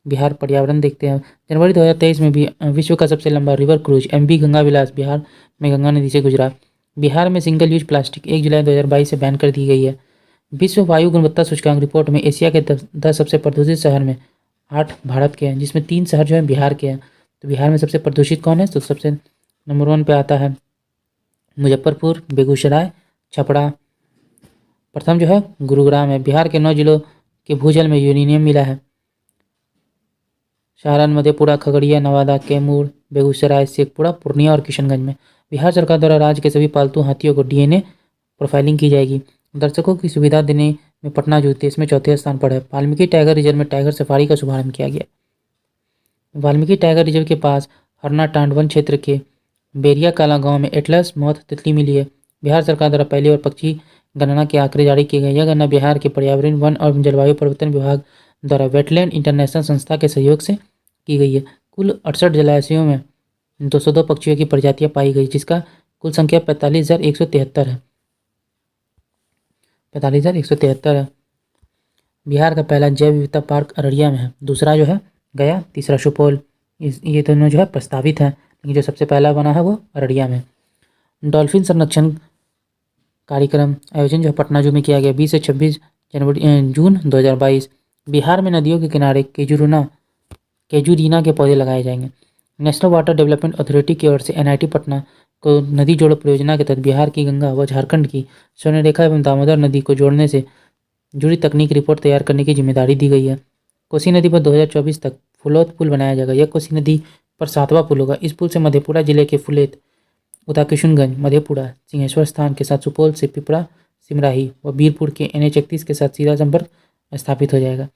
बिहार पर्यावरण देखते हैं, जनवरी 2023 में भी विश्व का सबसे लंबा रिवर क्रूज MV गंगा विलास बिहार में गंगा नदी से गुजरा। बिहार में सिंगल यूज प्लास्टिक 1 जुलाई 2022 से बैन कर दी गई है। विश्व वायु गुणवत्ता सूचकांक रिपोर्ट में एशिया के 10 सबसे प्रदूषित शहर में 8 भारत के हैं, जिसमें 3 शहर जो हैं बिहार के हैं। तो बिहार में सबसे प्रदूषित कौन है तो सबसे नंबर 1 पे आता है मुजफ्फरपुर, बेगूसराय, छपरा। प्रथम जो है गुरुग्राम है। बिहार के 9 जिलों के भूजल में यूरेनियम मिला है। सारण, मधेपुरा, खगड़िया, नवादा, कैमूर, बेगूसराय, शेखपुरा, पूर्णिया और किशनगंज में। बिहार सरकार द्वारा राज्य के सभी पालतू हाथियों को DNA प्रोफाइलिंग की जाएगी। दर्शकों की सुविधा देने में पटना जो देश में 4थे स्थान पर है। वाल्मीकि टाइगर रिजर्व में टाइगर सफारी का शुभारंभ किया गया। वाल्मीकि टाइगर रिजर्व के पास हरना टांड वन क्षेत्र के बेरिया काला गांव में एटलस मौत तितली मिली है। बिहार सरकार द्वारा पहली और पक्षी गणना के आंकड़े जारी किए गए। यह गणना बिहार के पर्यावरण, वन और जलवायु परिवर्तन विभाग द्वारा वेटलैंड इंटरनेशनल संस्था के सहयोग से की गई है। कुल 68 जलाशयों में 202 पक्षियों की प्रजातियां पाई गई, जिसका कुल संख्या 45,173 है। 45,173 है। बिहार का पहला जैव विविधता पार्क अररिया में है। दूसरा जो है गया, तीसरा सुपौल। ये दोनों जो है प्रस्तावित हैं, लेकिन जो सबसे पहला बना है वो अररिया में। डॉल्फिन संरक्षण कार्यक्रम आयोजन जो है पटना जू में किया गया 20 से 26 जून 2022। बिहार में नदियों के किनारे केजूरीना के पौधे लगाए जाएंगे। नेशनल वाटर डेवलपमेंट अथॉरिटी की ओर से एनआईटी पटना को नदी जोड़ो परियोजना के तहत बिहार की गंगा व झारखंड की स्वर्णरेखा एवं दामोदर नदी को जोड़ने से जुड़ी तकनीक रिपोर्ट तैयार करने की जिम्मेदारी दी गई है। कोसी नदी पर 2024 तक फुलौत पुल बनाया जाएगा। यह कोसी नदी पर 7वां पुल होगा। इस पुल से मधेपुरा जिले के फुलेत, उदाकिशुनगंज, मधेपुरा, सिंहेश्वर स्थान के साथ सुपौल से पिपरा, सिमराही व बीरपुर के NH31 के साथ सीधा संपर्क स्थापित हो जाएगा।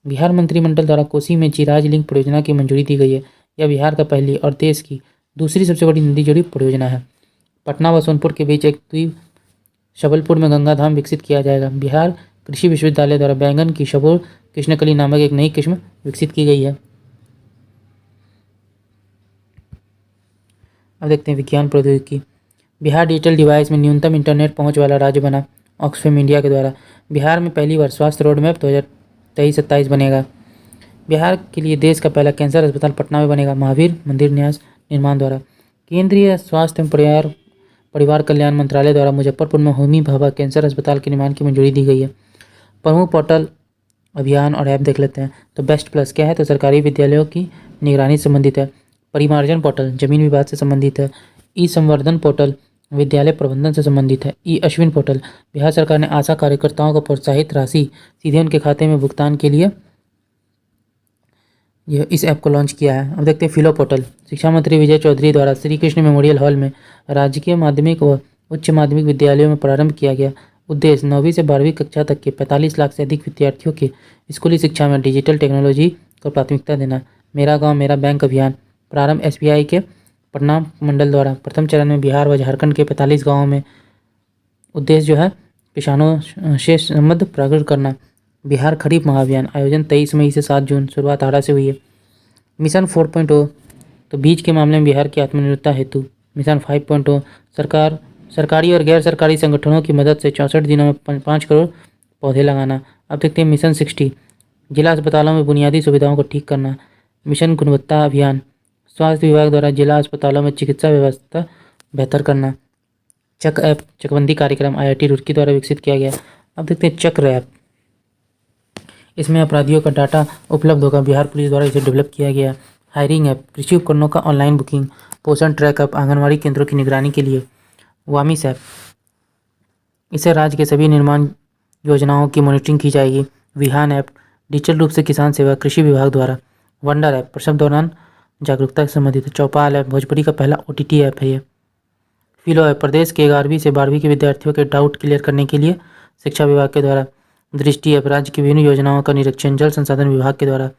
बिहार मंत्रिमंडल द्वारा कोसी में चिराज लिंक परियोजना की मंजूरी दी गई है। यह बिहार का पहली और देश की दूसरी सबसे बड़ी नदी जोड़ी परियोजना है। पटना व सोनपुर के बीच एक द्वीप शबलपुर में गंगाधाम विकसित किया जाएगा। बिहार कृषि विश्वविद्यालय द्वारा बैंगन की शबोर कृष्णकली नामक एक नई किस्म विकसित की गई है। अब देखते हैं विज्ञान प्रौद्योगिकी। बिहार डिजिटल डिवाइस में न्यूनतम इंटरनेट पहुंच वाला राज्य बना। ऑक्सफैम इंडिया के द्वारा बिहार में पहली बार स्वास्थ्य रोड मैप 2023-27 बनेगा। बिहार के लिए देश का पहला कैंसर अस्पताल पटना में बनेगा। महावीर मंदिर न्यास निर्माण द्वारा। केंद्रीय स्वास्थ्य एवं परिवार कल्याण मंत्रालय द्वारा मुजफ्फरपुर में होमी भाभा कैंसर अस्पताल के निर्माण की मंजूरी दी गई है। प्रमुख पोर्टल, अभियान और ऐप देख लेते हैं। तो बेस्ट प्लस क्या है, तो सरकारी विद्यालयों की निगरानी से संबंधित है। परिमार्जन पोर्टल जमीन विवाद से संबंधित है। ई संवर्धन पोर्टल विद्यालय प्रबंधन से संबंधित है। ई अश्विन पोर्टल बिहार सरकार ने आशा कार्यकर्ताओं को प्रोत्साहित राशि सीधे उनके खाते में भुगतान के लिए यह इस ऐप को लॉन्च किया है। अब देखते हैं फिलो पोर्टल। शिक्षा मंत्री विजय चौधरी द्वारा श्री कृष्ण मेमोरियल हॉल में राजकीय माध्यमिक व उच्च माध्यमिक विद्यालयों में प्रारंभ किया गया। उद्देश्य 9वीं से 12वीं कक्षा तक के 45 लाख से अधिक विद्यार्थियों के स्कूली शिक्षा में डिजिटल टेक्नोलॉजी को प्राथमिकता देना। मेरा गांव मेरा बैंक अभियान प्रारंभ SBI के पटना मंडल द्वारा प्रथम चरण में बिहार व झारखंड के 45 गाँवों में। उद्देश्य जो है किसानों से संबंध प्रकट करना। बिहार खरीफ महाअभियान आयोजन 23 मई से 7 जून, शुरुआत आरा से हुई है। मिशन 4.0 तो बीज के मामले में बिहार की आत्मनिर्भरता हेतु। मिशन 5.0 सरकारी और गैर सरकारी संगठनों की मदद से 64 दिनों में 5 करोड़ पौधे लगाना। अब देखते हैं मिशन 60 जिला अस्पतालों में बुनियादी सुविधाओं को ठीक करना। मिशन गुणवत्ता अभियान स्वास्थ्य विभाग द्वारा जिला अस्पतालों में चिकित्सा व्यवस्था बेहतर करना। चक ऐप चकबंदी कार्यक्रम IIT रुड़की द्वारा विकसित किया गया। अब देखते हैं चक्र ऐप। इसमें अपराधियों का डाटा उपलब्ध होगा। बिहार पुलिस द्वारा इसे डेवलप किया गया। हायरिंग ऐप कृषि उपकरणों का ऑनलाइन बुकिंग। पोषण ट्रैक ऐप आंगनबाड़ी केंद्रों की निगरानी के लिए। वामिस ऐप इससे राज्य के सभी निर्माण योजनाओं की मॉनिटरिंग की जाएगी। विहान ऐप डिजिटल रूप से किसान सेवा कृषि विभाग द्वारा। वंडर ऐप प्रसव दौरान जागरूकता से संबंधित। चौपाल ऐप भोजपुरी का पहला OTT ऐप है ये। फिलो ऐप प्रदेश के 11वीं से 12वीं के विद्यार्थियों के डाउट क्लियर करने के लिए शिक्षा विभाग के द्वारा। दृष्टि ऐप राज्य की विभिन्न योजनाओं का निरीक्षण जल संसाधन विभाग के द्वारा।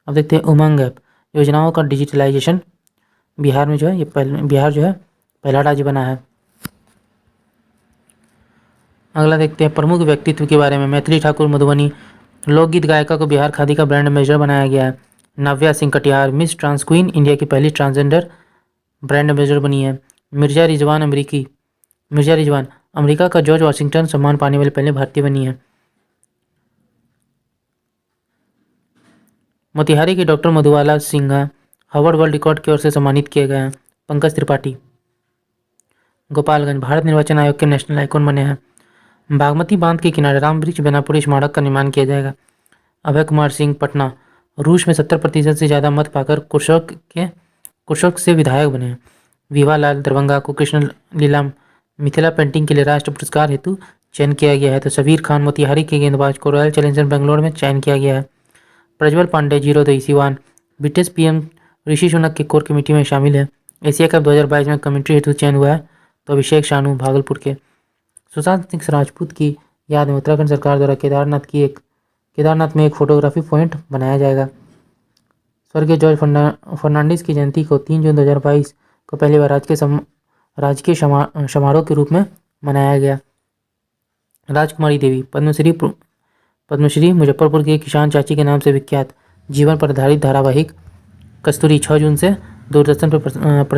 अब देखते हैं उमंग ऐप योजनाओं का डिजिटलाइजेशन। बिहार में जो है बिहार जो है पहला राज्य बना है। अगला देखते हैं प्रमुख व्यक्तित्व के बारे में। मैथिली ठाकुर मधुबनी लोकगीत गायिका को बिहार खादी का ब्रांड एम्बेसडर बनाया गया है। Navya Singh Katiyar miss trans queen India की पहली ट्रांसजेंडर ब्रांड एम्बेसडर बनी है। मिर्जा रिजवान अमेरिका का जॉर्ज वाशिंगटन सम्मान पाने वाली पहले भारतीय बनी है। मोतिहारी के doctor Madhubala Sinha Harvard world record की ओर से सम्मानित किए गए हैं। पंकज त्रिपाठी गोपालगंज भारत निर्वाचन आयोग के नेशनल आइकॉन बने हैं। बागमती बांध के किनारे रामवृक्ष बेनापुरी स्मारक का निर्माण किया जाएगा। अभय कुमार सिंह पटना रूस में 70% से ज़्यादा मत पाकर कुर्सक से विधायक बने हैं। विवा लाल दरभंगा को कृष्ण लीला मिथिला पेंटिंग के लिए राष्ट्रीय पुरस्कार हेतु चयन किया गया है। तो सबीर खान मोतिहारी के गेंदबाज को रॉयल चैलेंजर बेंगलोर में चयन किया गया है। प्रज्वल पांडे 02 सिवान ब्रिटिश PM ऋषि सुनक की कोर कमेटी में शामिल है। एशिया कप 2022 में कमेंट्री हेतु चयन हुआ है। तो अभिषेक शानू भागलपुर के। सुशांत सिंह राजपूत की याद में उत्तराखंड सरकार द्वारा केदारनाथ में एक फोटोग्राफी पॉइंट बनाया जाएगा। स्वर्गीय जॉर्ज फर्नांडिस की जयंती को 3 जून 2022 को पहली बार राजकीय समारोह के रूप में मनाया गया। राजकुमारी देवी पद्मश्री मुजफ्फरपुर के किसान चाची के नाम से विख्यात जीवन पर आधारित धारावाहिक कस्तूरी 6 जून से दूरदर्शन पर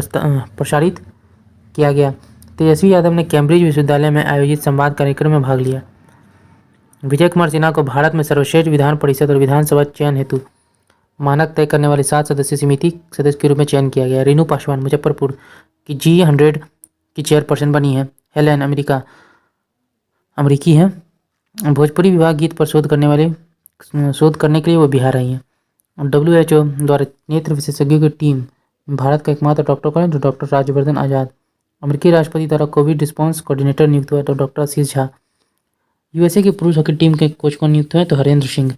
प्रसारित किया गया। तेजस्वी यादव ने कैम्ब्रिज विश्वविद्यालय में आयोजित संवाद कार्यक्रम में भाग लिया। विजय कुमार सिन्हा को भारत में सर्वश्रेष्ठ विधान परिषद और विधानसभा चयन हेतु मानक तय करने वाली 7 सदस्यीय समिति सदस्य के रूप में चयन किया गया। रेणु पासवान मुजफ्फरपुर की G100 की चेयरपर्सन बनी है। हेलेन अमेरिकी है। भोजपुरी विभाग गीत पर शोध करने के लिए वो बिहार आई हैं। WHO द्वारा नेत्र विशेषज्ञों की टीम भारत का एकमात्र डॉक्टर कौन है? तो डॉक्टर राजवर्धन आजाद। अमेरिकी राष्ट्रपति द्वारा कोविड रिस्पॉन्स कोऑर्डिनेटर नियुक्त हुआ तो डॉक्टर आशीष झा। USA की पुरुष हॉकी टीम के कोच कौन नियुक्त हुए? तो Harendra Singh.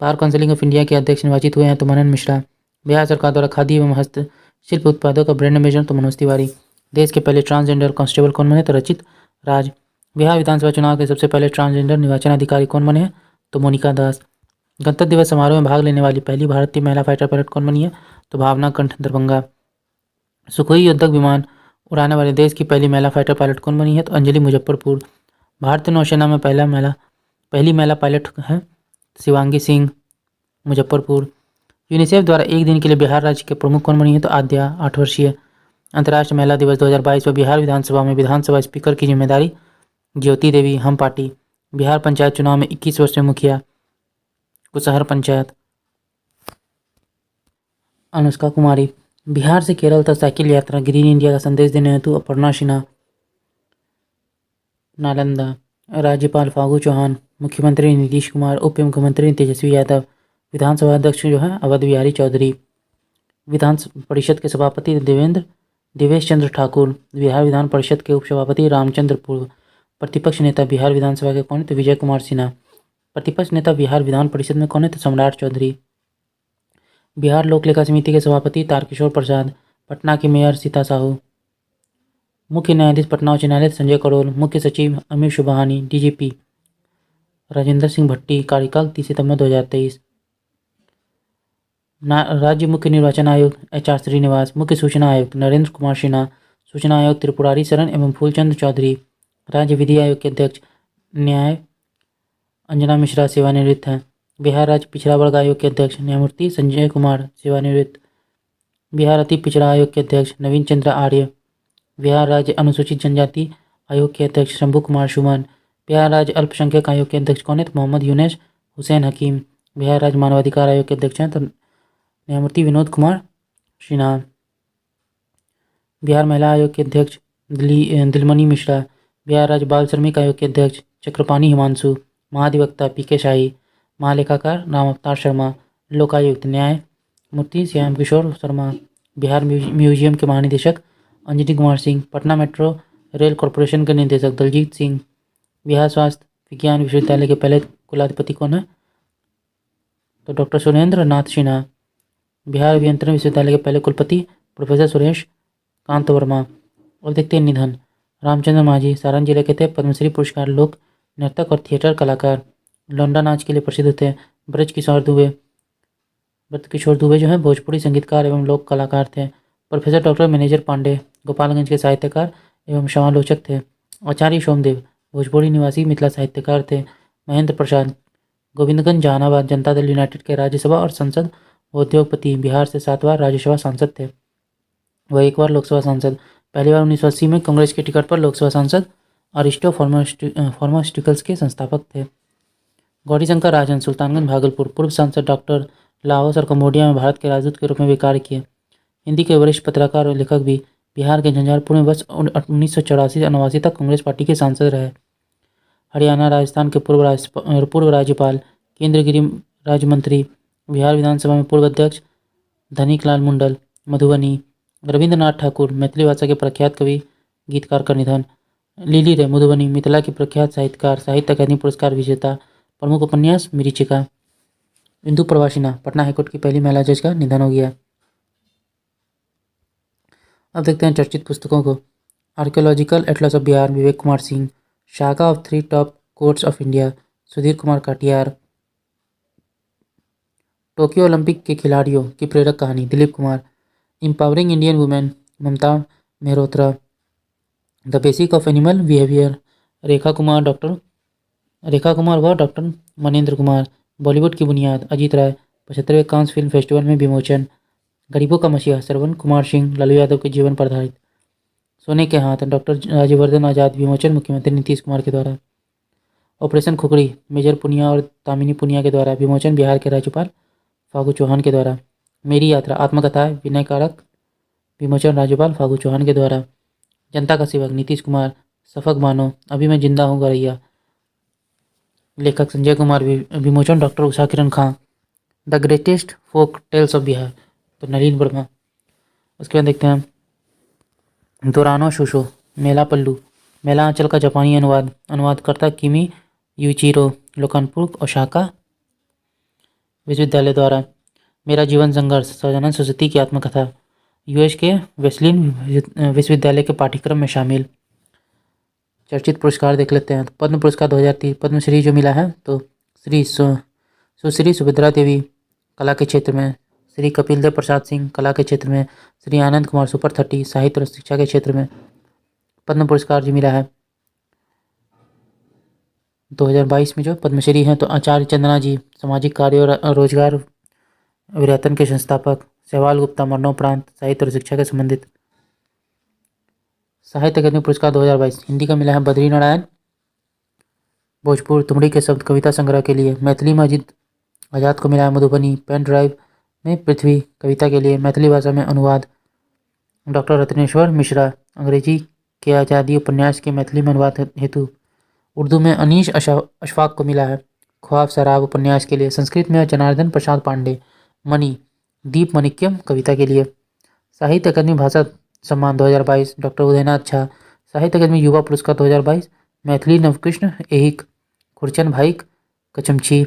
Bar council of India के अध्यक्ष निर्वाचित हुए हैं तो मनन मिश्रा। बिहार सरकार द्वारा खादी एवं हस्तशिल्प उत्पादों का ब्रांड एम्बेसडर तो मनोज तिवारी। देश के पहले ट्रांसजेंडर कांस्टेबल कौन बने? तो रचित राज। बिहार विधानसभा चुनाव के सबसे पहले ट्रांसजेंडर निर्वाचन अधिकारी कौन बने हैं? तो मोनिका दास। गणतंत्र दिवस समारोह में भाग लेने वाली पहली भारतीय महिला फाइटर पायलट कौन बनी है? तो भावना कंठ दरभंगा। सुखोई युद्धक विमान उड़ाने वाले देश की पहली महिला फाइटर पायलट कौन बनी है? तो अंजलि मुजफ्फरपुर। भारतीय नौसेना में पहली महिला पायलट है शिवांगी सिंह मुजफ्फरपुर। यूनिसेफ द्वारा एक दिन के लिए बिहार राज्य के प्रमुख कौन बनी है? तो आद्या 8 वर्षीय। अंतर्राष्ट्रीय महिला दिवस 2022 में बिहार विधानसभा में विधानसभा स्पीकर की जिम्मेदारी ज्योति देवी हम पार्टी। बिहार पंचायत चुनाव में 21 वर्षीय मुखिया कुशहर पंचायत। अनुष्का कुमारी। बिहार से केरल तक साइकिल यात्रा ग्रीन इंडिया का संदेश देने हेतु अपर्णा सिन्हा नालंदा। राज्यपाल फागू चौहान। मुख्यमंत्री नीतीश कुमार। उप मुख्यमंत्री तेजस्वी यादव। विधानसभा अध्यक्ष जो है अवध बिहारी चौधरी। विधान परिषद के सभापति देवेश चंद्र ठाकुर। बिहार विधान परिषद के उपसभापति रामचंद्र पूर्व। प्रतिपक्ष नेता बिहार विधानसभा के कौन है? तो विजय कुमार सिन्हा। प्रतिपक्ष नेता बिहार विधान परिषद में कौन है? तो सम्राट चौधरी। बिहार लोक लेखा समिति के सभापति तारकिशोर प्रसाद। पटना की मेयर सीता साहू। मुख्य न्यायाधीश पटना उच्च न्यायालय संजय करोल। मुख्य सचिव अमीर सुबहानी। DGP राजेंद्र सिंह भट्टी। कार्यकाल 30 सितंबर 2023। राज्य मुख्य निर्वाचन आयुक्त HR श्रीनिवास। मुख्य सूचना आयुक्त नरेंद्र कुमार सिन्हा। सूचना आयुक्त त्रिपुरारी शरण एवं फूलचंद चौधरी। राज्य विधि आयोग के अध्यक्ष न्याय अंजना मिश्रा सेवानिवृत्त हैं। बिहार राज्य पिछड़ा वर्ग आयोग के अध्यक्ष न्यायमूर्ति संजय कुमार सेवानिवृत्त। बिहार अति पिछड़ा आयोग के अध्यक्ष नवीन चंद्र आर्य। बिहार राज्य अनुसूचित जनजाति आयोग के अध्यक्ष शंभू कुमार सुमन। बिहार राज्य अल्पसंख्यक आयोग के अध्यक्ष कौन है? तो मोहम्मद यूनुस हुसैन हकीम। बिहार राज्य मानवाधिकार आयोग के अध्यक्ष हैं तो न्यायमूर्ति विनोद कुमार सिन्हा। बिहार महिला आयोग के अध्यक्ष दिलमणि मिश्रा। बिहार राज्य बाल श्रमिक आयोग के अध्यक्ष चक्रपाणी हिमांशु। महाधिवक्ता PK शाही। महालेखाकार राम अवतार शर्मा। लोकायुक्त न्यायमूर्ति श्याम किशोर शर्मा। बिहार म्यूजियम के महानिदेशक Anjani Kumar Singh. Patna metro rail corporation के निदेशक दलजीत सिंह। बिहार स्वास्थ्य विज्ञान विश्वविद्यालय के पहले कुलाधिपति कौन है? तो डॉक्टर सुरेंद्र नाथ सिन्हा। बिहार अभियंत्रण विश्वविद्यालय के पहले कुलपति प्रोफेसर सुरेश कांत वर्मा। और देखते हैं निधन। रामचंद्र मांझी सारण जिले के थे। पद्मश्री पुरस्कार लोक नर्तक और थिएटर कलाकार। लौंडा नाच के लिए प्रसिद्ध थे। ब्रज किशोर दुबे जो है भोजपुरी संगीतकार एवं लोक कलाकार थे। प्रोफेसर डॉक्टर मैनेजर पांडे गोपालगंज के साहित्यकार एवं समालोचक थे। आचार्य सोमदेव भोजपुरी निवासी मिथिला साहित्यकार थे। महेंद्र प्रसाद गोविंदगंज जहानाबाद जनता दल यूनाइटेड के राज्यसभा और संसद उद्योगपति। बिहार से 7 बार राज्यसभा सांसद थे। वह 1 बार लोकसभा सांसद। पहली बार 1980 में कांग्रेस के टिकट पर लोकसभा सांसद। अरिस्टो फार्मास्यूटिकल्स के संस्थापक थे। गौरीशंकर राजन सुल्तानगंज भागलपुर। पूर्व सांसद डॉक्टर लाओस और कम्बोडिया में भारत के राजदूत के रूप में भी कार्य किए। हिंदी के वरिष्ठ पत्रकार और लेखक भी। बिहार के झंझारपुर में वर्ष 1984 से 89 तक कांग्रेस पार्टी के सांसद रहे। हरियाणा राजस्थान के पूर्व राज्यपाल। केंद्रीय गृह राज्य मंत्री। बिहार विधानसभा में पूर्व अध्यक्ष धनिक लाल मुंडल। मधुबनी। रविंद्रनाथ ठाकुर मैथिली भाषा के प्रख्यात कवि गीतकार का निधन। लिली रे मधुबनी मिथिला की प्रख्यात साहित्यकार। साहित्य अकादमी पुरस्कार विजेता। प्रमुख उपन्यास मरीचिका। इंदु प्रभा सिन्हा पटना हाईकोर्ट की पहली महिला जज का निधन हो गया। अब देखते हैं चर्चित पुस्तकों को। Archaeological atlas of Bihar Vivek Kumar Singh. Saga of 3 top courts of India Sudhir Kumar Katiyar. Tokyo Olympic के खिलाड़ियों की प्रेरक कहानी Dilip Kumar. Empowering Indian women Mamta Mehrotra. The basic of animal behaviour Rekha Kumar व डॉक्टर मनेंद्र कुमार। बॉलीवुड की बुनियाद अजीत राय। 75वें कांस फिल्म फेस्टिवल में विमोचन। गरीबों का मसीहा श्रवण कुमार सिंह लालू यादव के जीवन पर आधारित। सोने के हाथ डॉक्टर राजवर्धन आजाद विमोचन मुख्यमंत्री नीतीश कुमार के द्वारा। ऑपरेशन खुखड़ी मेजर पुनिया और तामिनी पुनिया के द्वारा विमोचन बिहार के राज्यपाल फागू चौहान के द्वारा। मेरी यात्रा आत्मकथा विनय कारक विमोचन राज्यपाल फागू चौहान के द्वारा। जनता का सेवक नीतीश कुमार। सफक बानो अभी मैं जिंदा हूँ गौरैया लेखक संजय कुमार। विमोचन doctor Usha Kiran Khan. The greatest folk tales of Bihar तो नलिन वर्मा। उसके बाद देखते हैं दोरानो शोशो मेला पल्लू मेला आंचल का जापानी अनुवाद। अनुवादकर्ता किमी यूचिरो लोकानपुर ओसाका विश्वविद्यालय द्वारा। मेरा जीवन संघर्ष सौजनन सरस्वती की आत्मकथा यूएस के वेस्लिन विश्वविद्यालय के पाठ्यक्रम में शामिल। चर्चित पुरस्कार देख लेते हैं। पद्म पुरस्कार 2003 पद्मश्री जो मिला है तो सुश्री सुभद्रा देवी कला के क्षेत्र में, श्री कपिल देव प्रसाद सिंह कला के क्षेत्र में, श्री आनंद कुमार सुपर 30 साहित्य और शिक्षा के क्षेत्र में पद्म पुरस्कार जो मिला है। 2022 में जो पद्मश्री हैं तो आचार्य चंदना जी सामाजिक कार्य और रोजगार विरातन के संस्थापक। सहवाल गुप्ता मरणोपरांत साहित्य और शिक्षा के संबंधित। साहित्य अकादमी पुरस्कार 2022 हिंदी का मिला है बद्री नारायण भोजपुर तुमड़ी के शब्द कविता संग्रह के लिए। मैथिली मस्जिद आजाद को मिला है मधुबनी पेन ड्राइव में पृथ्वी कविता के लिए। मैथिली भाषा में अनुवाद डॉक्टर रत्नेश्वर मिश्रा। अंग्रेजी के आज़ादी उपन्यास के मैथिली में अनुवाद हेतु। उर्दू में अनीश अशफाक को मिला है ख्वाब शराब उपन्यास के लिए। संस्कृत में जनार्दन प्रसाद पांडे मणि दीप मणिक्यम कविता के लिए। साहित्य अकादमी भाषा सम्मान 2022 डॉक्टर उदयनाथ झा। साहित्य अकादमी युवा पुरस्कार 2022 मैथिली नवकृष्ण एहिक खुरचन भाईक कचमछी।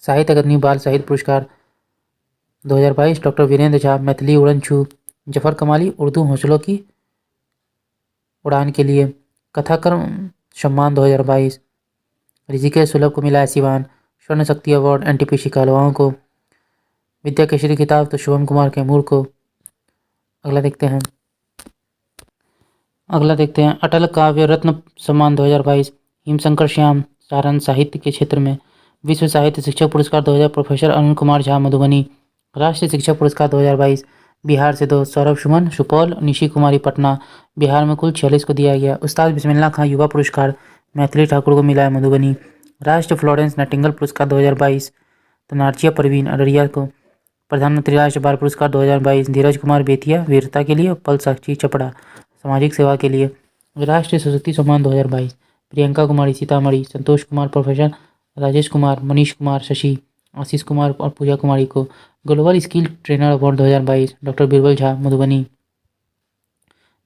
साहित्य अकादमी बाल साहित्य पुरस्कार 2022 डॉक्टर वीरेंद्र झा मैथिली उड़न छू। जफर कमाली उर्दू हौसलों की उड़ान के लिए। कथाकर्म सम्मान 2022 ऋषिकेश सुलभ को मिला है सिवान। स्वर्ण शक्ति अवार्ड एनटीपीसी कालवाओं को। विद्या केसरी खिताब तो शुभम कुमार कैमूर को। अगला देखते हैं अटल काव्य रत्न सम्मान 2022 हिमशंकर श्याम सारण साहित्य के क्षेत्र में। विश्व साहित्य शिक्षक पुरस्कार 2000 प्रोफेसर अरुण कुमार झा मधुबनी। राष्ट्रीय शिक्षक पुरस्कार 2022 बिहार से 2 सौरभ सुमन सुपौल निशी कुमारी पटना। बिहार में कुल 46 को दिया गया। उस्ताद बिस्मिल्लाह खां युवा पुरस्कार मैथिली ठाकुर को मिला है मधुबनी। राष्ट्रीय फ्लोरेंस नाइटिंगेल पुरस्कार 2022 तो नार्चिया परवीन अररिया को। प्रधानमंत्री राष्ट्रीय बाल पुरस्कार 2022 धीरज कुमार बेतिया वीरता के लिए। पल साक्षी चपड़ा सामाजिक सेवा के लिए। राष्ट्रीय सरस्वती सम्मान 2022 प्रियंका कुमारी सीतामढ़ी। संतोष कुमार प्रोफेसर राजेश कुमार मनीष कुमार शशि आशीष कुमार और पूजा कुमारी को। Global skill trainer award 2022 doctor Birbal Jha Madhubani.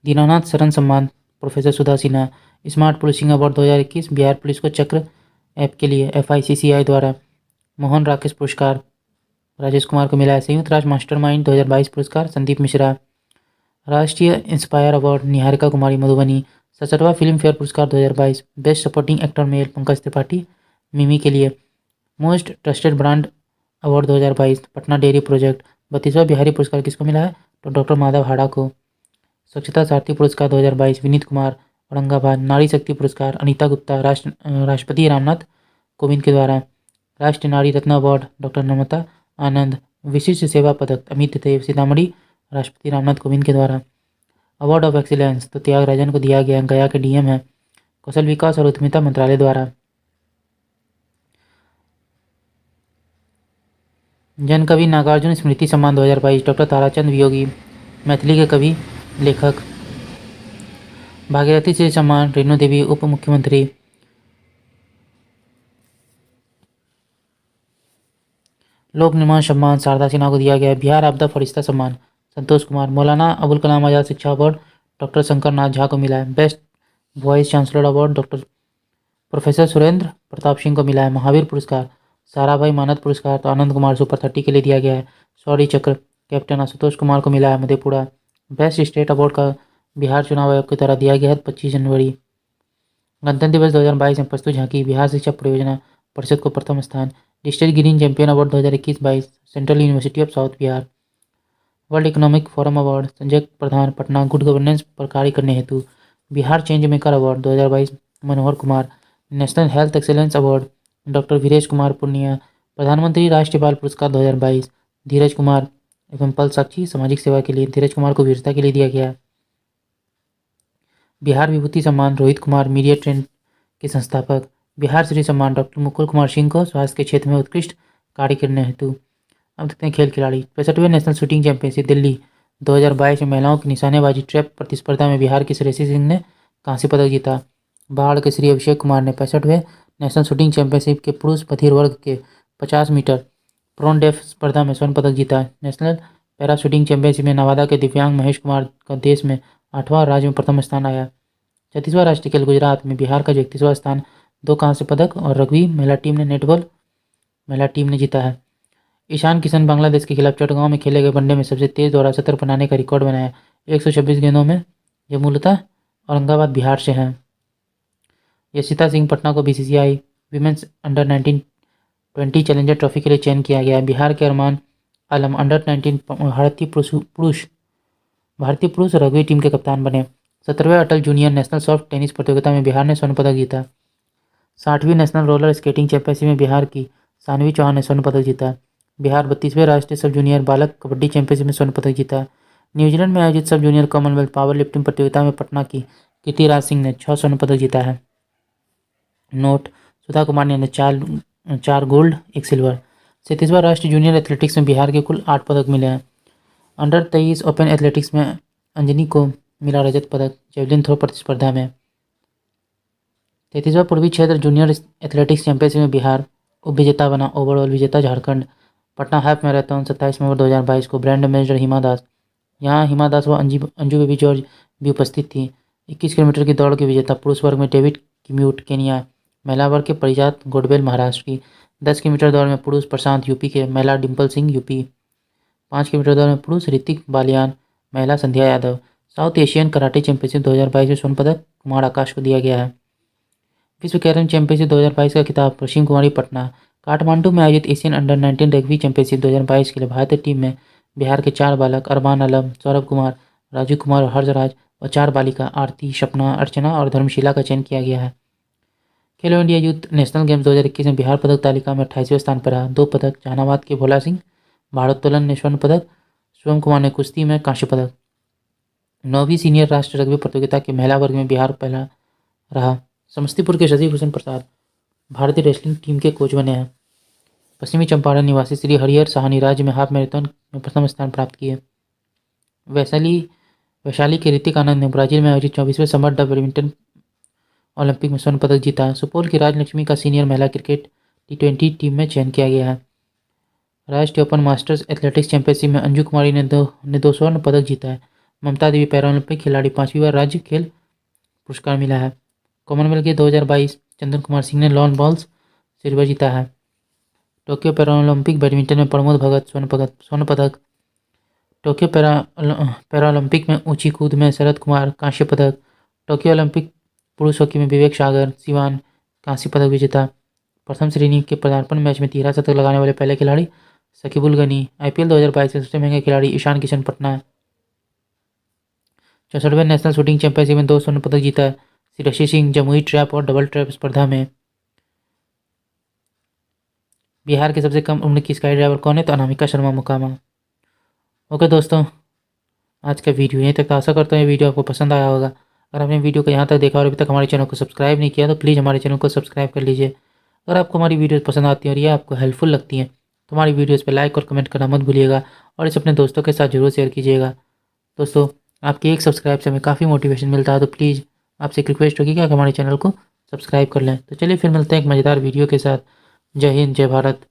Dinanath Sharan सम्मान professor Sudha Sinha. Smart policing award 2021 Bihar police को चक्र ऐप के लिए FICCI द्वारा। मोहन राकेश पुरस्कार राजेश कुमार को मिला है। संयुक्त राष्ट्र मास्टरमाइंड 2022 पुरस्कार संदीप मिश्रा। राष्ट्रीय इंस्पायर अवार्ड निहारिका कुमारी मधुबनी। 67वां फिल्म फेयर पुरस्कार 2022 best supporting actor male Pankaj Tripathi Mimi के लिए। Most trusted brand award 2022 Patna dairy project. 32वां बिहारी पुरस्कार किसको मिला है तो डॉक्टर माधव हाड़ा को। स्वच्छता सारथी पुरस्कार 2022 विनीत कुमार औरंगाबाद। नारी शक्ति पुरस्कार अनीता गुप्ता राष्ट्रपति रामनाथ कोविंद के द्वारा। राष्ट्रीय नारी रत्न अवार्ड डॉक्टर नम्रता आनंद। विशिष्ट सेवा पदक अमित देव सीतामढ़ी राष्ट्रपति रामनाथ कोविंद के द्वारा। अवार्ड ऑफ एक्सीलेंस तो त्यागराजन को दिया गया गया के डीएम है कौशल विकास और उद्यमिता मंत्रालय द्वारा। जन कवि नागार्जुन स्मृति सम्मान 2022 डॉक्टर ताराचंद वियोगी मैथिली के कवि लेखक। भागीरथी श्री सम्मान रेणु देवी उप मुख्यमंत्री। लोक निर्माण सम्मान शारदा सिन्हा को दिया गया। बिहार आपदा फरिश्ता सम्मान संतोष कुमार। मौलाना अबुल कलाम आजाद शिक्षा अवार्ड डॉक्टर शंकर नाथ झा को मिला है। Best vice chancellor award doctor professor Surendra Pratap Singh को मिला है। महावीर पुरस्कार साराभाई मानद पुरस्कार तो आनंद कुमार सुपर 30 के लिए दिया गया है। शौर्य चक्र कैप्टन आशुतोष कुमार को मिला है मधेपुरा। बेस्ट स्टेट अवार्ड का बिहार चुनाव आयोग की तरह दिया गया है 25 जनवरी। गणतंत्र दिवस 2022 में पस्तु झांकी बिहार शिक्षा परियोजना परिषद को प्रथम स्थान। District green champion award 2021-22 central university of south Bihar. World economic forum award Sanjay Pradhan Patna good governance पर कार्य करने हेतु। Bihar change maker award 2022 Manohar Kumar. National health excellence award doctor Viresh Kumar Purnia. प्रधानमंत्री राष्ट्रीय बाल पुरस्कार 2022 धीरज कुमार एवं पल साक्षी सामाजिक सेवा के लिए। धीरज कुमार को वीरता के लिए दिया गया। बिहार विभूति सम्मान रोहित कुमार मीडिया ट्रेंड के संस्थापक। बिहार श्री सम्मान डॉक्टर मुकुल कुमार सिंह को स्वास्थ्य के क्षेत्र में उत्कृष्ट कार्य करने हेतु। अब देखते हैं खेल खिलाड़ी। 65वें नेशनल शूटिंग चैंपियनशिप दिल्ली 2022 में महिलाओं की निशानेबाजी ट्रैप प्रतिस्पर्धा में बिहार की श्रेयसी सिंह ने कांस्य पदक जीता। बाढ़ के श्री अभिषेक कुमार ने 65वें नेशनल शूटिंग चैंपियनशिप के पुरुष बधिर वर्ग के 50 मीटर प्रोन डेफ स्पर्धा में स्वर्ण पदक जीता। नेशनल पैरा शूटिंग चैंपियनशिप में नवादा के दिव्यांग महेश कुमार का देश में 8वां और राज्य में प्रथम स्थान आया। 36वां राष्ट्रीय खेल गुजरात में बिहार का 31वां स्थान, 2 कांस्य पदक और रग्बी महिला टीम ने नेटबॉल महिला टीम ने जीता है। ईशान किशन बांग्लादेश के खिलाफ चटगांव में खेले गए वनडे में सबसे तेज दोहरा शतक बनाने का रिकॉर्ड बनाया 126 गेंदों में। यह मूलतः औरंगाबाद बिहार से हैं। यशिता सिंह पटना को BCCI women's under 19-20 challenger trophy के लिए चयन किया गया। बिहार के अरमान आलम अंडर 19 भारतीय पुरुष रग्बी टीम के कप्तान बने। 17वें अटल जूनियर नेशनल सॉफ्ट टेनिस प्रतियोगिता में बिहार ने स्वर्ण पदक जीता। 60वीं नेशनल रोलर स्केटिंग चैंपियनशिप में बिहार की सानवी चौहान ने स्वर्ण पदक जीता। बिहार 32वें राष्ट्रीय सब जूनियर बालक कबड्डी चैंपियनशिप में स्वर्ण पदक जीता। न्यूजीलैंड में आयोजित सब जूनियर कॉमनवेल्थ पावर लिफ्टिंग प्रतियोगिता में पटना की कीर्तिराज सिंह ने 6 स्वर्ण पदक जीता है। नोट: सुधा कुमार ने 4 गोल्ड 1 सिल्वर। 37वां राष्ट्रीय जूनियर एथलेटिक्स में बिहार के कुल 8 पदक मिले हैं। अंडर 23 ओपन एथलेटिक्स में अंजनी को मिला रजत पदक जेवलिन थ्रो प्रतिस्पर्धा में। 33वां पूर्वी क्षेत्र जूनियर एथलेटिक्स चैंपियनशिप में बिहार उप विजेता बना। ओवरऑल विजेता झारखंड। पटना हाफ मैराथन 27 नवंबर 2022 को ब्रांड एम्बेसडर हिमा दास। यहाँ हिमा दास व अंजू बेबी जॉर्ज भी उपस्थित थी। 21 किलोमीटर की दौड़ के विजेता पुरुष वर्ग में डेविड किम्यूट केनिया। महिला वर्ग के परिजात गोडबेल महाराष्ट्र की। 10 किलोमीटर दौड़ में पुरुष प्रशांत यूपी के। महिला डिम्पल सिंह यूपी। 5 किलोमीटर दौड़ में पुरुष ऋतिक बालियान। महिला Sandhya Yadav. South Asian karate championship 2022 में स्वर्ण पदक कुमार आकाश को दिया गया है। विश्व कैरम चैंपियनशिप 2022 का खिताब पश्चिम कुमारी पटना। काठमांडू में आयोजित एशियन अंडर 19 रग्बी चैंपियनशिप 2022 के लिए भारतीय टीम में बिहार के 4 बालक अरमान आलम, सौरभ कुमार, राजू कुमार और हर्षराज व 4 बालिका आरती, सपना, अर्चना और धर्मशिला का चयन किया गया है। खेलो इंडिया यूथ नेशनल गेम्स 2021 में बिहार पदक तालिका में 28वें स्थान पर रहा। 2 पदक जहानाबाद के भोला सिंह भारोत्तोलन ने स्वर्ण पदक, शिवम कुमार ने कुश्ती में कांस्य पदक। 9वीं सीनियर राष्ट्रीय रग्बी प्रतियोगिता के महिला वर्ग में बिहार पहला रहा। समस्तीपुर के शशि भूषण प्रसाद भारतीय रेसलिंग टीम के कोच बने हैं। पश्चिमी चंपारण निवासी श्री हरिहर साहनी राज्य में हाफ मैराथन में प्रथम स्थान प्राप्त किए। वैशाली के ऋतिक आनंद ने ब्राजील में आयोजित 24वें समर द बैडमिंटन ओलंपिक में स्वर्ण पदक जीता। सुपौल की राजलक्ष्मी का सीनियर महिला क्रिकेट T20 टीम में चयन किया गया है। राष्ट्रीय ओपन मास्टर्स एथलेटिक्स चैंपियनशिप में अंजू कुमारी ने दो स्वर्ण पदक जीता है। ममता देवी पैरालंपिक खिलाड़ी 5वीं बार राज्य खेल पुरस्कार मिला है। कॉमनवेल्थ के 2022 चंदन कुमार सिंह ने लॉन बॉल्स सिल्वर जीता है। टोक्यो पैरालंपिक बैडमिंटन में प्रमोद भगत स्वर्ण पदक। टोक्यो पैरालंपिक में ऊंची कूद में शरद कुमार कांस्य पदक। टोक्यो ओलंपिक पुरुष हॉकी में विवेक सागर सिवान कांस्य पदक विजेता। प्रथम श्रेणी के पदार्पण मैच में 13 शतक लगाने वाले पहले खिलाड़ी शकीबुल गनी। IPL 2022 के सबसे महंगे खिलाड़ी ईशान किशन पटना। 64वें नेशनल शूटिंग चैंपियनशिप में 2 स्वर्ण पदक जीता श्रेयसी सिंह जमुई ट्रैप और डबल ट्रैप स्पर्धा में। बिहार के सबसे कम उम्र की स्काई ड्राइवर कौन है? तो अनामिका शर्मा मोकामा। ओके दोस्तों, आज का वीडियो यहीं तक था। आशा करता हूँ ये वीडियो आपको पसंद आया होगा। अगर आपने वीडियो को यहाँ तक देखा और अभी तक हमारे चैनल को सब्सक्राइब नहीं किया तो प्लीज़ हमारे चैनल को सब्सक्राइब कर लीजिए। अगर आपको हमारी वीडियोस पसंद आती हैं और ये आपको हेल्पफुल लगती हैं तो हमारी वीडियोस पे लाइक और कमेंट करना मत भूलिएगा और इसे अपने दोस्तों के साथ जरूर शेयर कीजिएगा। दोस्तों, आपके एक सब्सक्राइब से हमें काफ़ी मोटिवेशन मिलता है, तो प्लीज़ आपसे एक रिक्वेस्ट होगी कि आप हमारे चैनल को सब्सक्राइब कर लें। तो चलिए फिर मिलते हैं एक मज़ेदार वीडियो के साथ। जय हिंद, जय भारत।